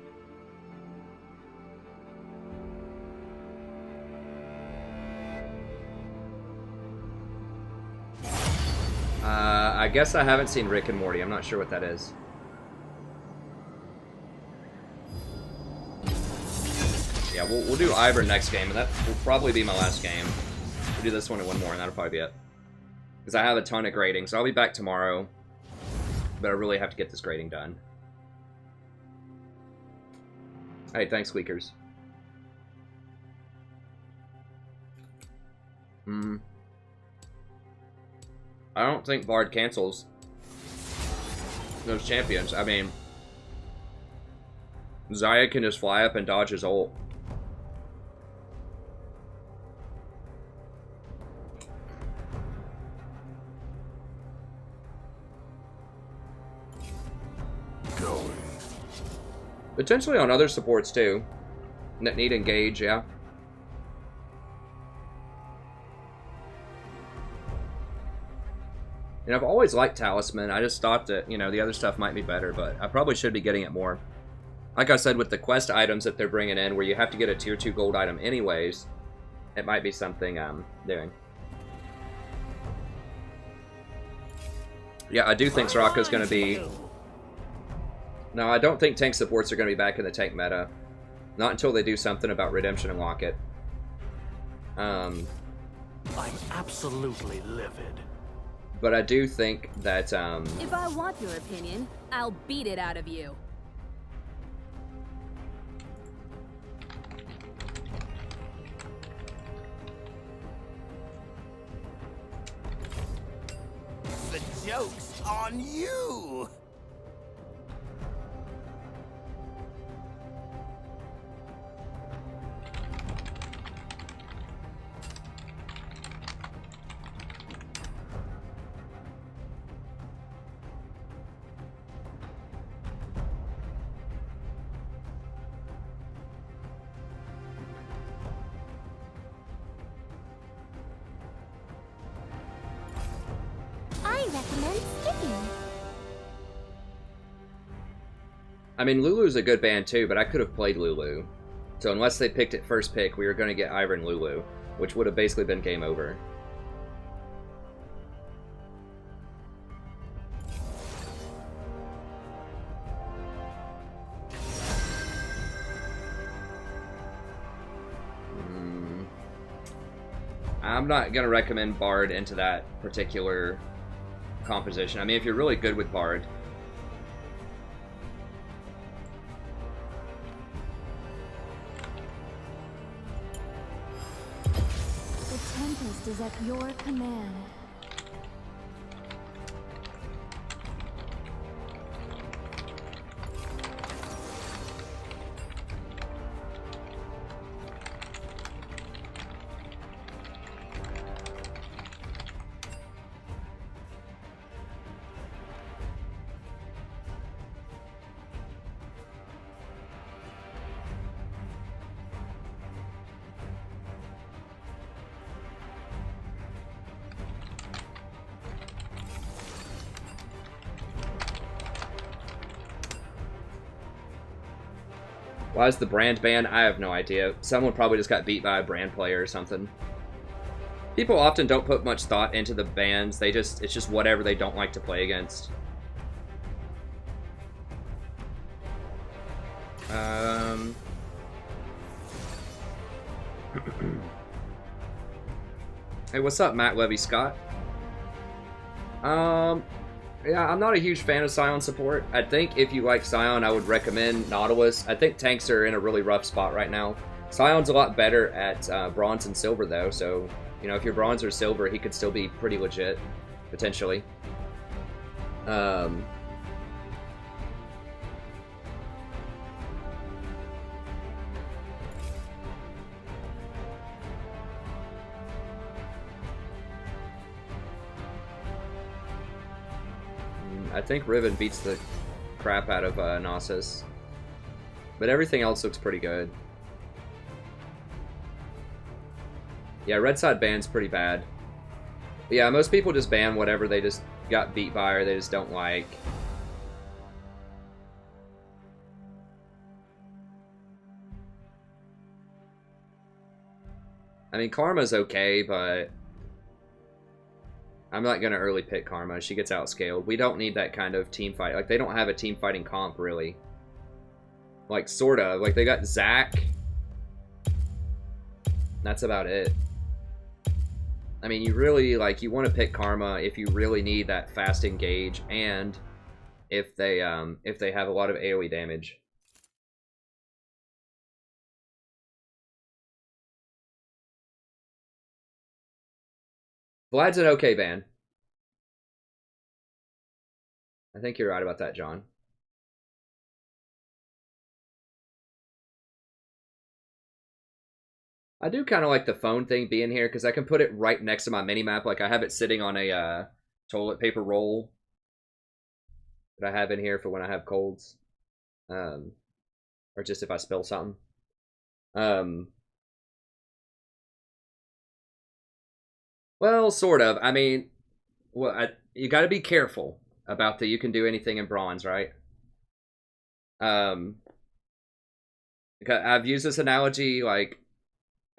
I guess I haven't seen Rick and Morty. I'm not sure what that is. Yeah, we'll do Ivern next game, and that will probably be my last game. We'll do this one and one more, and that'll probably be it. Because I have a ton of grading, so I'll be back tomorrow. But I really have to get this grading done. Hey, thanks, Squeakers. I don't think Bard cancels those champions. I mean, Zyra can just fly up and dodge his ult. Potentially on other supports too that need engage, yeah. And I've always liked Talisman. I just thought that, you know, the other stuff might be better, but I probably should be getting it more. Like I said, with the quest items that they're bringing in, where you have to get a tier 2 gold item anyways, it might be something I'm doing. Yeah, I do think Soraka's going to be... No, I don't think tank supports are going to be back in the tank meta. Not until they do something about Redemption and Locket. I'm absolutely livid. But I do think that... If I want your opinion, I'll beat it out of you. The joke's on you! I recommend skipping. I mean, Lulu's a good band too, but I could have played Lulu. So unless they picked it first pick, we were going to get Ivern and Lulu, which would have basically been game over. I'm not going to recommend Bard into that particular composition. I mean, if you're really good with Bard... The Tempest is at your command. Why is the brand banned? I have no idea. Someone probably just got beat by a brand player or something. People often don't put much thought into the bans. It's just whatever they don't like to play against. Hey, what's up, Matt Levy Scott? Yeah, I'm not a huge fan of Scion support. I think if you like Scion, I would recommend Nautilus. I think tanks are in a really rough spot right now. Scion's a lot better at bronze and silver, though, so, you know, if you're bronze or silver, he could still be pretty legit, potentially. I think Riven beats the crap out of Knossos. But everything else looks pretty good. Yeah, red side ban's pretty bad. But yeah, most people just ban whatever they just got beat by or they just don't like. I mean, Karma's okay, but I'm not going to early pick Karma. She gets outscaled. We don't need that kind of team fight. Like, they don't have a team fighting comp, really. Like, sort of. Like, they got Zac. That's about it. I mean, you really, like, you want to pick Karma if you really need that fast engage and if they have a lot of AoE damage. Vlad's an okay ban. I think you're right about that, John. I do kind of like the phone thing being here because I can put it right next to my mini-map. Like, I have it sitting on a toilet paper roll that I have in here for when I have colds. Or just if I spill something. Well, sort of. I mean, well, you got to be careful about the you can do anything in bronze, right? I've used this analogy like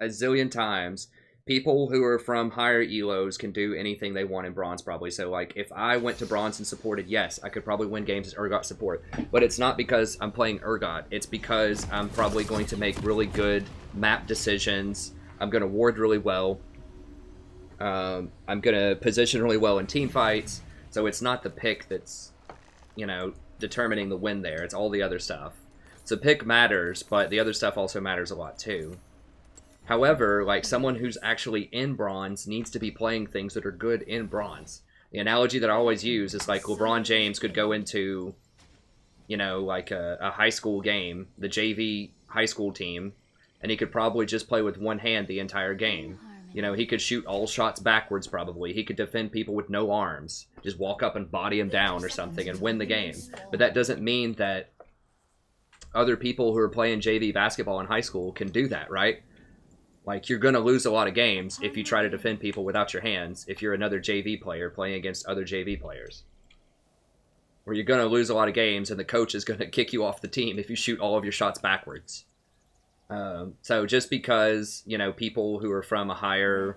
a zillion times. People who are from higher elos can do anything they want in bronze, probably. So, like, if I went to bronze and supported, yes, I could probably win games as Urgot support. But it's not because I'm playing Urgot. It's because I'm probably going to make really good map decisions. I'm going to ward really well. I'm going to position really well in team fights. So it's not the pick that's, you know, determining the win there. It's all the other stuff. So pick matters, but the other stuff also matters a lot, too. However, like, someone who's actually in bronze needs to be playing things that are good in bronze. The analogy that I always use is like LeBron James could go into, you know, like a high school game, the JV high school team, and he could probably just play with one hand the entire game. You know, he could shoot all shots backwards probably. He could defend people with no arms. Just walk up and body him down or something and win the game. But that doesn't mean that other people who are playing JV basketball in high school can do that, right? Like, you're going to lose a lot of games if you try to defend people without your hands if you're another JV player playing against other JV players. Or you're going to lose a lot of games and the coach is going to kick you off the team if you shoot all of your shots backwards. So just because, you know, people who are from a higher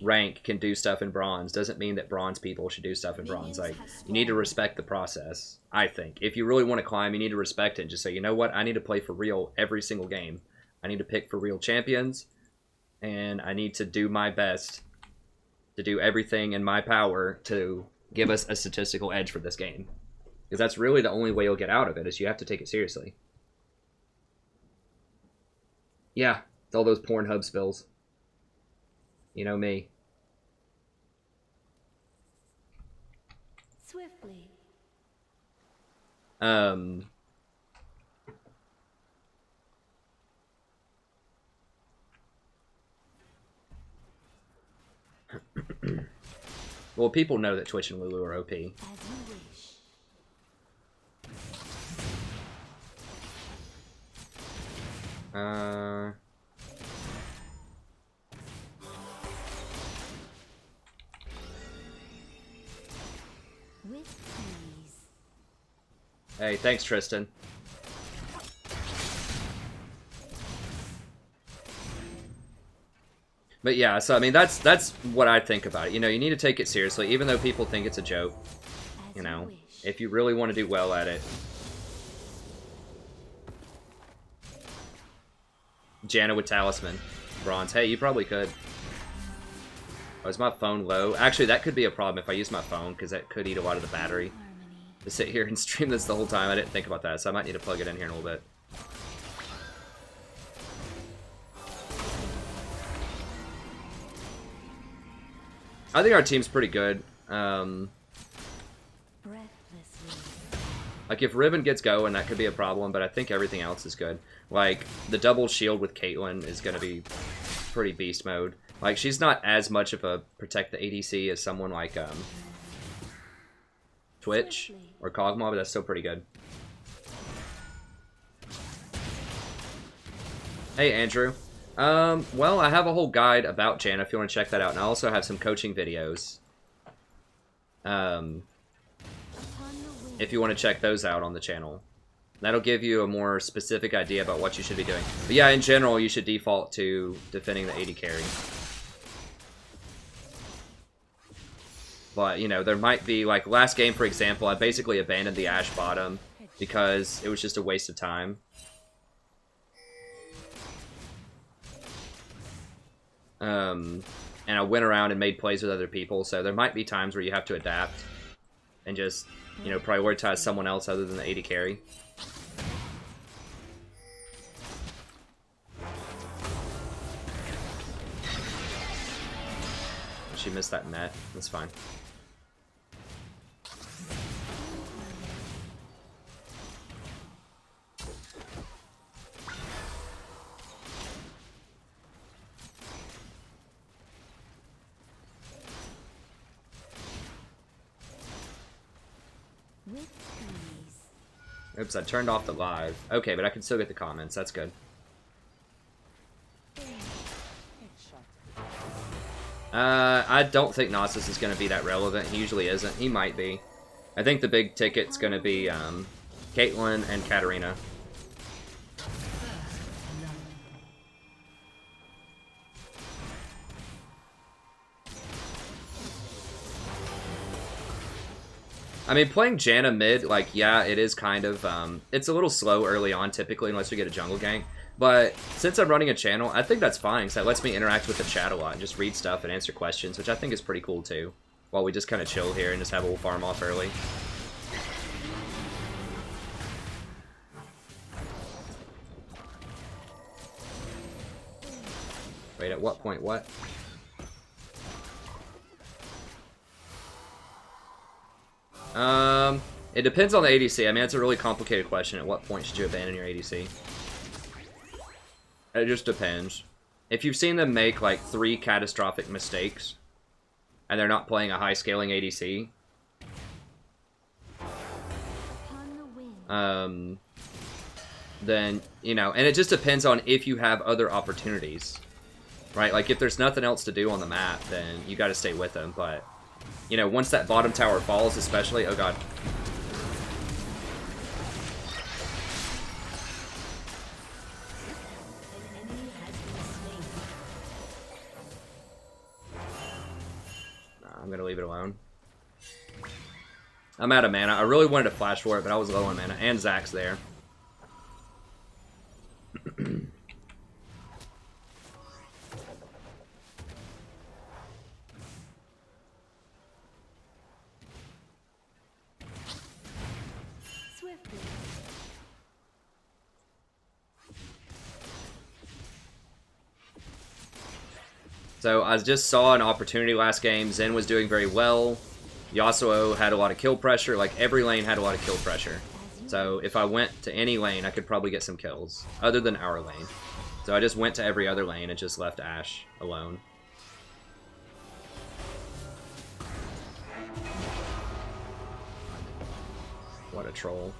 rank can do stuff in bronze doesn't mean that bronze people should do stuff in bronze. Like, you need to respect the process, I think. If you really want to climb, you need to respect it and just say, you know what, I need to play for real every single game. I need to pick for real champions. And I need to do my best to do everything in my power to give us a statistical edge for this game. Because that's really the only way you'll get out of it, is you have to take it seriously. Yeah, it's all those Pornhub spills. You know me. Swiftly. Well, people know that Twitch and Lulu are OP. Hey, thanks, Tristan. But yeah, so I mean, that's what I think about it. You know, you need to take it seriously, even though people think it's a joke. You know, if you really want to do well at it. Janna with Talisman. Bronze. Hey, you probably could. Oh, is my phone low? Actually, that could be a problem if I use my phone, because that could eat a lot of the battery. To sit here and stream this the whole time, I didn't think about that, so I might need to plug it in here in a little bit. I think our team's pretty good. Like, if Ribbon gets going, that could be a problem, but I think everything else is good. Like, the double shield with Caitlyn is going to be pretty beast mode. Like, she's not as much of a protect the ADC as someone like Twitch or Kog'Maw, but that's still pretty good. Hey, Andrew. Well, I have a whole guide about Janna if you want to check that out, and I also have some coaching videos. If you want to check those out on the channel. That'll give you a more specific idea about what you should be doing. But yeah, in general, you should default to defending the AD carry. But, you know, there might be, like, last game, for example, I basically abandoned the Ashe bottom because it was just a waste of time. And I went around and made plays with other people, so there might be times where you have to adapt and just, you know, prioritize someone else other than the AD carry. She missed that net. That's fine. Oops, I turned off the live. Okay, but I can still get the comments. That's good. I don't think Nasus is going to be that relevant. He usually isn't. He might be. I think the big ticket's going to be Caitlyn and Katarina. I mean, playing Janna mid, like, yeah, it is kind of, it's a little slow early on, typically, unless we get a jungle gank. But since I'm running a channel, I think that's fine, because that lets me interact with the chat a lot and just read stuff and answer questions, which I think is pretty cool, too. While we just kind of chill here and just have a little farm off early. Wait, at what point, what? It depends on the ADC. I mean, it's a really complicated question. At what point should you abandon your ADC? It just depends. If you've seen them make, like, 3 catastrophic mistakes, and they're not playing a high-scaling ADC, then, you know, and it just depends on if you have other opportunities, right? Like, if there's nothing else to do on the map, then you gotta stay with them, but, you know, once that bottom tower falls, especially, oh god. I'm gonna leave it alone. I'm out of mana. I really wanted to flash for it, but I was low on mana, and Zach's there. So I just saw an opportunity last game. Zen was doing very well. Yasuo had a lot of kill pressure. Like, every lane had a lot of kill pressure. So if I went to any lane, I could probably get some kills, other than our lane. So I just went to every other lane and just left Ashe alone. What a troll.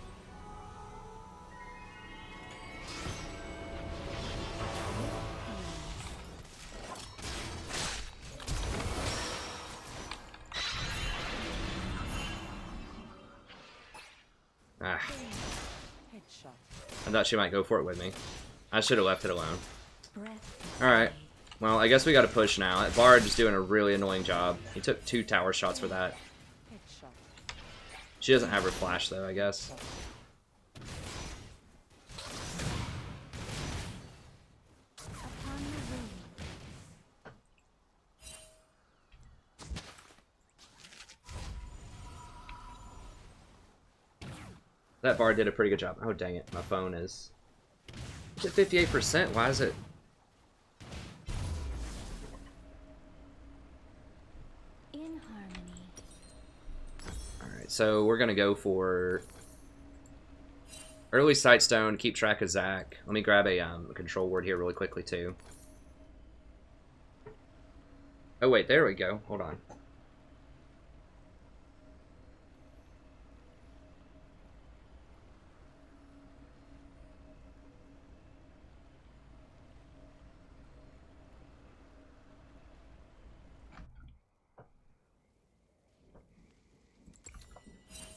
Ah. I thought she might go for it with me. I should have left it alone. Alright. Well, I guess we gotta push now. That Bard is doing a really annoying job. He took 2 tower shots for that. She doesn't have her flash, though, I guess. That Bard did a pretty good job. Oh, dang it. My phone is... It's at 58%. Why is it... In harmony. Alright, so we're going to go for... Early Sightstone, keep track of Zach. Let me grab a control word here really quickly, too. Oh, wait. There we go. Hold on.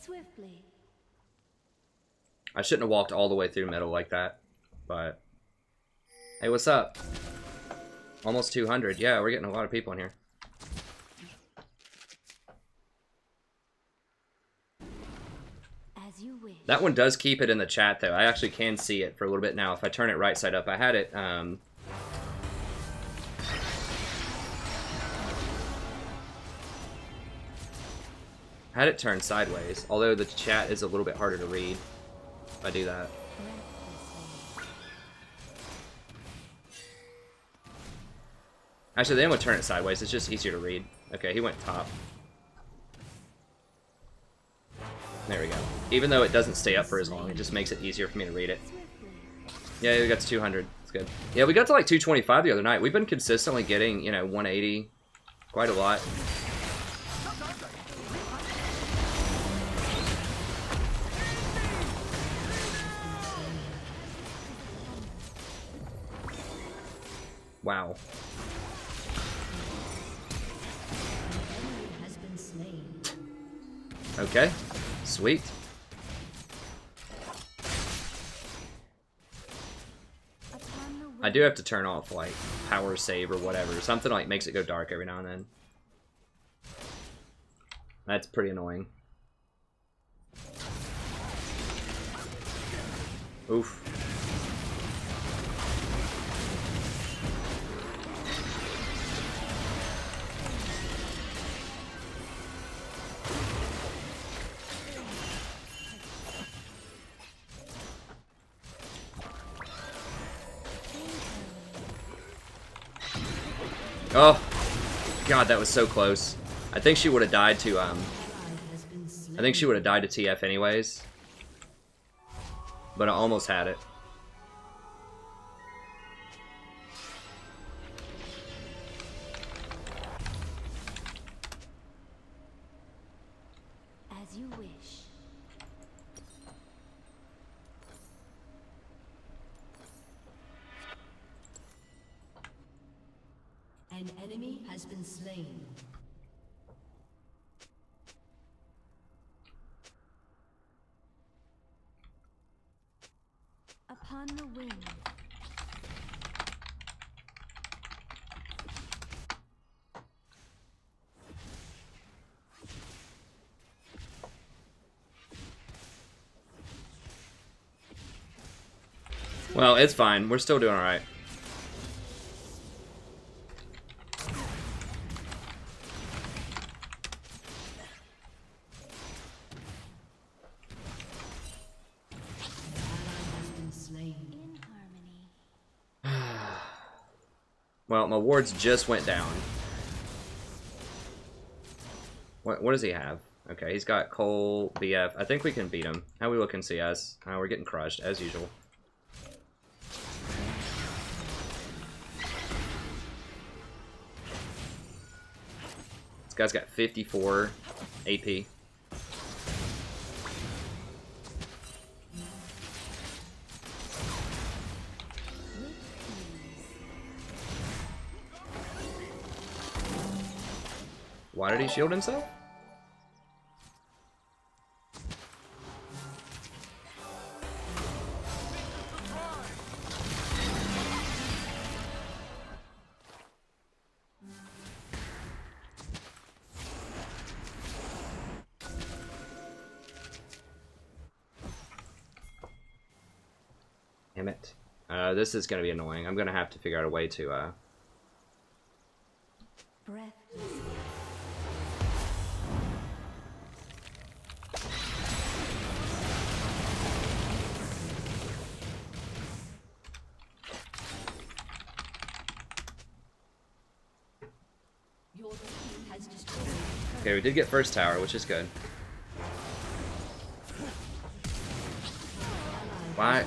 Swiftly. I shouldn't have walked all the way through middle like that, but... Hey, what's up? Almost 200. Yeah, we're getting a lot of people in here. As you wish. That one does keep it in the chat, though. I actually can see it for a little bit now. If I turn it right side up, I had it, had it turned sideways, although the chat is a little bit harder to read if I do that. Actually, then we'll turn it sideways. It's just easier to read. Okay, he went top. There we go. Even though it doesn't stay up for as long, it just makes it easier for me to read it. Yeah, we got to 200. It's good. Yeah, we got to like 225 the other night. We've been consistently getting, you know, 180. Quite a lot. Wow. Okay, sweet. I do have to turn off like power save or whatever. Something like makes it go dark every now and then. That's pretty annoying. Oof. Oh, God, that was so close. I think she would have died to, I think she would have died to TF anyways. But I almost had it. As you wish. An enemy has been slain. Upon the wind. Well, it's fine. We're still doing alright. Well, my wards just went down. What does he have? Okay, he's got Cole, BF. I think we can beat him. How we looking, CS? We're getting crushed, as usual. This guy's got 54 AP. Why did he shield himself? Damn it. This is going to be annoying. I'm going to have to figure out a way to... Okay, we did get first tower, which is good. Why?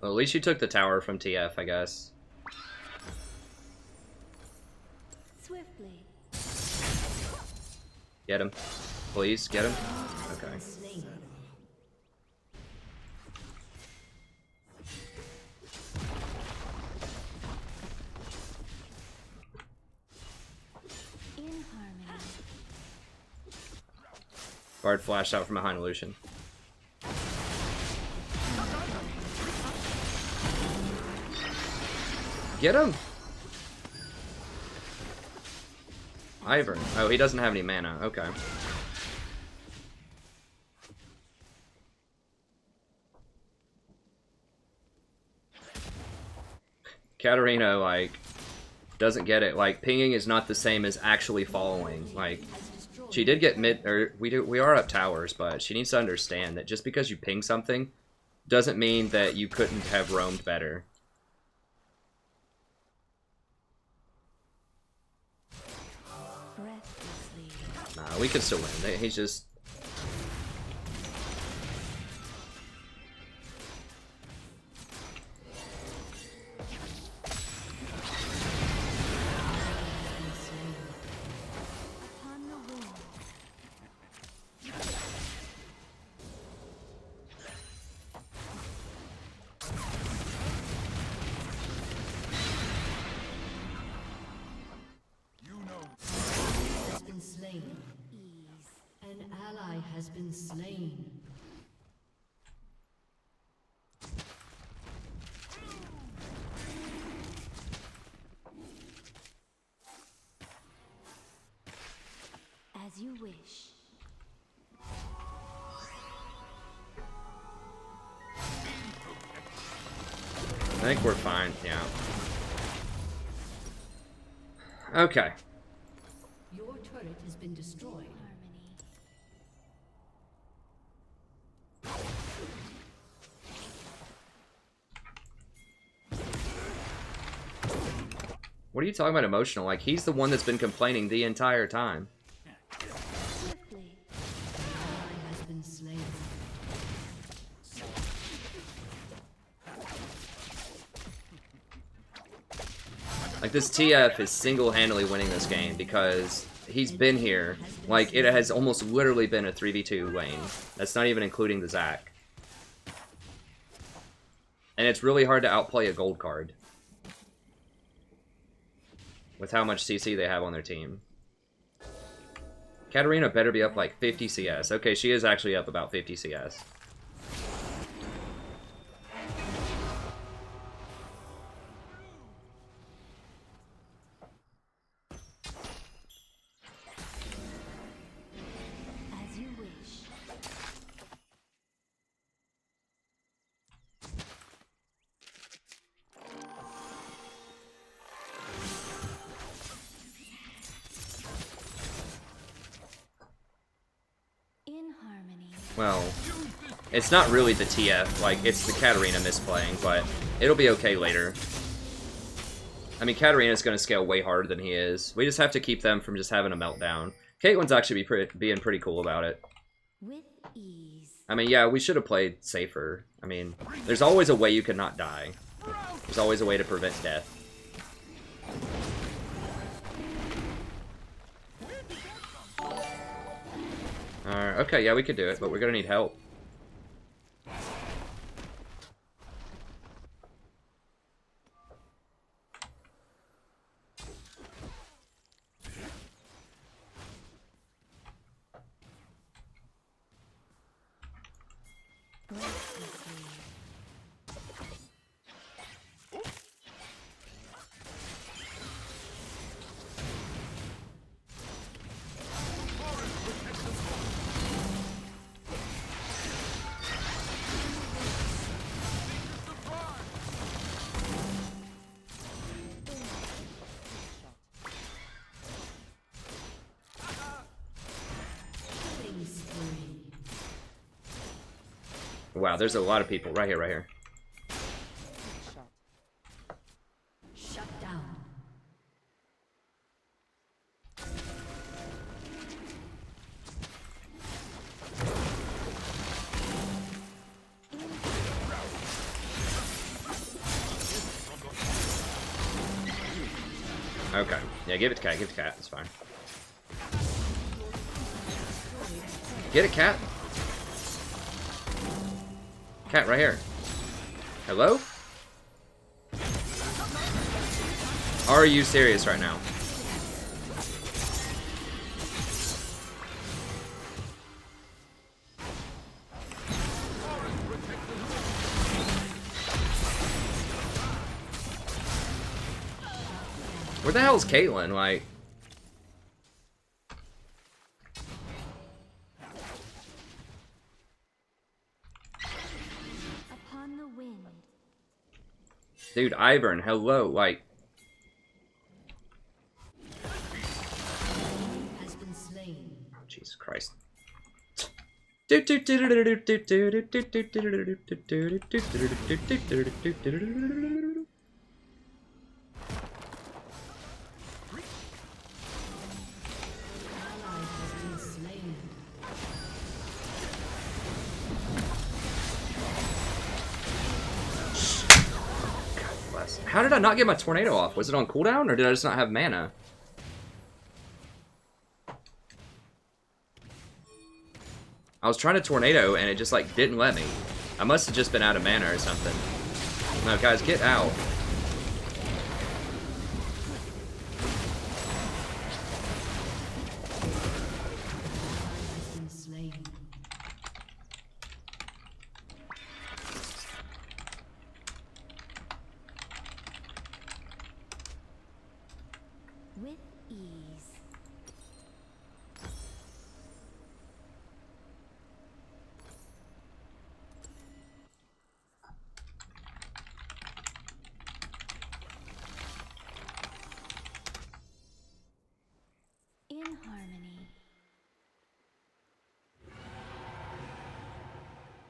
Well, at least you took the tower from TF, I guess. Swiftly. Get him. Please, get him. Okay. Bard flashed out from behind Lucian. Get him! Ivern. Oh, he doesn't have any mana. Okay. Katarina, like, doesn't get it. Like, pinging is not the same as actually following. Like, she did get mid, or we are up towers, but she needs to understand that just because you ping something doesn't mean that you couldn't have roamed better. Nah, we can still win. He's just... ally has been slain. As you wish. I think we're fine, yeah. Okay. Your turret has been destroyed. What are you talking about emotional? Like, he's the one that's been complaining the entire time. Swiftly. Ally has been slain. Like, this TF is single-handedly winning this game because he's been here. Like, it has almost literally been a 3v2 lane. That's not even including the Zac. And it's really hard to outplay a gold card with how much CC they have on their team. Katarina better be up like 50 CS. Okay, she is actually up about 50 CS. As you wish. In harmony. Well, it's not really the TF, like, it's the Katarina misplaying, but it'll be okay later. I mean, Katarina's going to scale way harder than he is. We just have to keep them from just having a meltdown. Caitlyn's actually being pretty cool about it. With ease. I mean, yeah, we should have played safer. I mean, there's always a way you can not die. There's always a way to prevent death. Okay, yeah, we could do it, but we're gonna need help. Wow, there's a lot of people. Right here, right here. Shut down. Okay. Yeah, give it to Cat, give it to Cat. It's fine. Get it, Cat. Cat, right here. Hello? Are you serious right now? Where the hell is Caitlyn? Like... Dude, Ivern, hello, like... Has been slain. Oh, Jesus Christ. How did I not get my tornado off? Was it on cooldown, or did I just not have mana? I was trying to tornado, and it just, like, didn't let me. I must have just been out of mana or something. No, guys, get out.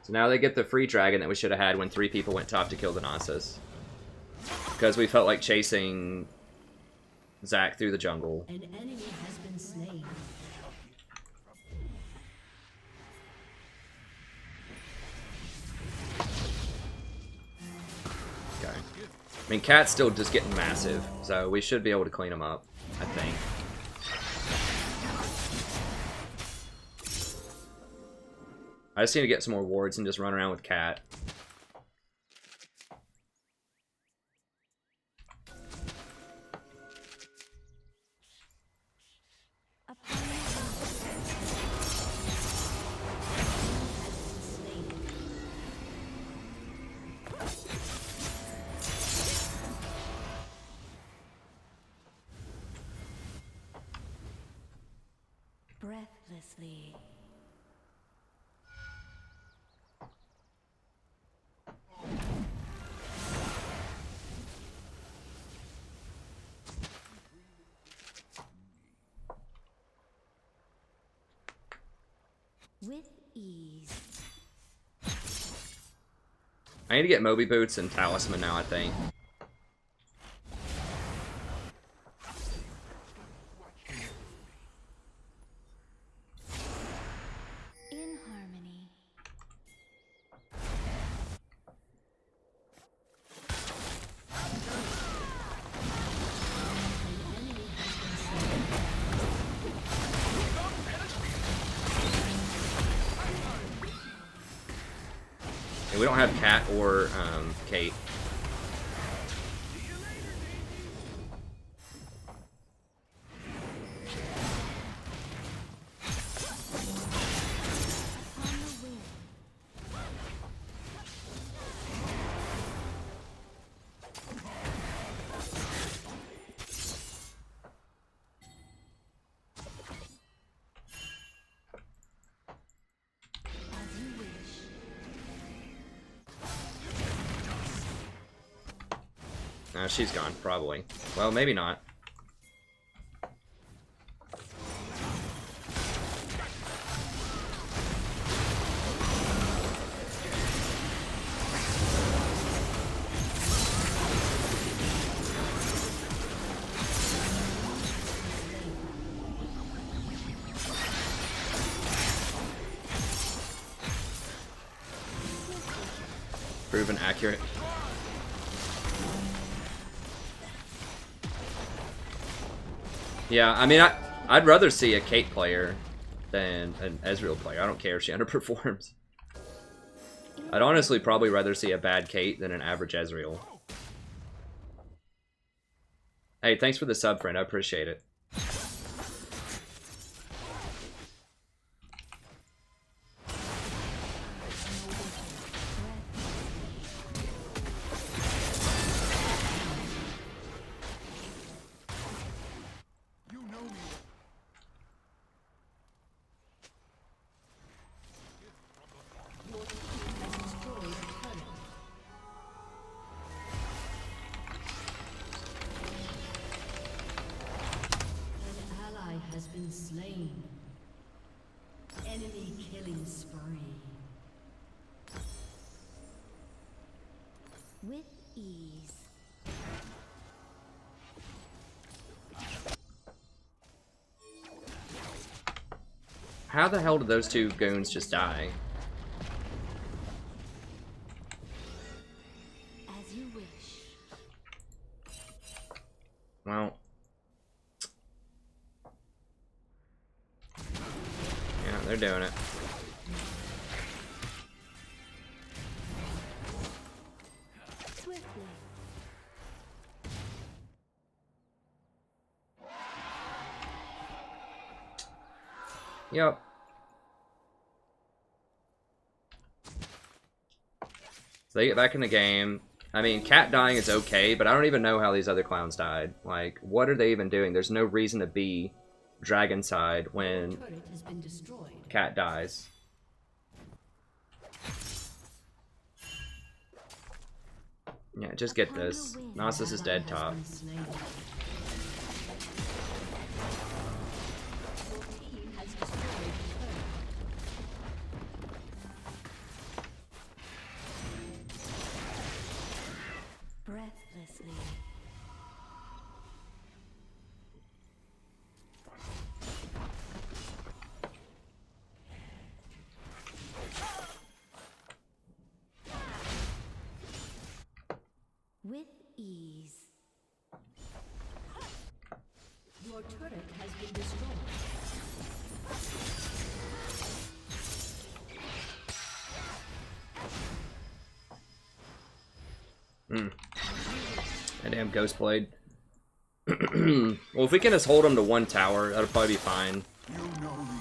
So now they get the free dragon that we should have had when 3 people went top to kill the Nasus. Because we felt like chasing Zac through the jungle. An enemy has been slain. Okay. I mean, Cat's still just getting massive, so we should be able to clean him up, I think. I just need to get some more wards and just run around with Cat. Breathlessly. With ease. I need to get Moby Boots and Talisman now, I think. In harmony. And we don't have Cat or Kate. She's gone, probably. Well, maybe not. Proven accurate. Yeah, I mean, I'd rather see a Kate player than an Ezreal player. I don't care if she underperforms. I'd honestly probably rather see a bad Kate than an average Ezreal. Hey, thanks for the sub, friend. I appreciate it. Slain. Enemy killing spree. With ease. How the hell did those two goons just die? As you wish. Well. They're doing it. Swiftly. Yep. So they get back in the game. I mean, Cat dying is okay, but I don't even know how these other clowns died. Like, what are they even doing? There's no reason to be Dragon side when Cat dies. Yeah, just get this. Nasus is dead top. Damn, Ghostblade. Well, if we can just hold him to one tower, that'll probably be fine. You know me.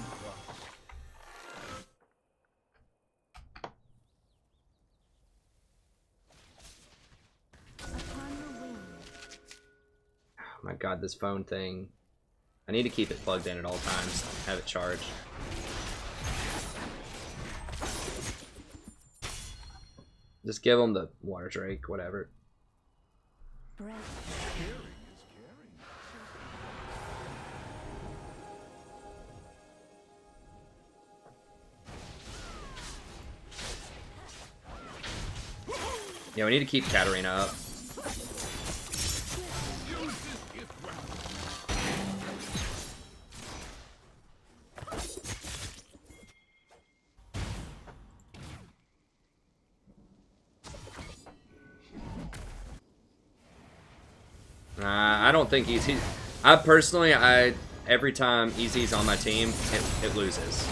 Oh my god, this phone thing. I need to keep it plugged in at all times. Have it charged. Just give him the water drake, whatever. Yeah, we need to keep Katarina up. I don't think he's. I personally, every time Easy's on my team, it loses.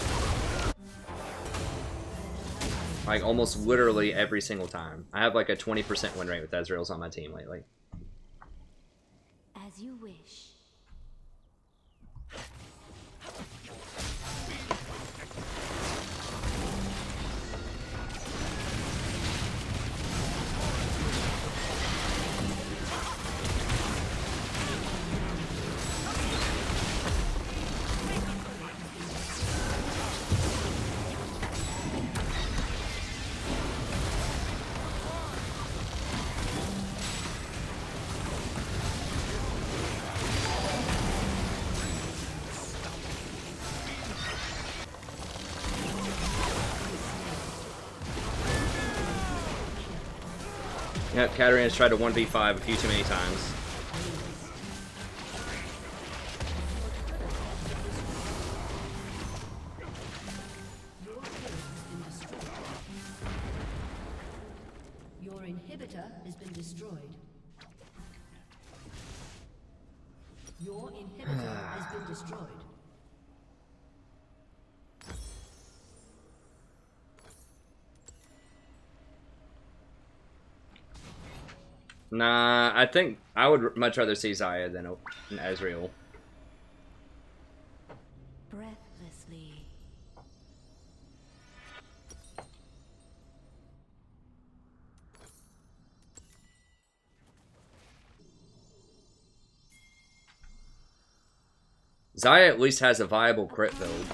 Like almost literally every single time. I have like a 20% win rate with Ezreal's on my team lately. As you wish. Yep, Katarina's tried to 1v5 a few too many times. Your inhibitor has been destroyed. Your inhibitor has been destroyed. Nah, I think I would much rather see Zyra than an Ezreal. Breathlessly. Zyra at least has a viable crit build.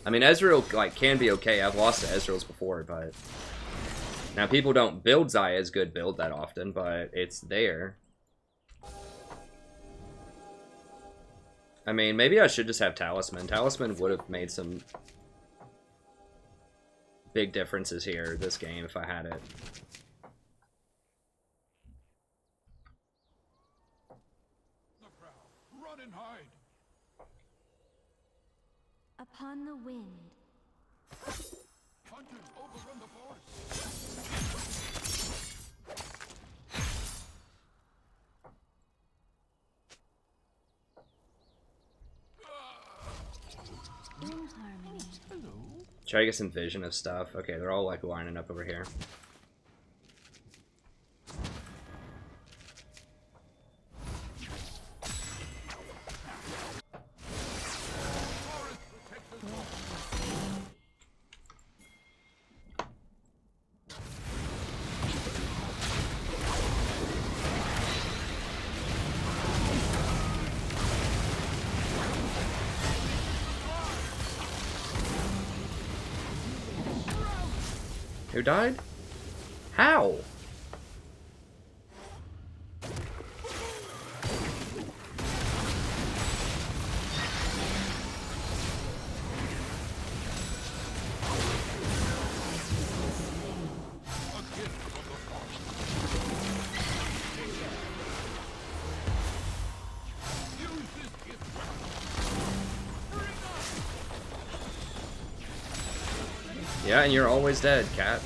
I mean, Ezreal like can be okay. I've lost to Ezreal's before, but now people don't build Zyra's good build that often, but it's there. I mean, maybe I should just have Talisman. Talisman would have made some big differences here this game if I had it. Run and hide. Upon the wind. Hunters overrun the forest. In harmony. Try to get some vision of stuff. Okay, they're all like lining up over here. Who died? How? Yeah, and you're always dead, cat.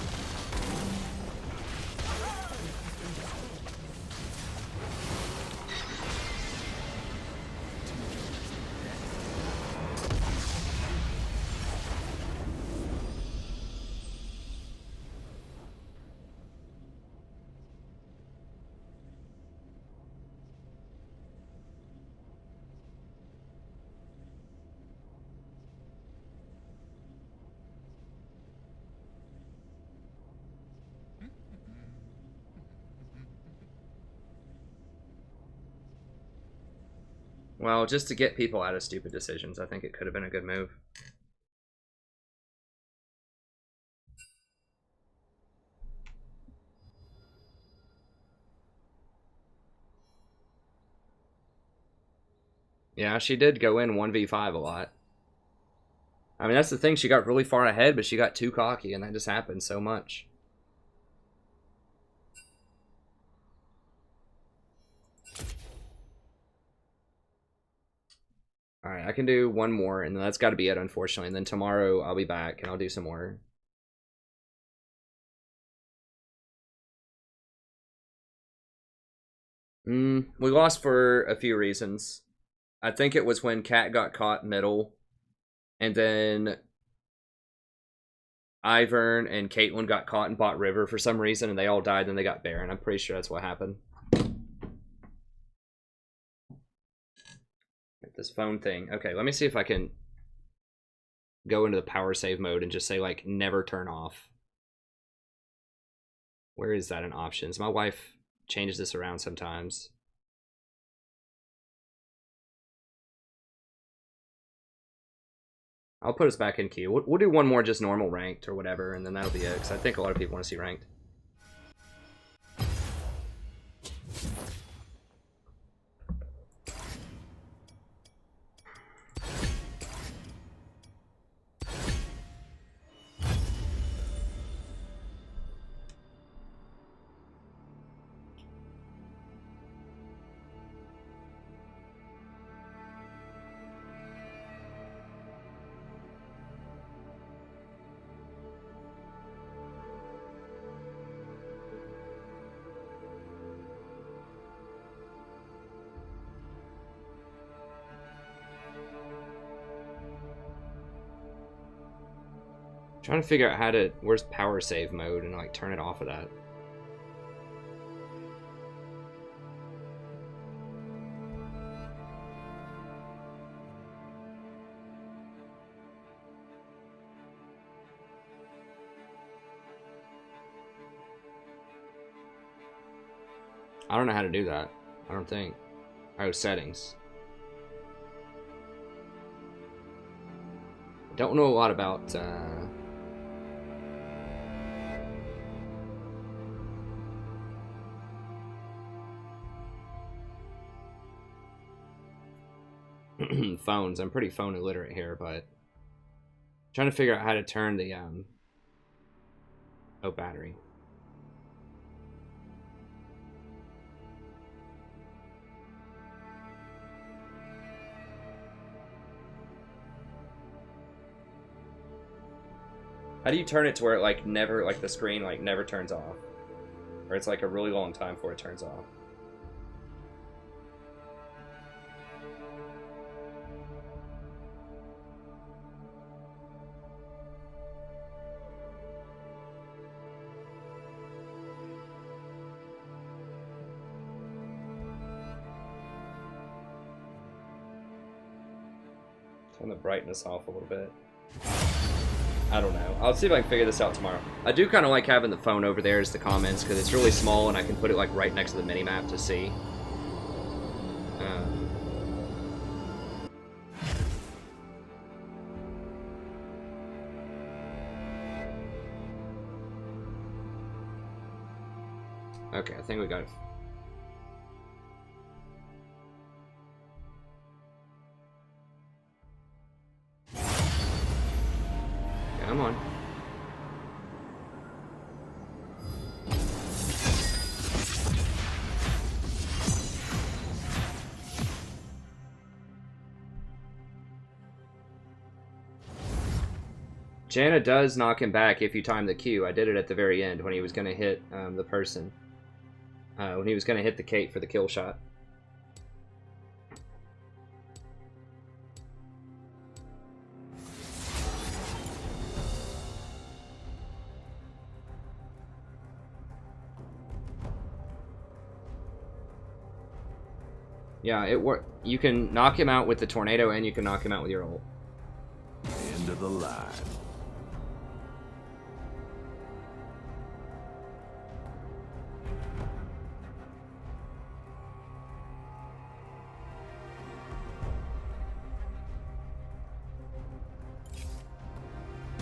Well, just to get people out of stupid decisions, I think it could have been a good move. Yeah, she did go in 1v5 a lot. I mean, that's the thing. She got really far ahead, but she got too cocky, and that just happened so much. Alright, I can do one more, and then that's got to be it, unfortunately. And then tomorrow, I'll be back, and I'll do some more. We lost for a few reasons. I think it was when Kat got caught middle, and then Ivern and Caitlyn got caught in Bot River for some reason, and they all died, then they got Baron. I'm pretty sure that's what happened. This phone thing. Okay, let me see if I can go into the power save mode and just say, like, never turn off. Where is that in options? My wife changes this around sometimes. I'll put us back in queue. We'll do one more just normal ranked or whatever, and then that'll be it, because I think a lot of people want to see ranked. Trying to figure out how to, where's power save mode, and like turn it off of that. I don't know how to do that. I don't think. Oh, settings. Don't know a lot about phones. I'm pretty phone illiterate here, but trying to figure out how to turn the oh, battery. How do you turn it to where it like never, like the screen like never turns off, or it's like a really long time before it turns off? Turn the brightness off a little bit. I don't know. I'll see if I can figure this out tomorrow. I do kind of like having the phone over there as the comments, because it's really small and I can put it like right next to the mini-map to see. Okay, I think we got it. Come on. Janna does knock him back if you time the Q. I did it at the very end when he was going to hit the person. When he was going to hit the Kate for the kill shot. Yeah, it worked. You can knock him out with the tornado, and you can knock him out with your ult. End of the line.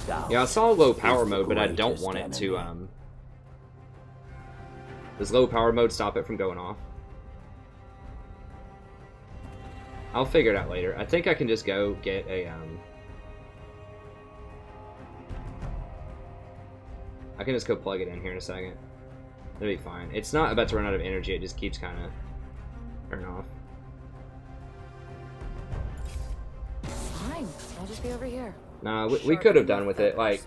Thou Yeah, I saw low power is the mode, but I don't greatest want it to, enemy. Does low power mode stop it from going off? I'll figure it out later. I think I can just go get a, I can just go plug it in here in a second. That'll be fine. It's not about to run out of energy, it just keeps kind of turning off. Fine. I'll just be over here. Nah, we could have done with it. Like,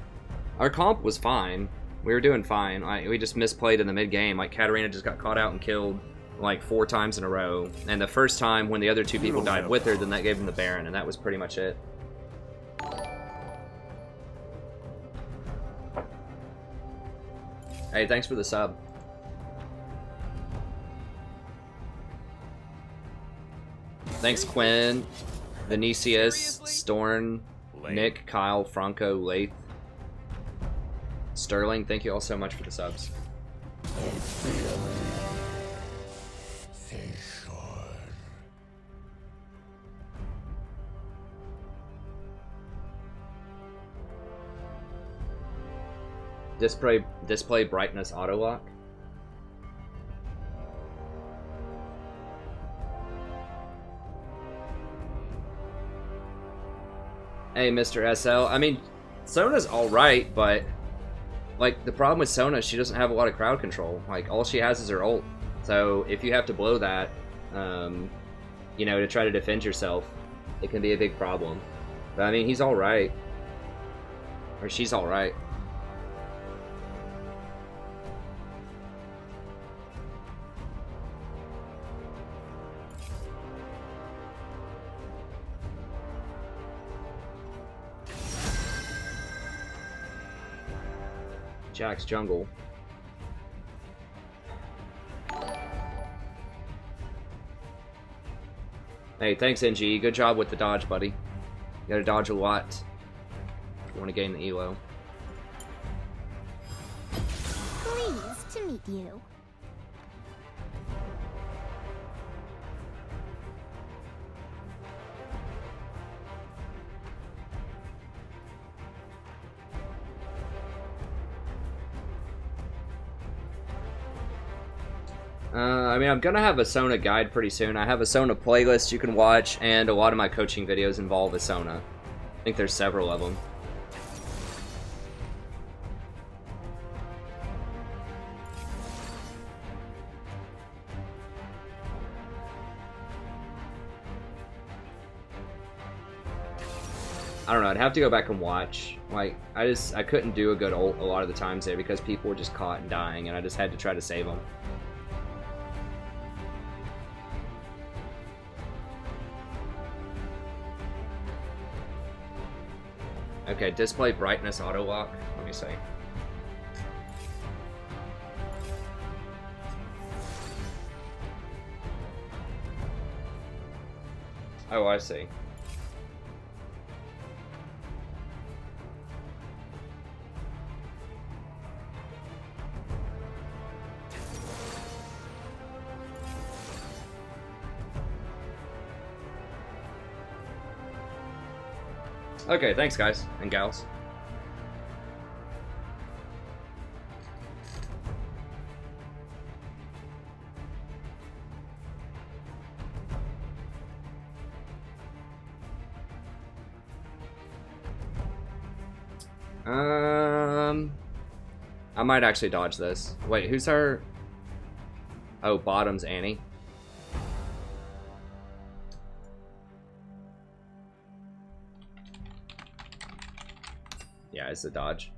our comp was fine. We were doing fine. Like, we just misplayed in the mid-game. Like, Katarina just got caught out and killed, like, 4 times in a row. And the first time, when the other 2 people died with her, then that gave him the Baron, and that was pretty much it. Hey, thanks for the sub. Thanks, Quinn, Vinicius, Storn, Nick, Kyle, Franco, Lath, Sterling. Thank you all so much for the subs. Display brightness auto lock. Hey, Mr. SL. I mean, Sona's alright, but like the problem with Sona, she doesn't have a lot of crowd control. Like all she has is her ult. So if you have to blow that, you know, to try to defend yourself, it can be a big problem. But I mean, he's alright. Or she's alright. Jack's jungle. Hey, thanks, NG. Good job with the dodge, buddy. You gotta dodge a lot if you want to gain the elo. Pleased to meet you. I mean, I'm gonna have a Sona guide pretty soon. I have a Sona playlist you can watch, and a lot of my coaching videos involve a Sona. I think there's several of them. I don't know, I'd have to go back and watch. Like, I couldn't do a good ult a lot of the times there because people were just caught and dying, and I just had to try to save them. Okay, display brightness auto lock. Let me see. Oh, I see. Okay, thanks guys and gals. I might actually dodge this. Wait, who's our... Oh, bottom's Annie. Yeah, it's a dodge.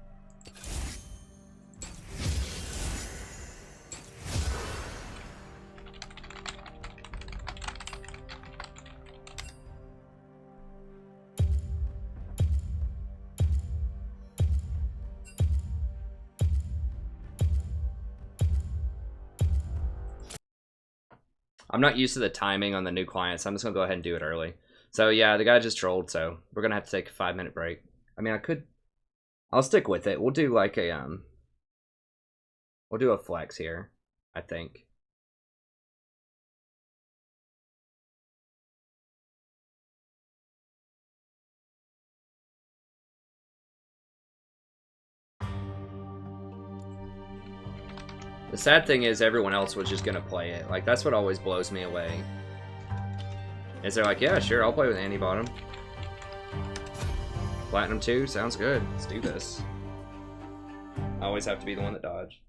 I'm not used to the timing on the new client, so I'm just gonna go ahead and do it early. So yeah, the guy just trolled, so we're gonna have to take a 5-minute break. I mean, I'll stick with it. We'll do like a we'll do a flex here, I think. The sad thing is everyone else was just gonna play it. Like, that's what always blows me away. Is they're like, yeah, sure, I'll play with Andy Bottom. Platinum 2, sounds good. Let's do this. I always have to be the one that dodged.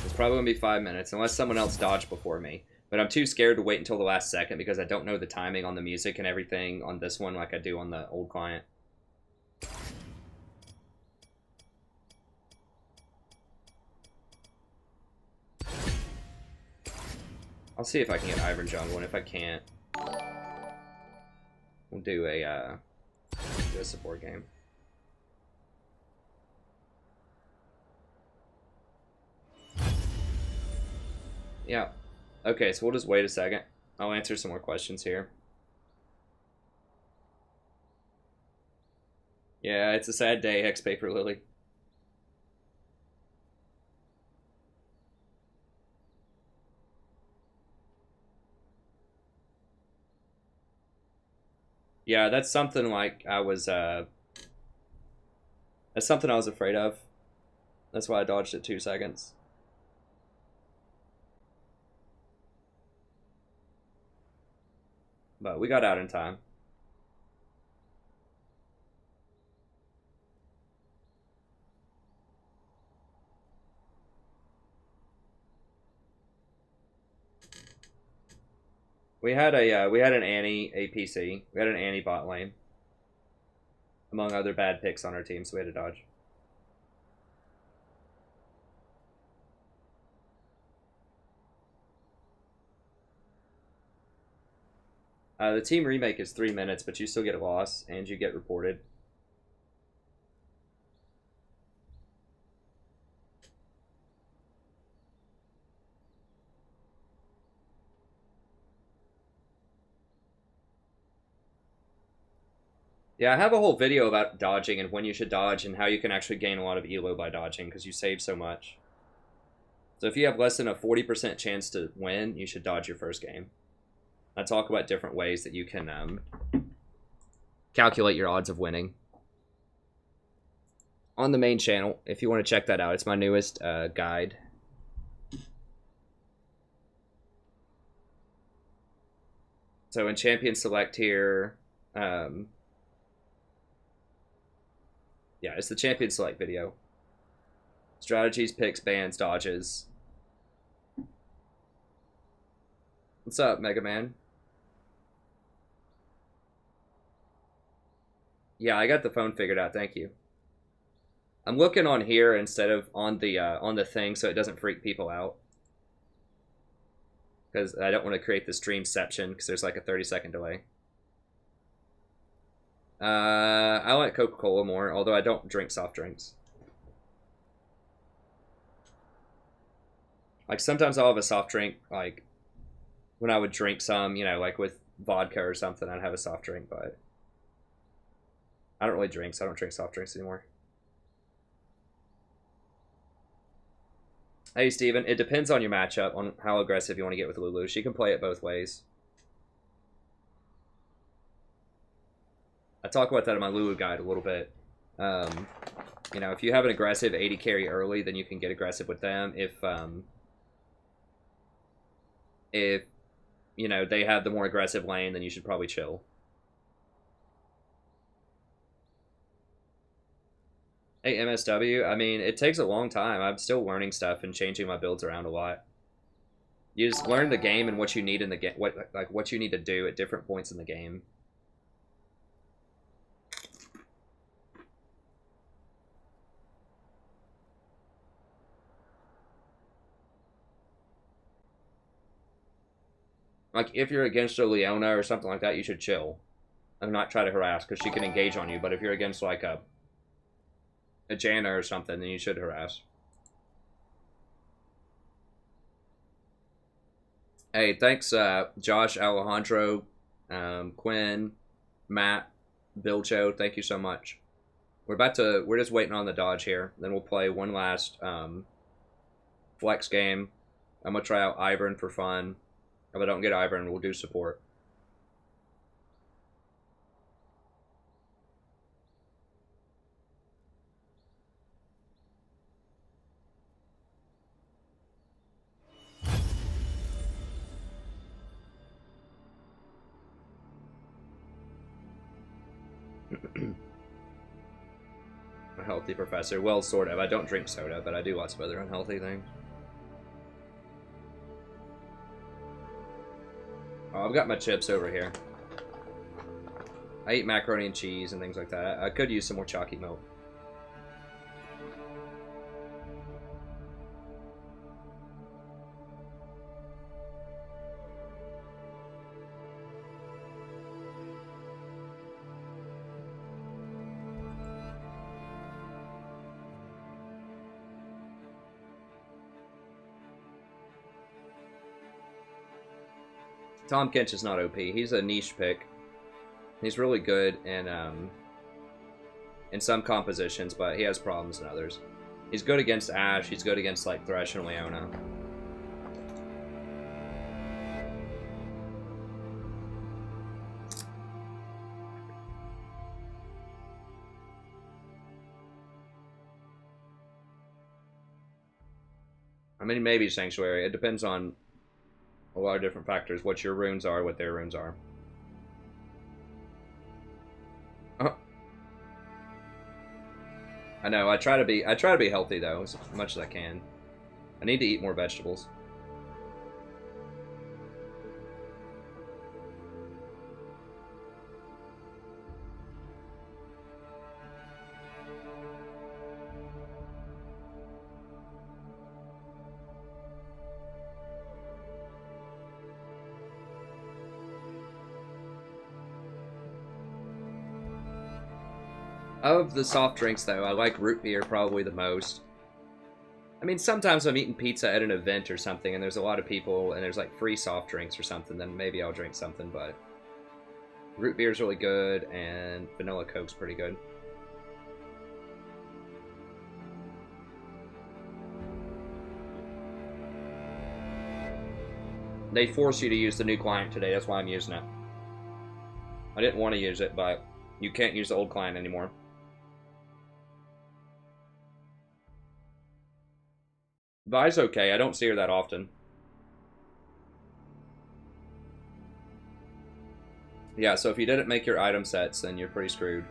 It's probably gonna be 5 minutes, unless someone else dodged before me. But I'm too scared to wait until the last second because I don't know the timing on the music and everything on this one like I do on the old client. I'll see if I can get Ivern Jungle, and if I can't, we'll do a support game. Yeah. Okay, so we'll just wait a second. I'll answer some more questions here. Yeah, it's a sad day, Hex Paper Lily. Yeah, that's something like that's something I was afraid of. That's why I dodged it 2 seconds. But we got out in time. We had an Annie APC. We had an Annie bot lane. Among other bad picks on our team, so we had to dodge. The team remake is 3 minutes, but you still get a loss, and you get reported. Yeah, I have a whole video about dodging and when you should dodge and how you can actually gain a lot of elo by dodging because you save so much. So if you have less than a 40% chance to win, you should dodge your first game. I talk about different ways that you can calculate your odds of winning on the main channel. If you want to check that out, it's my newest guide. So in Champion Select here, yeah, it's the Champion Select video. Strategies, picks, bans, dodges. What's up, Mega Man? Yeah, I got the phone figured out. Thank you. I'm looking on here instead of on the thing, so it doesn't freak people out. Because I don't want to create the streamception because there's like a 30-second delay. I like Coca-Cola more, although I don't drink soft drinks. Like sometimes I'll have a soft drink, like when I would drink some, you know, like with vodka or something, I'd have a soft drink, but I don't really drink, so I don't drink soft drinks anymore. Hey, Steven, it depends on your matchup, on how aggressive you want to get with Lulu. She can play it both ways. I talk about that in my Lulu guide a little bit. You know, if you have an aggressive 80 carry early, then you can get aggressive with them. If you know, they have the more aggressive lane, then you should probably chill. Hey, MSW, I mean, it takes a long time. I'm still learning stuff and changing my builds around a lot. You just learn the game and what you need in the game, what you need to do at different points in the game. Like, if you're against a Leona or something like that, you should chill and not try to harass, because she can engage on you. But if you're against, like, a a Janna or something, then you should harass. Hey, thanks, Josh, Alejandro, Quinn, Matt, Bilcho. Thank you so much. We're just waiting on the dodge here. Then we'll play one last flex game. I'm gonna try out Ivern for fun. If I don't get Ivern, we'll do support. A healthy professor. Well, sort of. I don't drink soda, but I do lots of other unhealthy things. Oh, I've got my chips over here. I eat macaroni and cheese and things like that. I could use some more chalky milk. Tom Kench is not OP. He's a niche pick. He's really good in some compositions, but he has problems in others. He's good against Ashe. He's good against like Thresh and Leona. I mean, maybe Sanctuary. It depends on a lot of different factors. What your runes are, what their runes are. I know. I try to be healthy though, as much as I can. I need to eat more vegetables. Of the soft drinks, though, I like root beer probably the most. I mean, sometimes I'm eating pizza at an event or something, and there's a lot of people, and there's like free soft drinks or something, then maybe I'll drink something, but root beer's really good, and vanilla Coke's pretty good. They force you to use the new client today, that's why I'm using it. I didn't want to use it, but you can't use the old client anymore. Vi's okay, I don't see her that often. Yeah, so if you didn't make your item sets, then you're pretty screwed.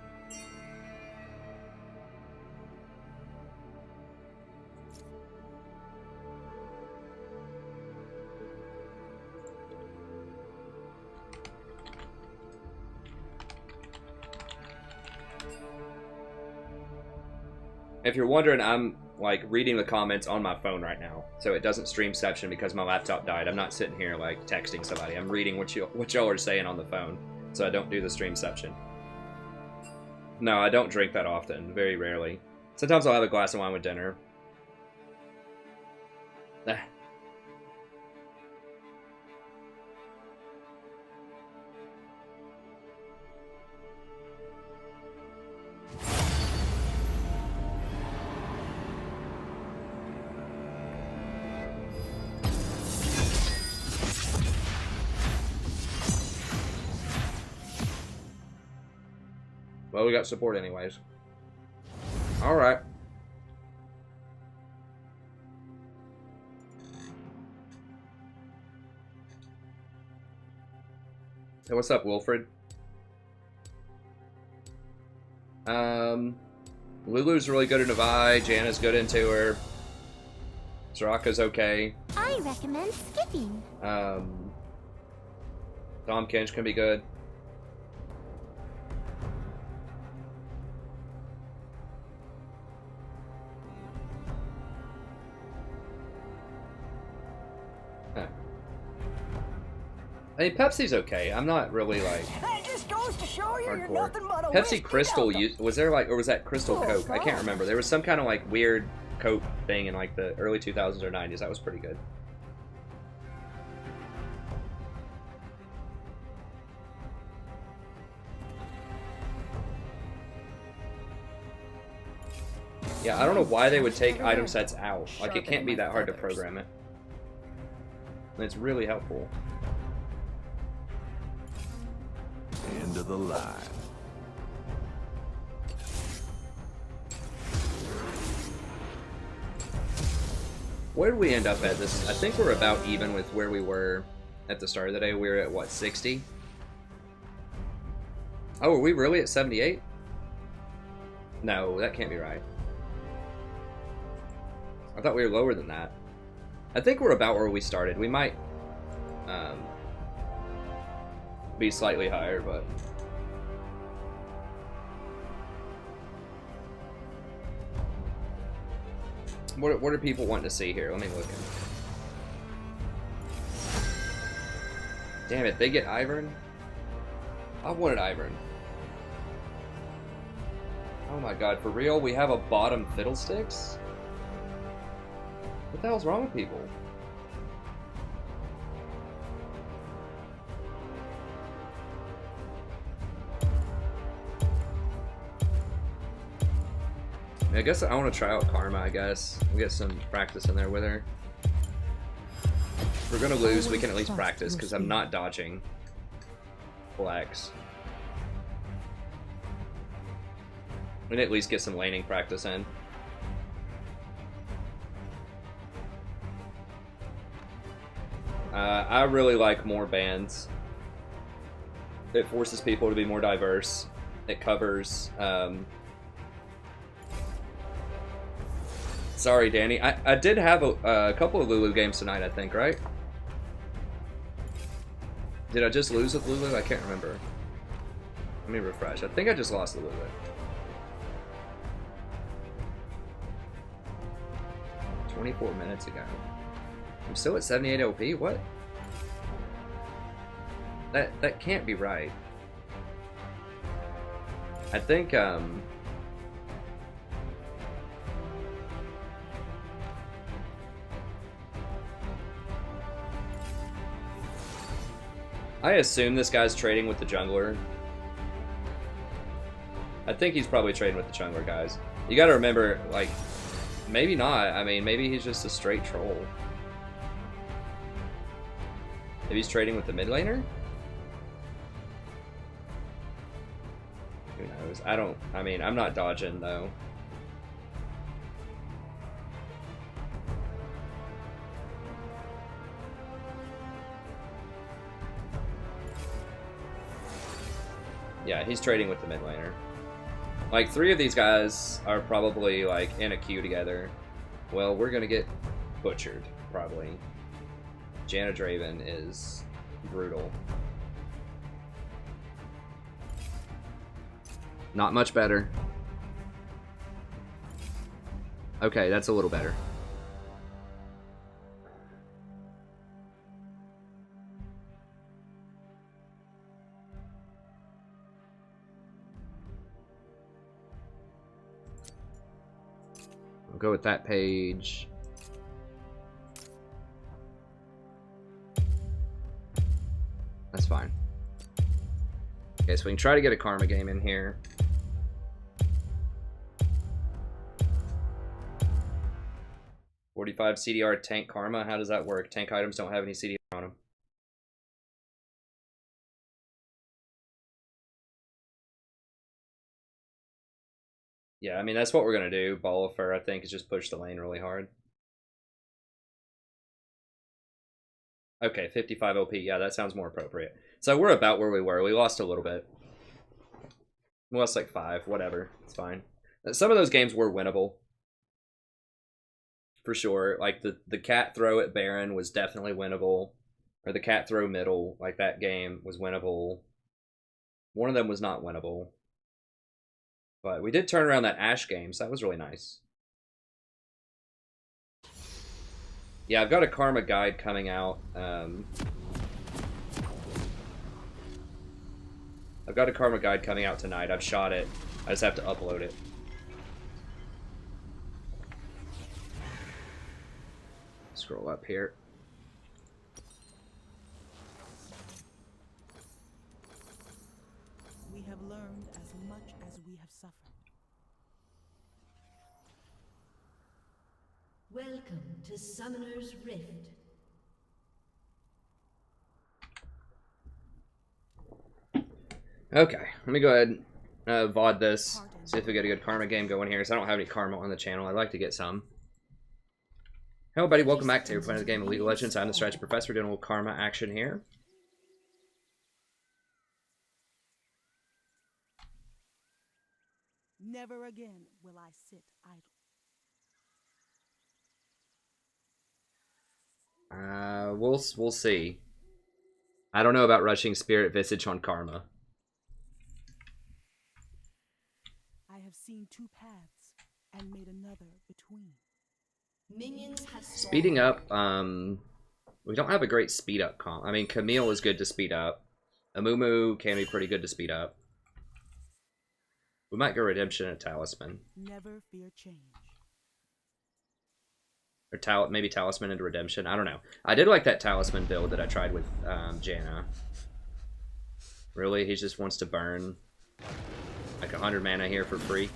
If you're wondering, I'm like reading the comments on my phone right now, so it doesn't streamception because my laptop died. I'm not sitting here like texting somebody. I'm reading what y'all are saying on the phone, so I don't do the streamception. No, I don't drink that often. Very rarely. Sometimes I'll have a glass of wine with dinner. Well, we got support anyways. Alright. Hey, what's up, Wilfred? Lulu's really good in Vi. Janna's good into her. Soraka's okay. I recommend skipping. Tom Kench can be good. I mean, Pepsi's okay. I'm not really like That just goes to show you you're hardcore. nothing but a Pepsi whiskey Crystal delta. was there like, or was that Crystal Oh, Coke? I can't God. remember. There was some kind of like weird Coke thing in like the early 2000s or 90s. That was pretty good. Yeah, I don't know why they would take item sets out. Like, it can't be that hard to program it. And it's really helpful. End of the line. Where did we end up at this? I think we're about even with where we were at the start of the day. We were at, what, 60? Oh, are we really at 78? No, that can't be right. I thought we were lower than that. I think we're about where we started. We might be slightly higher, but... What are people wanting to see here? Let me look in. Damn it, they get Ivern? I wanted Ivern. Oh my god, for real? We have a bottom Fiddlesticks? What the hell's wrong with people? I guess I want to try out Karma, I guess. We'll get some practice in there with her. If we're gonna lose, we can at least practice, because I'm not dodging blacks. We can at least get some laning practice in. I really like more bans. It forces people to be more diverse. It covers... Sorry, Danny. I did have a couple of Lulu games tonight, I think, right? Did I just lose with Lulu? I can't remember. Let me refresh. I think I just lost Lulu. 24 minutes ago. I'm still at 78 LP? What? That can't be right. I think, I assume this guy's trading with the jungler. I think he's probably trading with the jungler, guys. You gotta remember, like, maybe not. I mean, maybe he's just a straight troll. Maybe he's trading with the mid laner? Who knows? I mean, I'm not dodging, though. Yeah, he's trading with the mid laner. Like, 3 of these guys are probably, like, in a queue together. Well, we're gonna get butchered, probably. Janna Draven is brutal. Not much better. Okay, that's a little better. I'll go with that page. That's fine. Okay, so we can try to get a Karma game in here. $45 CDR tank Karma. How does that work? Tank items don't have any CDR on them. Yeah, I mean, that's what we're going to do. Ball of Fur, I think, is just push the lane really hard. Okay, 55 OP. Yeah, that sounds more appropriate. So we're about where we were. We lost a little bit. We lost like 5. Whatever. It's fine. Some of those games were winnable. For sure. Like the cat throw at Baron was definitely winnable. Or the cat throw middle, like that game, was winnable. One of them was not winnable. But we did turn around that Ashe game, so that was really nice. Yeah, I've got a Karma guide coming out. I've got a karma guide coming out tonight. I've shot it. I just have to upload it. Scroll up here. We have learned as much as we have suffered. Welcome to Summoner's Rift. Okay, let me go ahead and VOD this. See if we get a good karma game going here, because I don't have any karma on the channel. I'd like to get some. Hello, buddy. Welcome back to playing the game of League of Legends. I'm the Strategy Professor doing a little karma action here. Never again will I sit idle. We'll see. I don't know about rushing Spirit Visage on karma. I have seen two paths and made another between. Minions have Speeding up, we don't have a great speed up comp. I mean, Camille is good to speed up. Amumu can be pretty good to speed up. We might go Redemption and Talisman. Never fear change. Or maybe Talisman into Redemption. I don't know. I did like that Talisman build that I tried with Janna. Really? He just wants to burn like 100 mana here for free.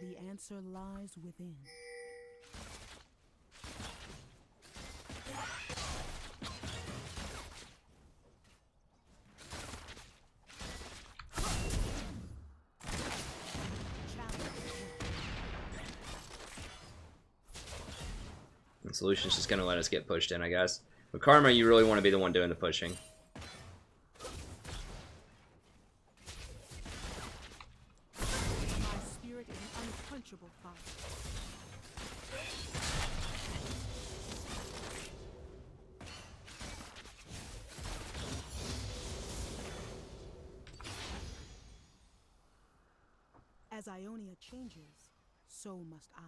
The answer lies within. The solution's just gonna let us get pushed in, I guess. With karma, you really want to be the one doing the pushing. My spirit is an unquenchable fire. As Ionia changes, so must I.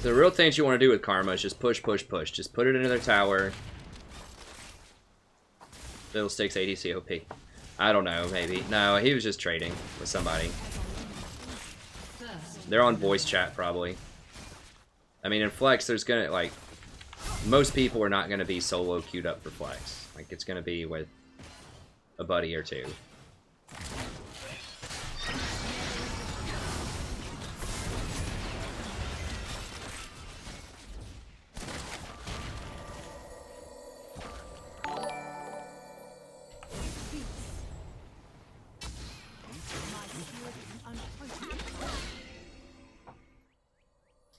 The real things you want to do with karma is just push, push, push. Just put it into their tower. Fiddle sticks ADC OP. I don't know, maybe. No, he was just trading with somebody. They're on voice chat, probably. I mean, in Flex, there's gonna, like... Most people are not gonna be solo queued up for Flex. Like, it's gonna be with a buddy or two.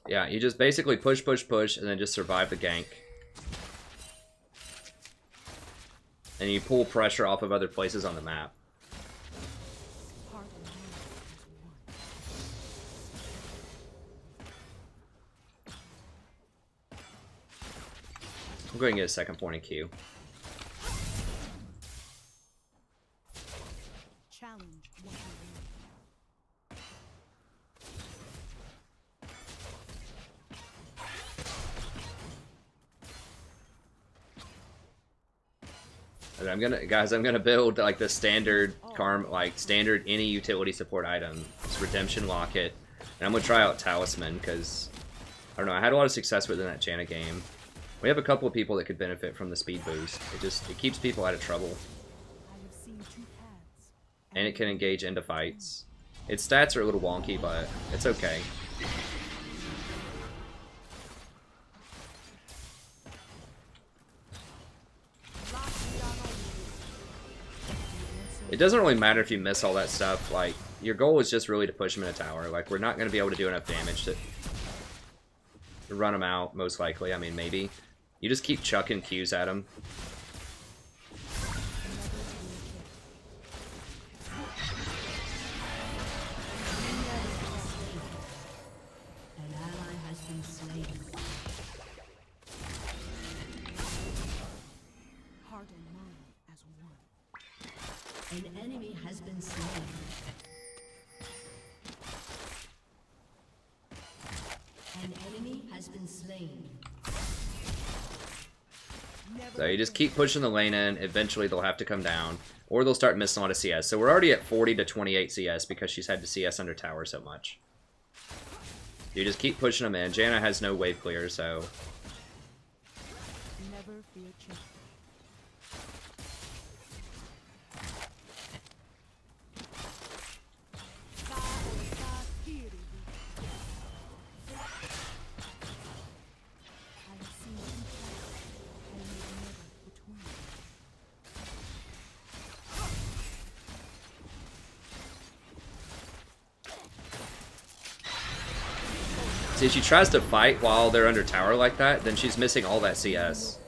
Yeah, you just basically push, push, push, and then just survive the gank. And you pull pressure off of other places on the map. I'm going to get a second point in queue. Challenge. I'm gonna build like the standard standard any utility support item. It's Redemption Locket, and I'm gonna try out Talisman because I don't know. I had a lot of success with it in that Janna game. We have a couple of people that could benefit from the speed boost. It keeps people out of trouble, and it can engage into fights. Its stats are a little wonky, but it's okay. It doesn't really matter if you miss all that stuff. Like, your goal is just really to push them in a tower. Like, we're not going to be able to do enough damage to run them out, most likely. I mean, maybe. You just keep chucking Qs at them. An enemy has been slain. An enemy has been slain. So you just keep pushing the lane in. Eventually they'll have to come down, or they'll start missing a lot of CS. So we're already at 40 to 28 CS because she's had to CS under tower so much. You just keep pushing them in. Janna has no wave clear, so... Never fear change. See, if she tries to fight while they're under tower like that, then she's missing all that CS.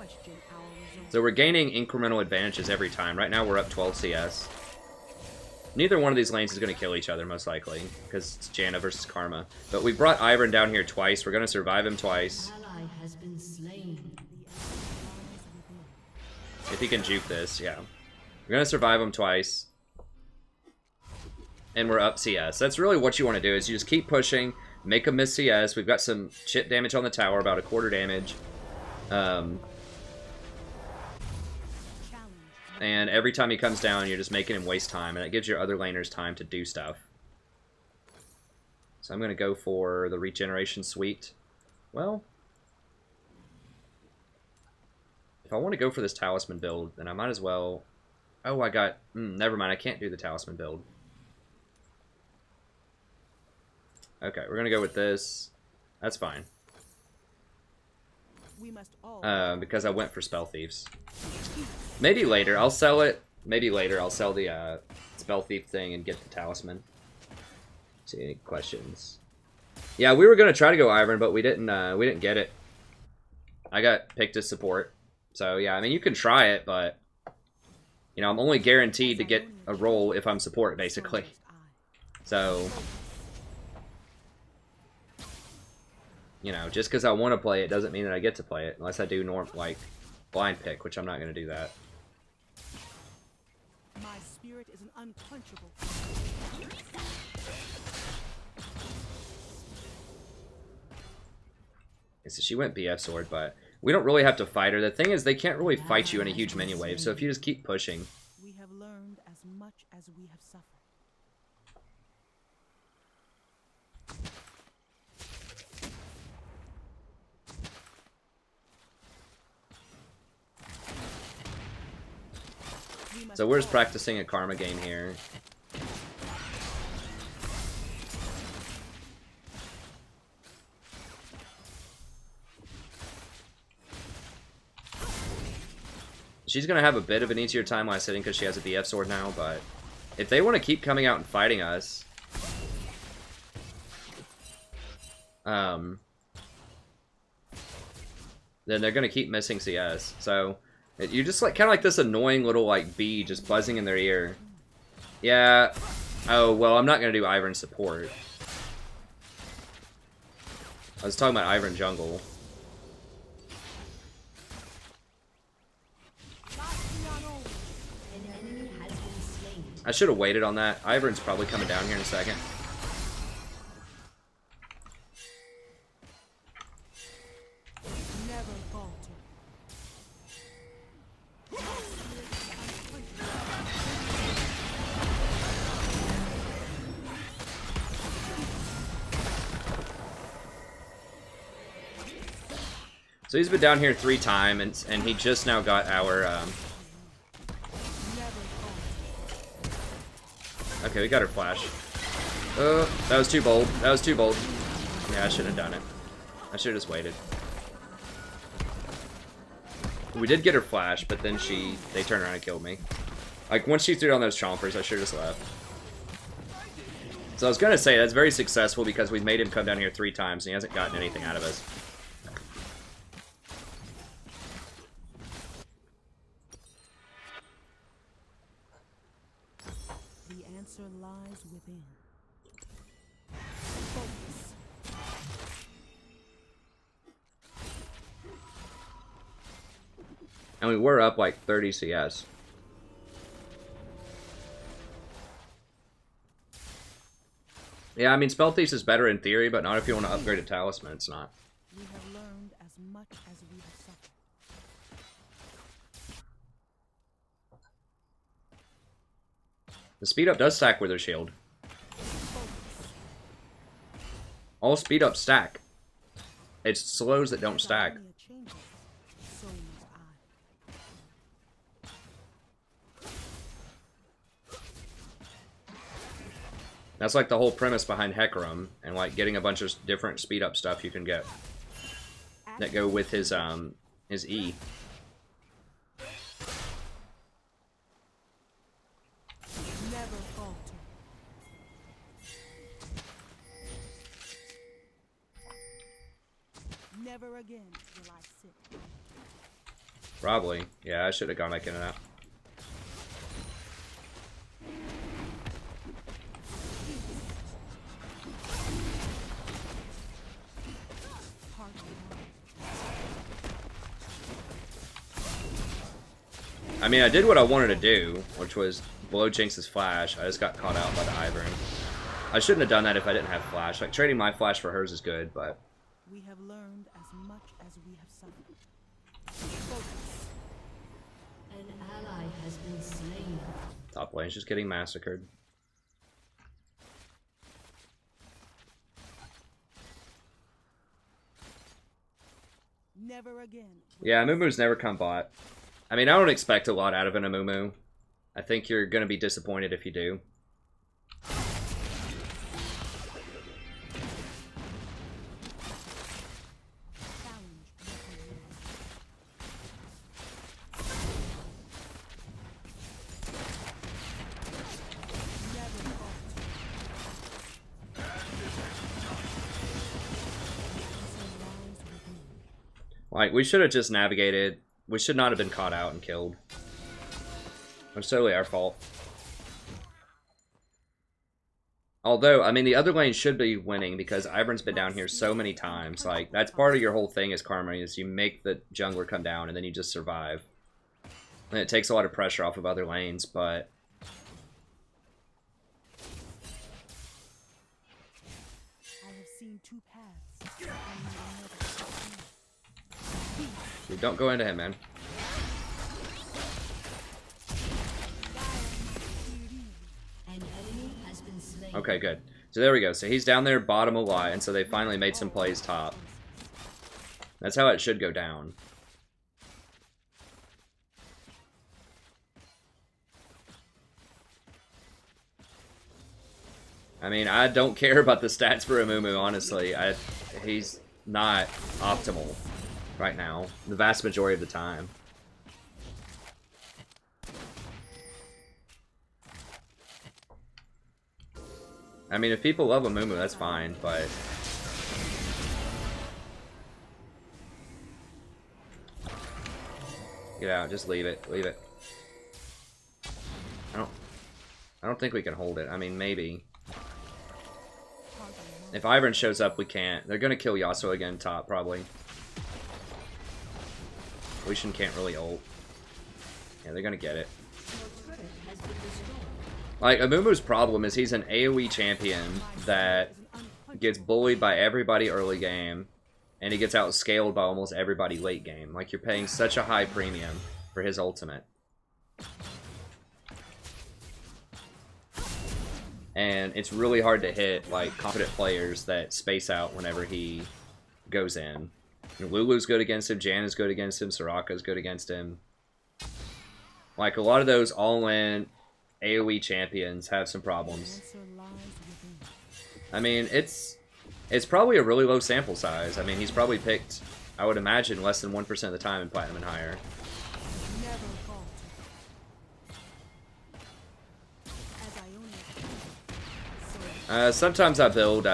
So we're gaining incremental advantages every time. Right now we're up 12 CS. Neither one of these lanes is going to kill each other, most likely, because it's Janna versus Karma. But we brought Ivern down here twice. We're going to survive him twice. Ally has been slain. If he can juke this, yeah. We're going to survive him twice. And we're up CS. That's really what you want to do, is you just keep pushing, make him miss CS. We've got some chip damage on the tower, about a quarter damage. And every time he comes down, you're just making him waste time, and it gives your other laners time to do stuff. So I'm going to go for the regeneration suite. Well, if I want to go for this talisman build, then I might as well... Oh, I got... never mind, I can't do the talisman build. Okay, we're going to go with this. That's fine. Because I went for Spell Thieves. Maybe later, I'll sell it. Maybe later, I'll sell the Spell Thief thing and get the Talisman. See, any questions? Yeah, we were going to try to go Ivern, but we didn't get it. I got picked as support. So, yeah, I mean, you can try it, but... You know, I'm only guaranteed to get a role if I'm support, basically. So... You know, just because I want to play it doesn't mean that I get to play it. Unless I do like blind pick, which I'm not going to do that. My spirit is an unquenchable. So she went BF sword, but we don't really have to fight her. The thing is, they can't really fight you in a huge mini wave. So if you just keep pushing. We have learned as much as we have suffered. So we're just practicing a Karma game here. She's going to have a bit of an easier time last sitting because she has a BF sword now, but if they want to keep coming out and fighting us, then they're going to keep missing CS. So... You just like kind of like this annoying little like bee just buzzing in their ear. Yeah. Oh well, I'm not gonna do Ivern support. I was talking about Ivern jungle. I should have waited on that. Ivern's probably coming down here in a second. So he's been down here 3 times, and he just now got our, Okay, we got her flash. That was too bold. That was too bold. Yeah, I shouldn't have done it. I should have just waited. We did get her flash, but then they turned around and killed me. Like, once she threw down those chompers, I should have just left. So I was gonna say, that's very successful because we've made him come down here 3 times, and he hasn't gotten anything out of us. Lies within. Focus. And we were up like 30 CS. Yeah, I mean, Spell Thief is better in theory, but not if you want to upgrade a Talisman. It's not. We have learned as much as we have suffered. The speed up does stack Wither Shield. All speed up stack. It's slows that don't stack. That's like the whole premise behind Hecarim, and like getting a bunch of different speed up stuff you can get that go with his E. Never falter. Never again will I sit. Probably. Yeah, I should have gone back in and out. I mean, I did what I wanted to do, which was blow Jinx's flash. I just got caught out by the Ivern. I shouldn't have done that if I didn't have flash. Like, trading my flash for hers is good, but... We have learned as much as we have suffered. Focus. An ally has been slain. Top lane's just getting massacred. Never again. Yeah, Amumu's never come bot. I mean, I don't expect a lot out of an Amumu. I think you're going to be disappointed if you do. Like, we should have just navigated. We should not have been caught out and killed. It's totally our fault. Although, I mean, the other lane should be winning because Ivern's been down here so many times. Like, that's part of your whole thing as Karma, is you make the jungler come down and then you just survive. And it takes a lot of pressure off of other lanes, but... I have seen two paths. Dude, don't go into him, man. Okay, good. So there we go. So he's down there bottom of Y, and so they finally made some plays top. That's how it should go down. I mean, I don't care about the stats for Amumu, honestly. He's not optimal right now, the vast majority of the time. I mean, if people love Amumu, that's fine, but... Get out, just leave it, leave it. I don't think we can hold it. I mean, maybe. If Ivern shows up, we can't. They're gonna kill Yasuo again top, probably. Lucian can't really ult. Yeah, they're gonna get it. Like, Amumu's problem is he's an AoE champion that gets bullied by everybody early game, and he gets outscaled by almost everybody late game. Like, you're paying such a high premium for his ultimate. And it's really hard to hit, like, confident players that space out whenever he goes in. You know, Lulu's good against him, Janna's good against him, Soraka's good against him. Like, a lot of those all-in AoE champions have some problems. I mean, it's probably a really low sample size. I mean, he's probably picked, I would imagine, less than 1% of the time in Platinum and higher. Sometimes I build,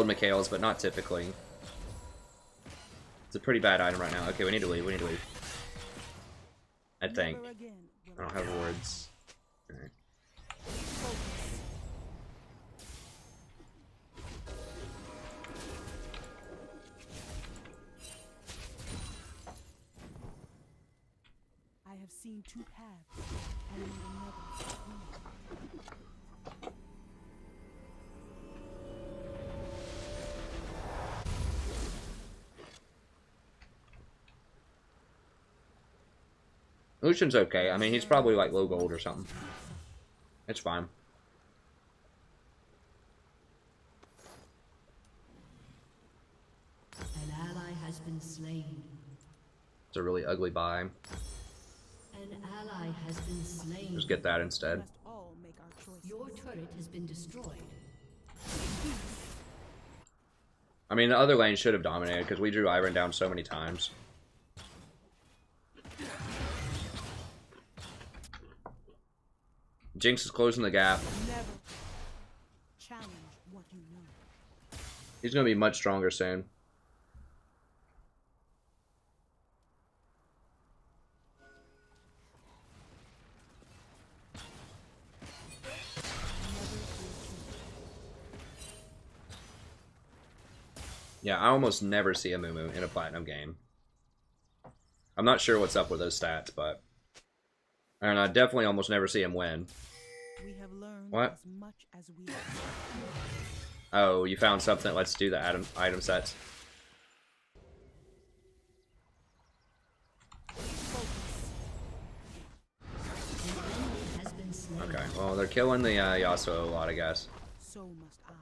Mikhail's, but not typically. It's a pretty bad item right now. Okay, we need to leave, we need to leave. I think. I don't have words. Alright. I have seen two paths, and made another between. Lucian's okay. I mean, he's probably like low gold or something. It's fine. An ally has been slain. It's a really ugly buy. An ally has been slain. Just get that instead. We must all make our choices. Your turret has been destroyed. I mean, the other lane should have dominated because we drew Iron down so many times. Jinx is closing the gap. Never challenge what you know. He's going to be much stronger soon. Yeah, I almost never see a Mumu in a platinum game. I'm not sure what's up with those stats, but... And I definitely almost never see him win. We have learned What? as much as we Oh, you found something. Let's do the item sets. Okay, well, they're killing the Yasuo a lot, I guess. So must I.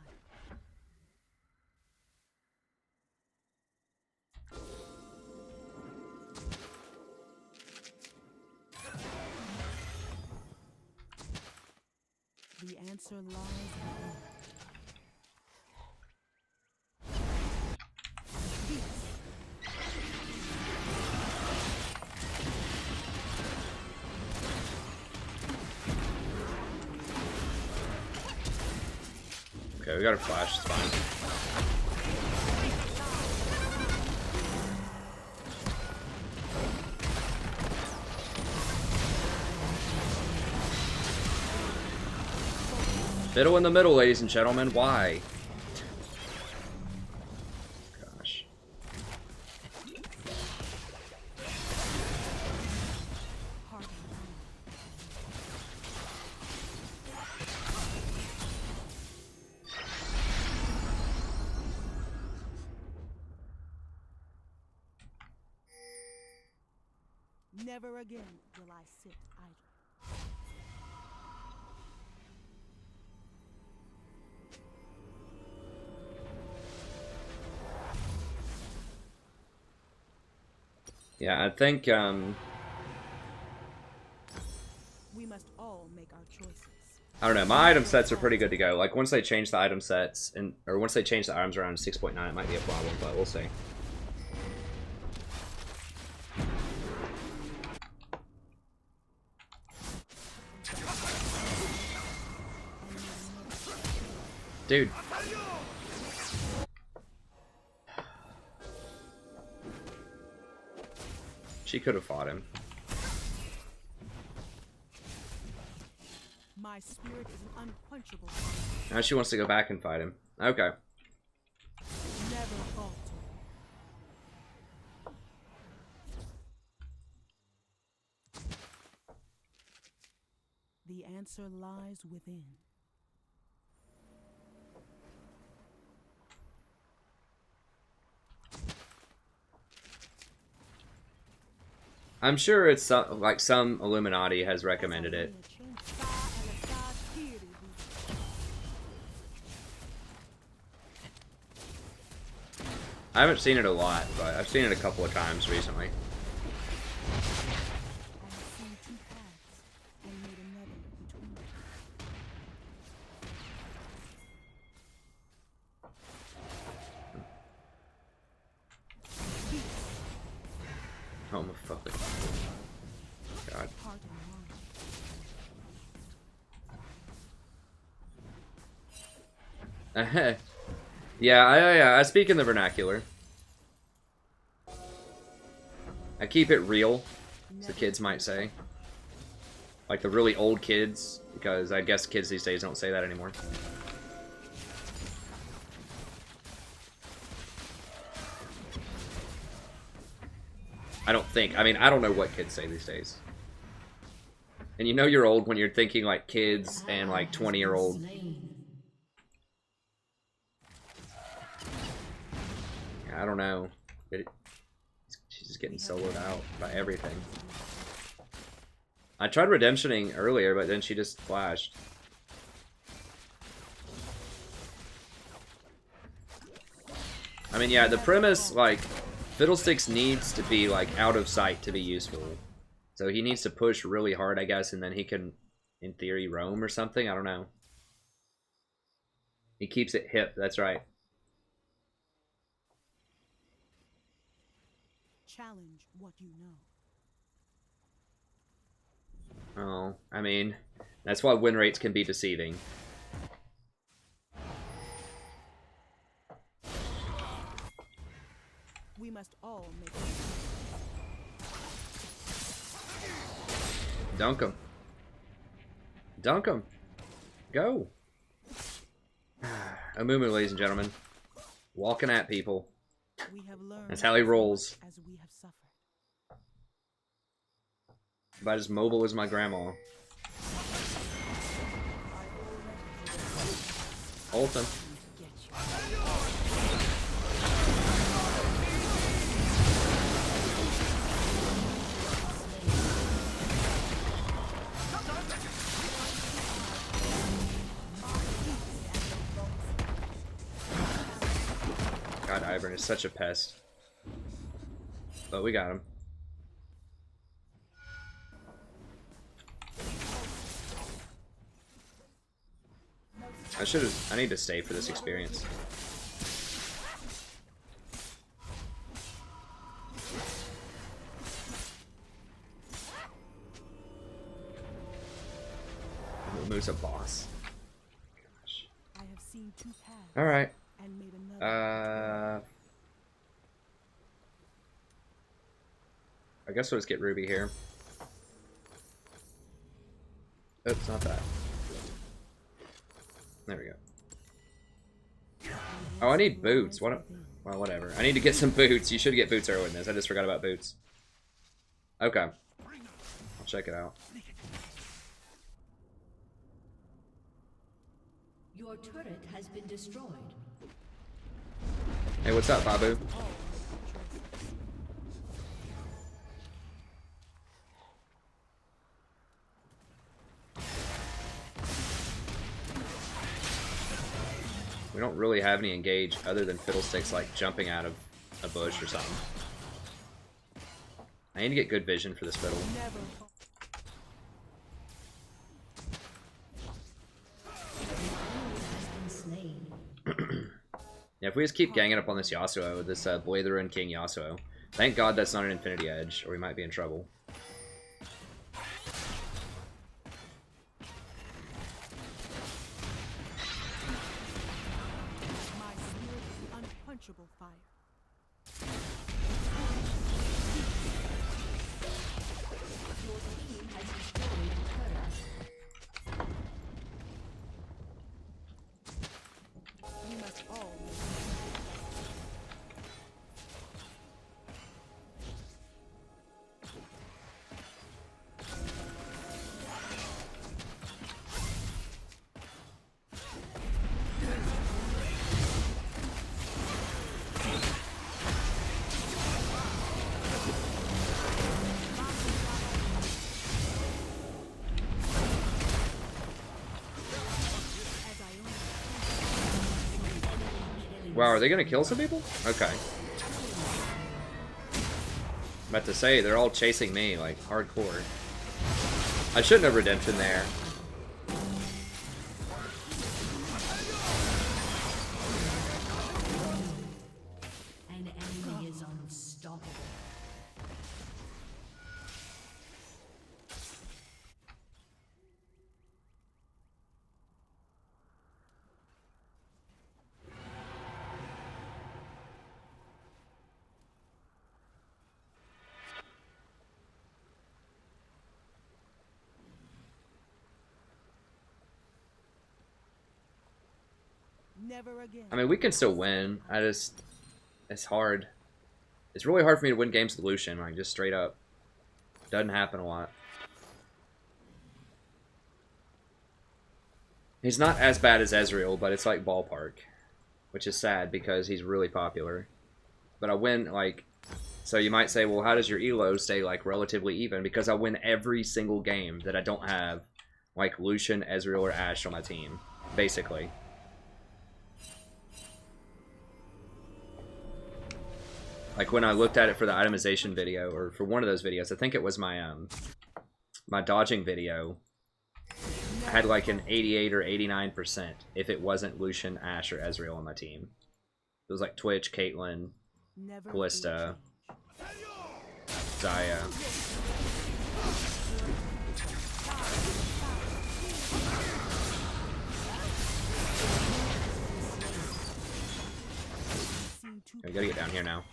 The answer lies within. Okay, we got a flash, it's fine. Fiddle in the middle, ladies and gentlemen. Why? Gosh. Never again will I sit idle. Yeah, I think, We must all make our choices. I don't know, my item sets are pretty good to go. Like, once they change the item sets, or once they change the items around 6.9, it might be a problem, but we'll see. Dude. She could have fought him. My spirit is an unquenchable fire. Now she wants to go back and fight him. Okay. Never falter. The answer lies within. I'm sure it's like some Illuminati has recommended it. I haven't seen it a lot, but I've seen it a couple of times recently. Oh my fucking God. Yeah, I speak in the vernacular. I keep it real, as the kids might say. Like the really old kids, because I guess kids these days don't say that anymore. I don't think. I mean, I don't know what kids say these days. And you know you're old when you're thinking like kids and like 20-year-old. I don't know. She's just getting soloed out by everything. I tried redemptioning earlier, but then she just flashed. I mean, yeah, the premise, like, Fiddlesticks needs to be, like, out of sight to be useful. So he needs to push really hard, I guess, and then he can, in theory, roam or something. I don't know. He keeps it hip, that's right. Challenge what you know. Oh, I mean, that's why win rates can be deceiving. We must all make Dunk him. Dunk him. Go. Amumu, ladies and gentlemen. Walking at people. We have learned That's how he rolls. as we have suffered. About as mobile as my grandma. Ult him. God, Ivern is such a pest. But we got him. I need to stay for this experience. Lulu's a boss. Gosh. I have seen two paths. All right. And made another. I guess we'll just get Ruby here. Oops, not that. There we go. Oh, I need boots. What? Well, whatever. I need to get some boots. You should get boots early in this. I just forgot about boots. Okay. I'll check it out. Your turret has been destroyed. Hey, what's up, Babu? We don't really have any engage other than Fiddlesticks like jumping out of a bush or something. I need to get good vision for this Fiddle. Yeah, if we just keep ganging up on this Yasuo, this Blade the Ruined King Yasuo, thank God that's not an Infinity Edge, or we might be in trouble. Fire. Your team has destroyed a turret. We must all Wow, are they gonna kill some people? Okay. About to say, they're all chasing me, like, hardcore. I shouldn't have redemption there. An enemy is unstoppable. never again. I mean, we can still win. It's hard. It's really hard for me to win games with Lucian, like, just straight up. Doesn't happen a lot. He's not as bad as Ezreal, but it's like ballpark. Which is sad because he's really popular. But I win, like... So you might say, well, how does your elo stay, like, relatively even? Because I win every single game that I don't have, like, Lucian, Ezreal, or Ashe on my team. Basically. Like, when I looked at it for the itemization video, or for one of those videos, I think it was my, my dodging video, I had, like, an 88 or 89% if it wasn't Lucian, Ashe, or Ezreal on my team. It was, like, Twitch, Caitlyn, Ballista, Zyra. I gotta get down here now.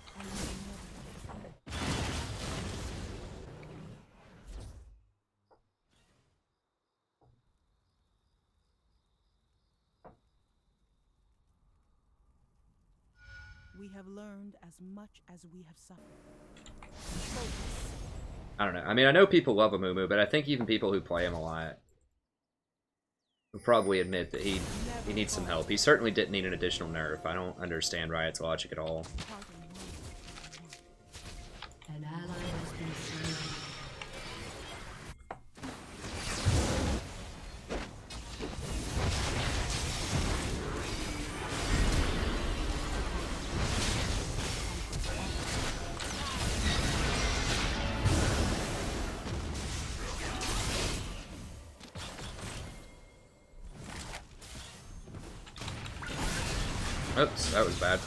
We have learned as much as we have suffered. I don't know. I mean, I know people love Amumu, but I think even people who play him a lot will probably admit that he needs some help. He certainly didn't need an additional nerf. I don't understand Riot's logic at all. An ally has been slain. Oops, that was bad.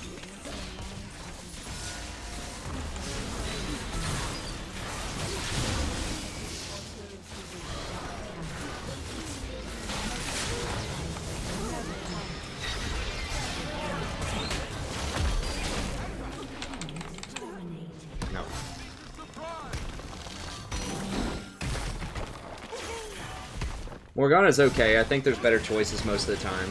No. Morgana's okay. I think there's better choices most of the time.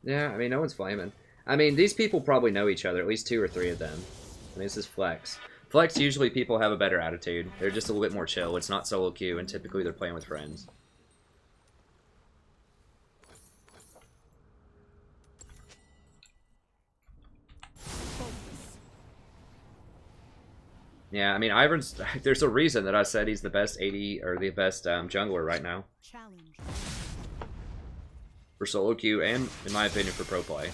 Yeah, I mean, no one's flaming. I mean, these people probably know each other, at least 2 or 3 of them. I mean, this is Flex. Flex, usually people have a better attitude. They're just a little bit more chill. It's not solo queue, and typically they're playing with friends. Yeah, I mean, Ivern's... There's a reason that I said he's the best AD, or the best jungler right now. Challenge. For solo queue, and, in my opinion, for pro play.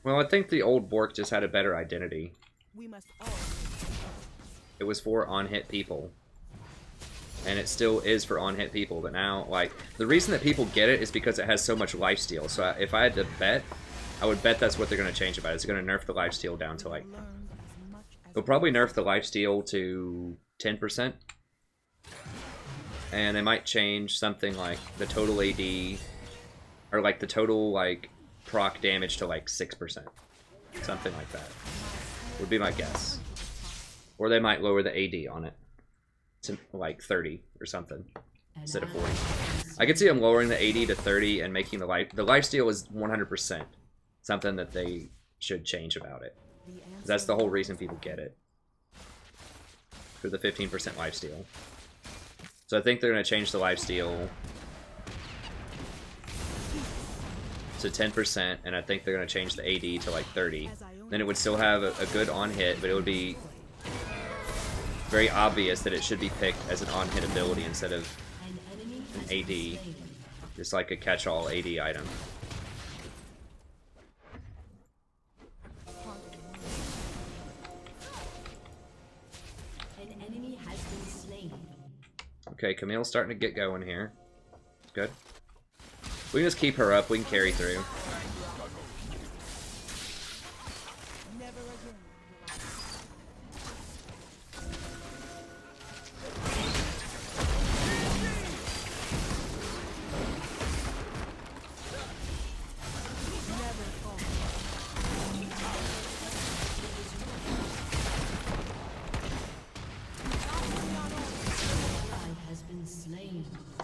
Well, I think the old Bork just had a better identity. We must all... It was for on-hit people. And it still is for on-hit people, but now, like, the reason that people get it is because it has so much lifesteal. So if I had to bet, I would bet that's what they're going to change about it. It's going to nerf the lifesteal down to, like... They'll probably nerf the lifesteal to 10%. And they might change something like the total AD, or like the total like proc damage to like 6%. Something like that would be my guess. Or they might lower the AD on it to like 30 or something instead of 40. I could see them lowering the AD to 30 and making the lifesteal is 100% something that they should change about it. That's the whole reason people get it. For the 15% lifesteal. So I think they're going to change the lifesteal to 10%, and I think they're going to change the AD to like 30. Then it would still have a good on-hit, but it would be very obvious that it should be picked as an on-hit ability instead of an AD. Just like a catch-all AD item. Okay, Camille's starting to get going here. Good. We can just keep her up. We can carry through.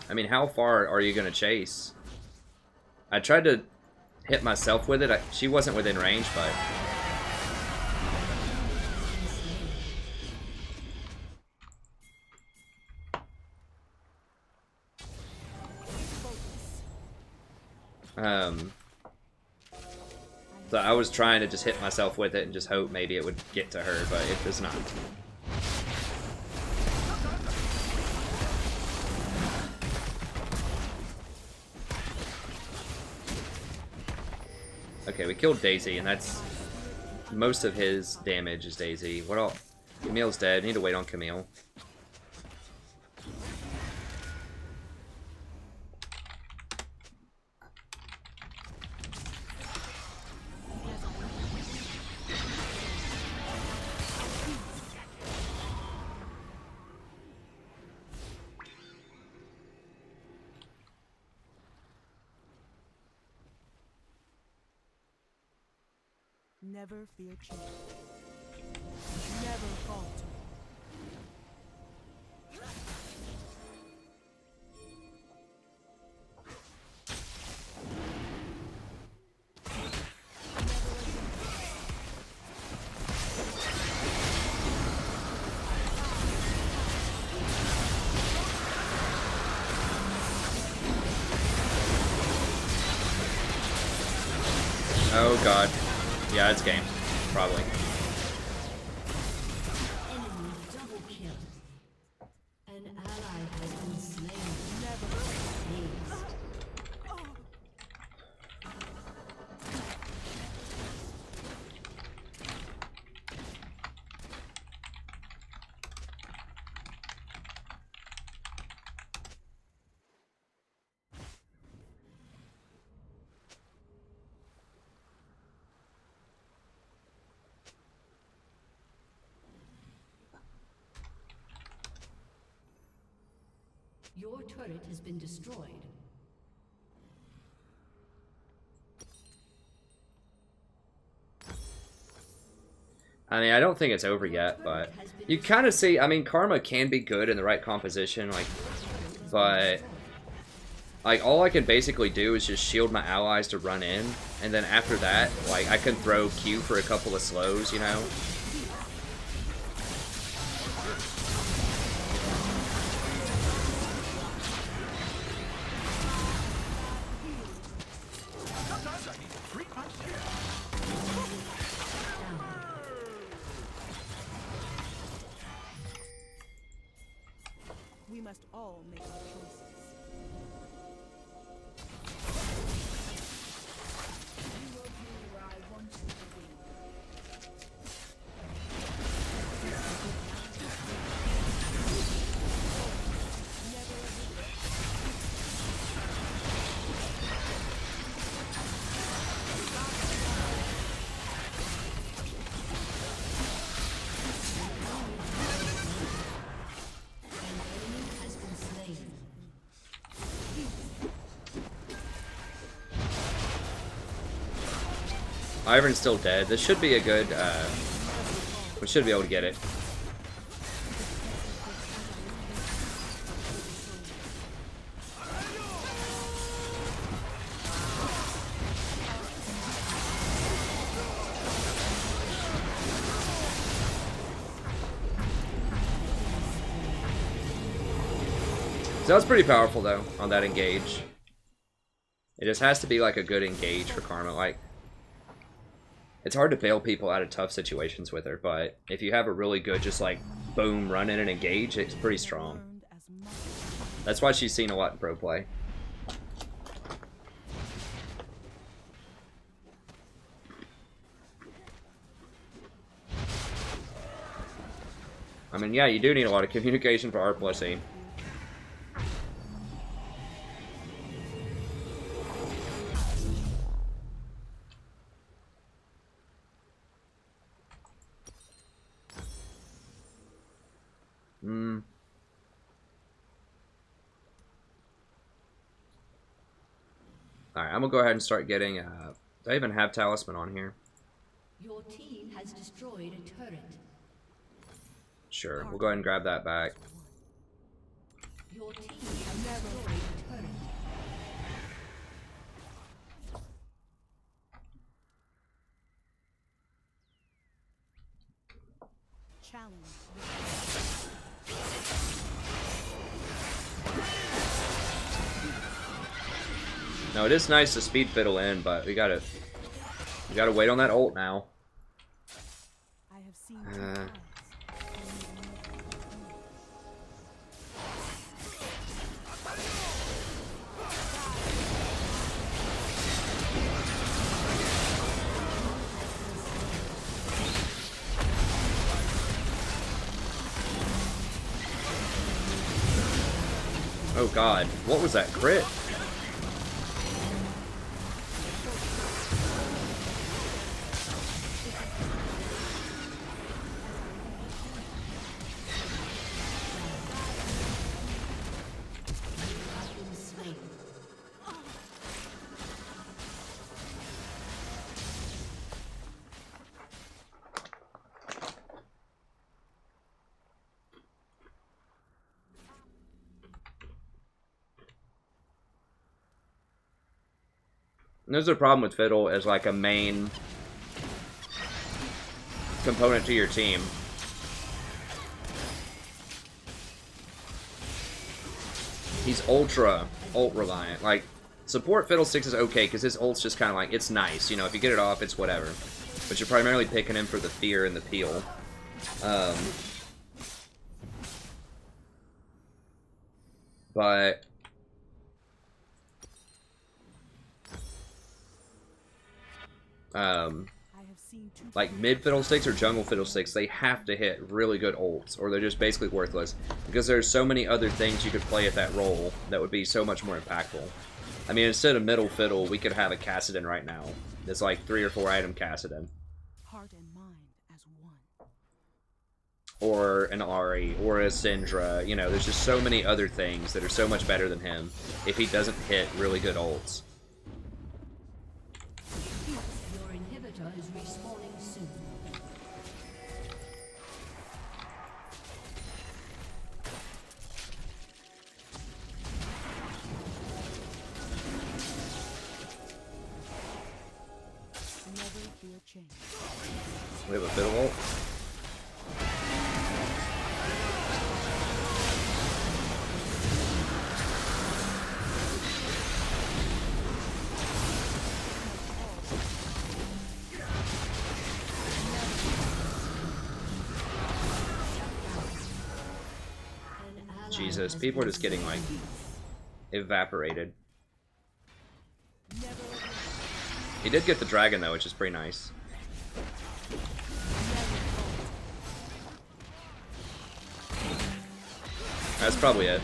I mean, how far are you going to chase? I tried to hit myself with it. She wasn't within range, but... So I was trying to just hit myself with it and just hope maybe it would get to her, but it does not. Okay, we killed Daisy, and that's most of his damage is Daisy. What else? Camille's dead. Need to wait on Camille. Never fear change. Never falter. Oh god. Yeah, it's game. Probably. Enemy double kill. An ally has been slain. Never faced. Your turret has been destroyed. I mean, I don't think it's over yet, but you kind of see, I mean, Karma can be good in the right composition, like, but, like, all I can basically do is just shield my allies to run in, and then after that, like, I can throw Q for a couple of slows, you know? We must all make our choices. You will be where I want you to be. Iron's still dead. This should be a good, we should be able to get it. So that was pretty powerful though, on that engage. It just has to be like a good engage for Karma. Like, it's hard to bail people out of tough situations with her, but if you have a really good, just like, boom, run in and engage, it's pretty strong. That's why she's seen a lot in pro play. I mean, yeah, you do need a lot of communication for R+E. Alright, I'm gonna go ahead and start getting, do I even have Talisman on here? Your team has destroyed a turret. Sure, we'll go ahead and grab that back. Your team has Challenge. No, it is nice to speed fiddle in, but we gotta wait on that ult now. I have seen two paths. Oh god, what was that crit? And there's a problem with Fiddle as like a main component to your team. He's ultra ult reliant. Like, support Fiddlesticks is okay because his ult's just kind of like, it's nice. You know, if you get it off, it's whatever. But you're primarily picking him for the fear and the peel. But like mid Fiddlesticks or jungle Fiddlesticks, they have to hit really good ults or they're just basically worthless because there's so many other things you could play at that role that would be so much more impactful. I mean, instead of middle Fiddle, we could have a Kassadin right now. It's like 3 or 4 item Kassadin. Heart and mind as one. Or an Ahri, or a Syndra. You know, there's just so many other things that are so much better than him if he doesn't hit really good ults. Your inhibitor is respawning soon. Never fear change. We have a Fiddle ult. Jesus, people are just getting, like, evaporated. He did get the dragon, though, which is pretty nice. That's probably it.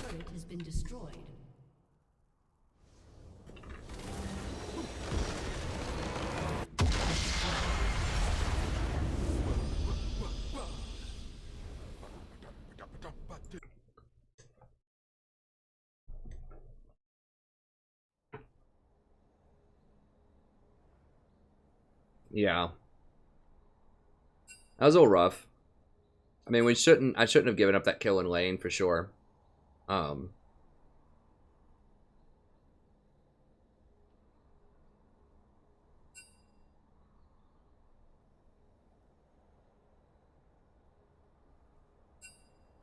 Turret has been destroyed. Yeah. That was a little rough. I mean, I shouldn't have given up that kill in lane for sure. But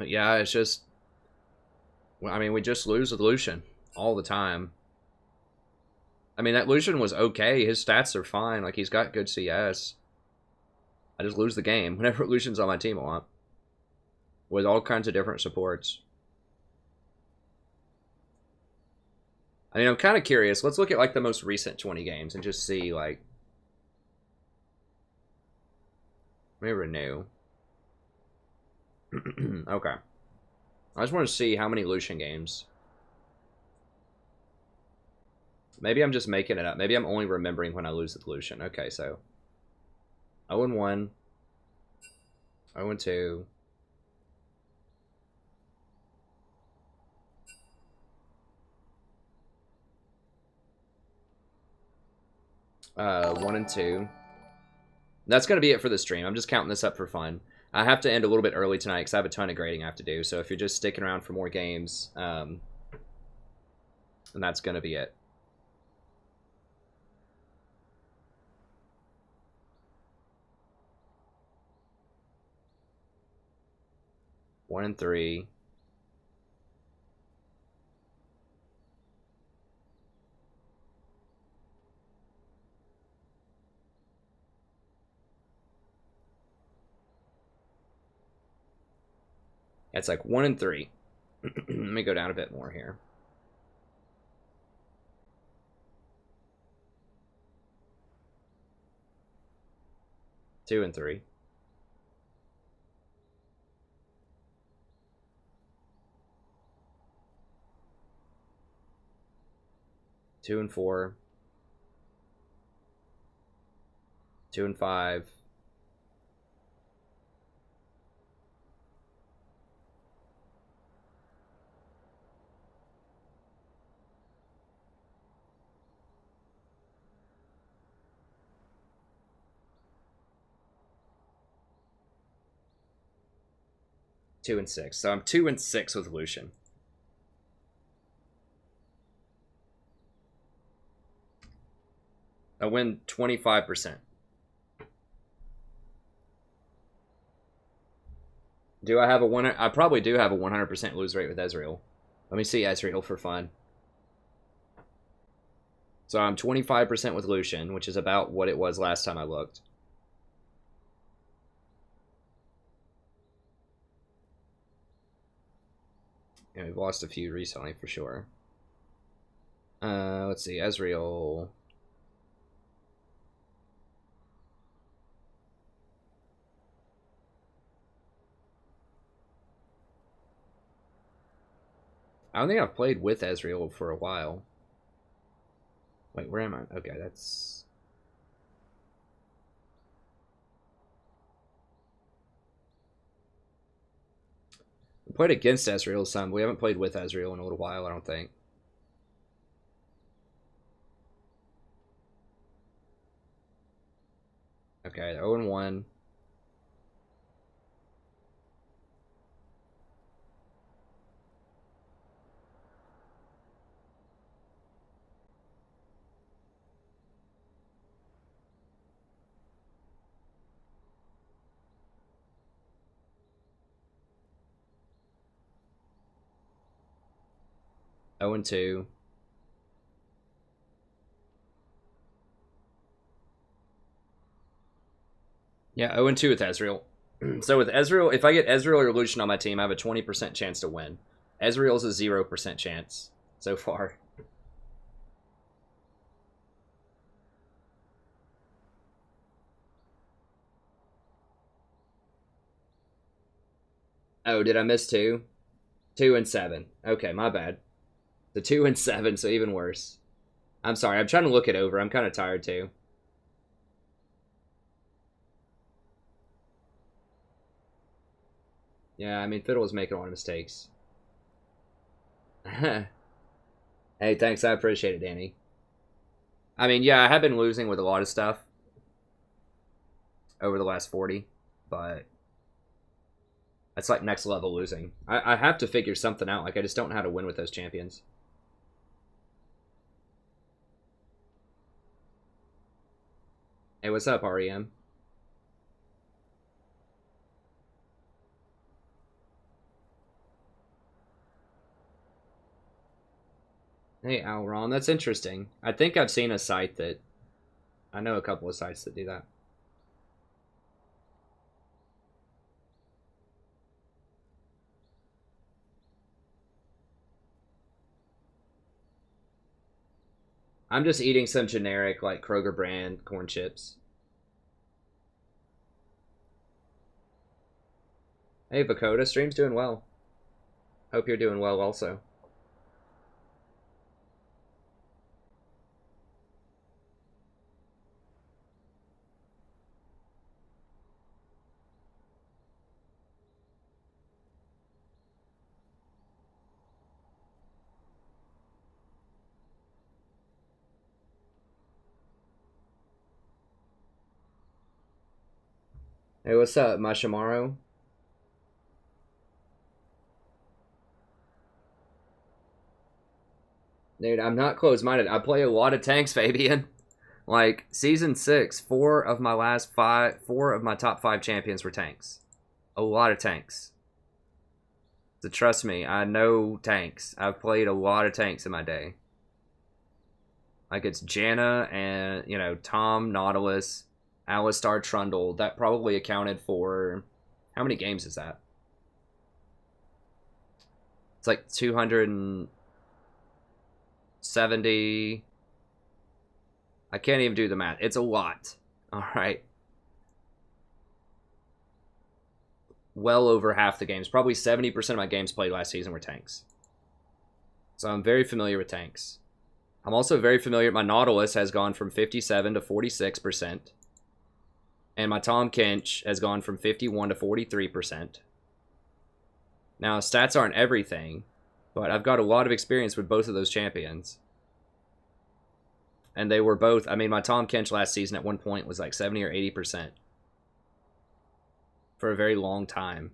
yeah, it's just, I mean, we just lose with Lucian all the time. I mean, that Lucian was okay. His stats are fine. Like, he's got good CS. I just lose the game whenever Lucian's on my team a lot. With all kinds of different supports. I mean, I'm kind of curious. Let's look at, like, the most recent 20 games and just see, like... Let me renew. Okay. I just want to see how many Lucian games. Maybe I'm just making it up. Maybe I'm only remembering when I lose with Lucian. Okay, so 0-1. 0-2. Uh, 1-2. That's going to be it for the stream. I'm just counting this up for fun. I have to end a little bit early tonight because I have a ton of grading I have to do. So if you're just sticking around for more games, then that's going to be it. One and 3. It's like 1 and 3. Let me go down a bit more here. Two and 3. Two and 4. 2 and 5. 2 and 6. So I'm 2 and 6 with Lucian. I win 25%. Do I have a 100? I probably do have a 100% lose rate with Ezreal. Let me see Ezreal for fun. So I'm 25% with Lucian, which is about what it was last time I looked. And we've lost a few recently for sure. Let's see, Ezreal. I don't think I've played with Ezreal for a while. Wait, where am I? Okay, that's... We played against Ezreal some, but we haven't played with Ezreal in a little while, I don't think. Okay, 0 and 1. Oh and 2. Yeah, 0 and 2 with Ezreal. So with Ezreal, if I get Ezreal or Lucian on my team, I have a 20% chance to win. Ezreal's a 0% chance so far. Oh, did I miss 2? 2 and 7. Okay, my bad. The 2 and 7, so even worse. I'm sorry, I'm trying to look it over. I'm kind of tired too. Yeah, I mean, Fiddle was making a lot of mistakes. Hey, thanks. I appreciate it, Danny. I mean, yeah, I have been losing with a lot of stuff over the last 40, but that's like next level losing. I have to figure something out. Like, I just don't know how to win with those champions. Hey, what's up, REM? Hey, Alron, that's interesting. I think I've seen a site that... I know a couple of sites that do that. I'm just eating some generic, like, Kroger brand corn chips. Hey, Vel'Koz, stream's doing well. Hope you're doing well also. Hey, what's up, Mashimaru? Dude, I'm not closed-minded. I play a lot of tanks, Fabian. Like, Season 6, 4 of my top 5 champions were tanks. A lot of tanks. So trust me, I know tanks. I've played a lot of tanks in my day. Like, it's Janna and, you know, Tom, Nautilus, Alistar, Trundle. That probably accounted for... How many games is that? It's like 270... I can't even do the math. It's a lot. Alright. Well over half the games. Probably 70% of my games played last season were tanks. So I'm very familiar with tanks. I'm also very familiar. My Nautilus has gone from 57 to 46%. And my Tom Kench has gone from 51 to 43%. Now, stats aren't everything, but I've got a lot of experience with both of those champions. And they were both, I mean, my Tom Kench last season at one point was like 70 or 80%. For a very long time.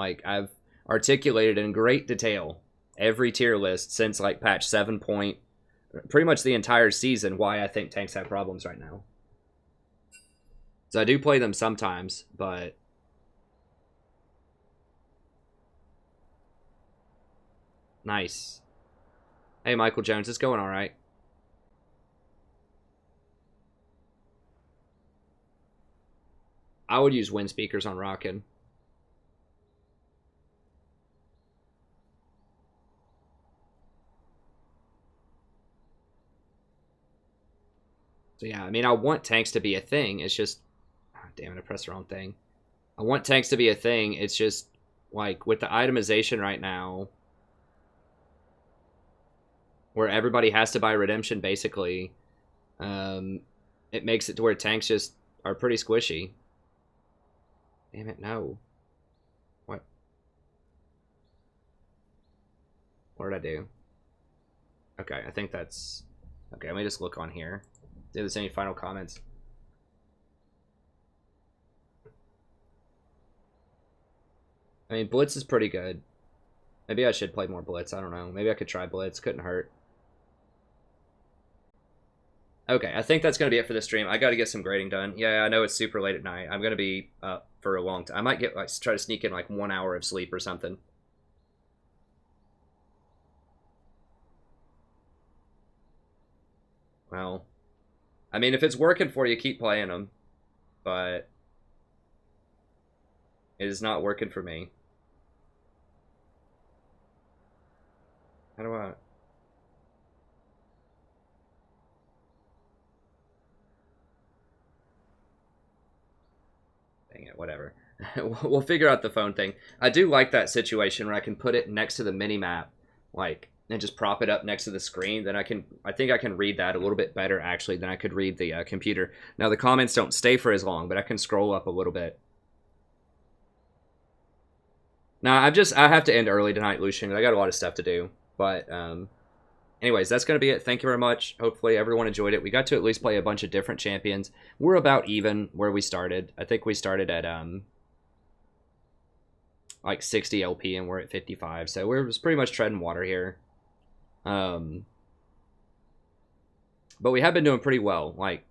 Like, I've articulated in great detail every tier list since like patch 7 point, pretty much the entire season, why I think tanks have problems right now. So I do play them sometimes, but nice. Hey, Michael Jones, it's going all right. I would use wind speakers on Rockin'. So yeah, I mean, I want tanks to be a thing. It's just... Oh, damn it, I pressed the wrong thing. I want tanks to be a thing. It's just, like, with the itemization right now, where everybody has to buy redemption, basically, it makes it to where tanks just are pretty squishy. Damn it, no. What? What did I do? Okay, I think that's... Okay, let me just look on here. See if there's any final comments. I mean, Blitz is pretty good. Maybe I should play more Blitz. I don't know. Maybe I could try Blitz. Couldn't hurt. Okay, I think that's going to be it for this stream. I got to get some grading done. Yeah, I know it's super late at night. I'm going to be up for a long time. I might get like try to sneak in like 1 hour of sleep or something. Well, I mean, if it's working for you, keep playing them. But it is not working for me. How do I... Dang it, whatever. We'll figure out the phone thing. I do like that situation where I can put it next to the mini-map, like, and just prop it up next to the screen. Then I think I can read that a little bit better, actually, than I could read the computer. Now, the comments don't stay for as long, but I can scroll up a little bit. Now, I have to end early tonight, Lucian. I got a lot of stuff to do. But, anyways, that's going to be it. Thank you very much. Hopefully everyone enjoyed it. We got to at least play a bunch of different champions. We're about even where we started. I think we started at, like 60 LP and we're at 55. So we're just pretty much treading water here. But we have been doing pretty well, like,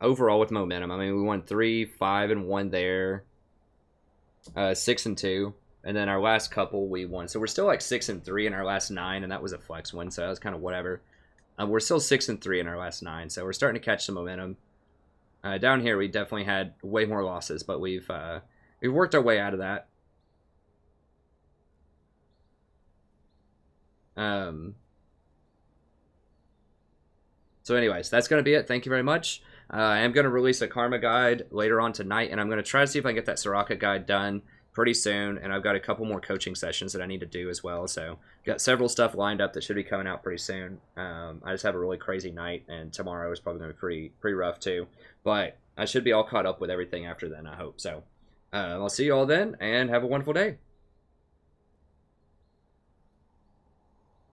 overall with momentum. I mean, we won 3, 5, and 1 there. 6 and 2. And then our last couple we won. So we're still like 6 and 3 in our last 9, and that was a flex win, so that was kind of whatever. We're still 6 and 3 in our last 9, so we're starting to catch some momentum. Down here we definitely had way more losses, but we've worked our way out of that. So anyways, that's going to be it. Thank you very much. I am going to release a Karma guide later on tonight, and I'm going to try to see if I can get that Soraka guide done pretty soon, and I've got a couple more coaching sessions that I need to do as well, so got several stuff lined up that should be coming out pretty soon. I just have a really crazy night, and tomorrow is probably going to be pretty rough too, but I should be all caught up with everything after then, I hope. So I'll see you all then, and have a wonderful day.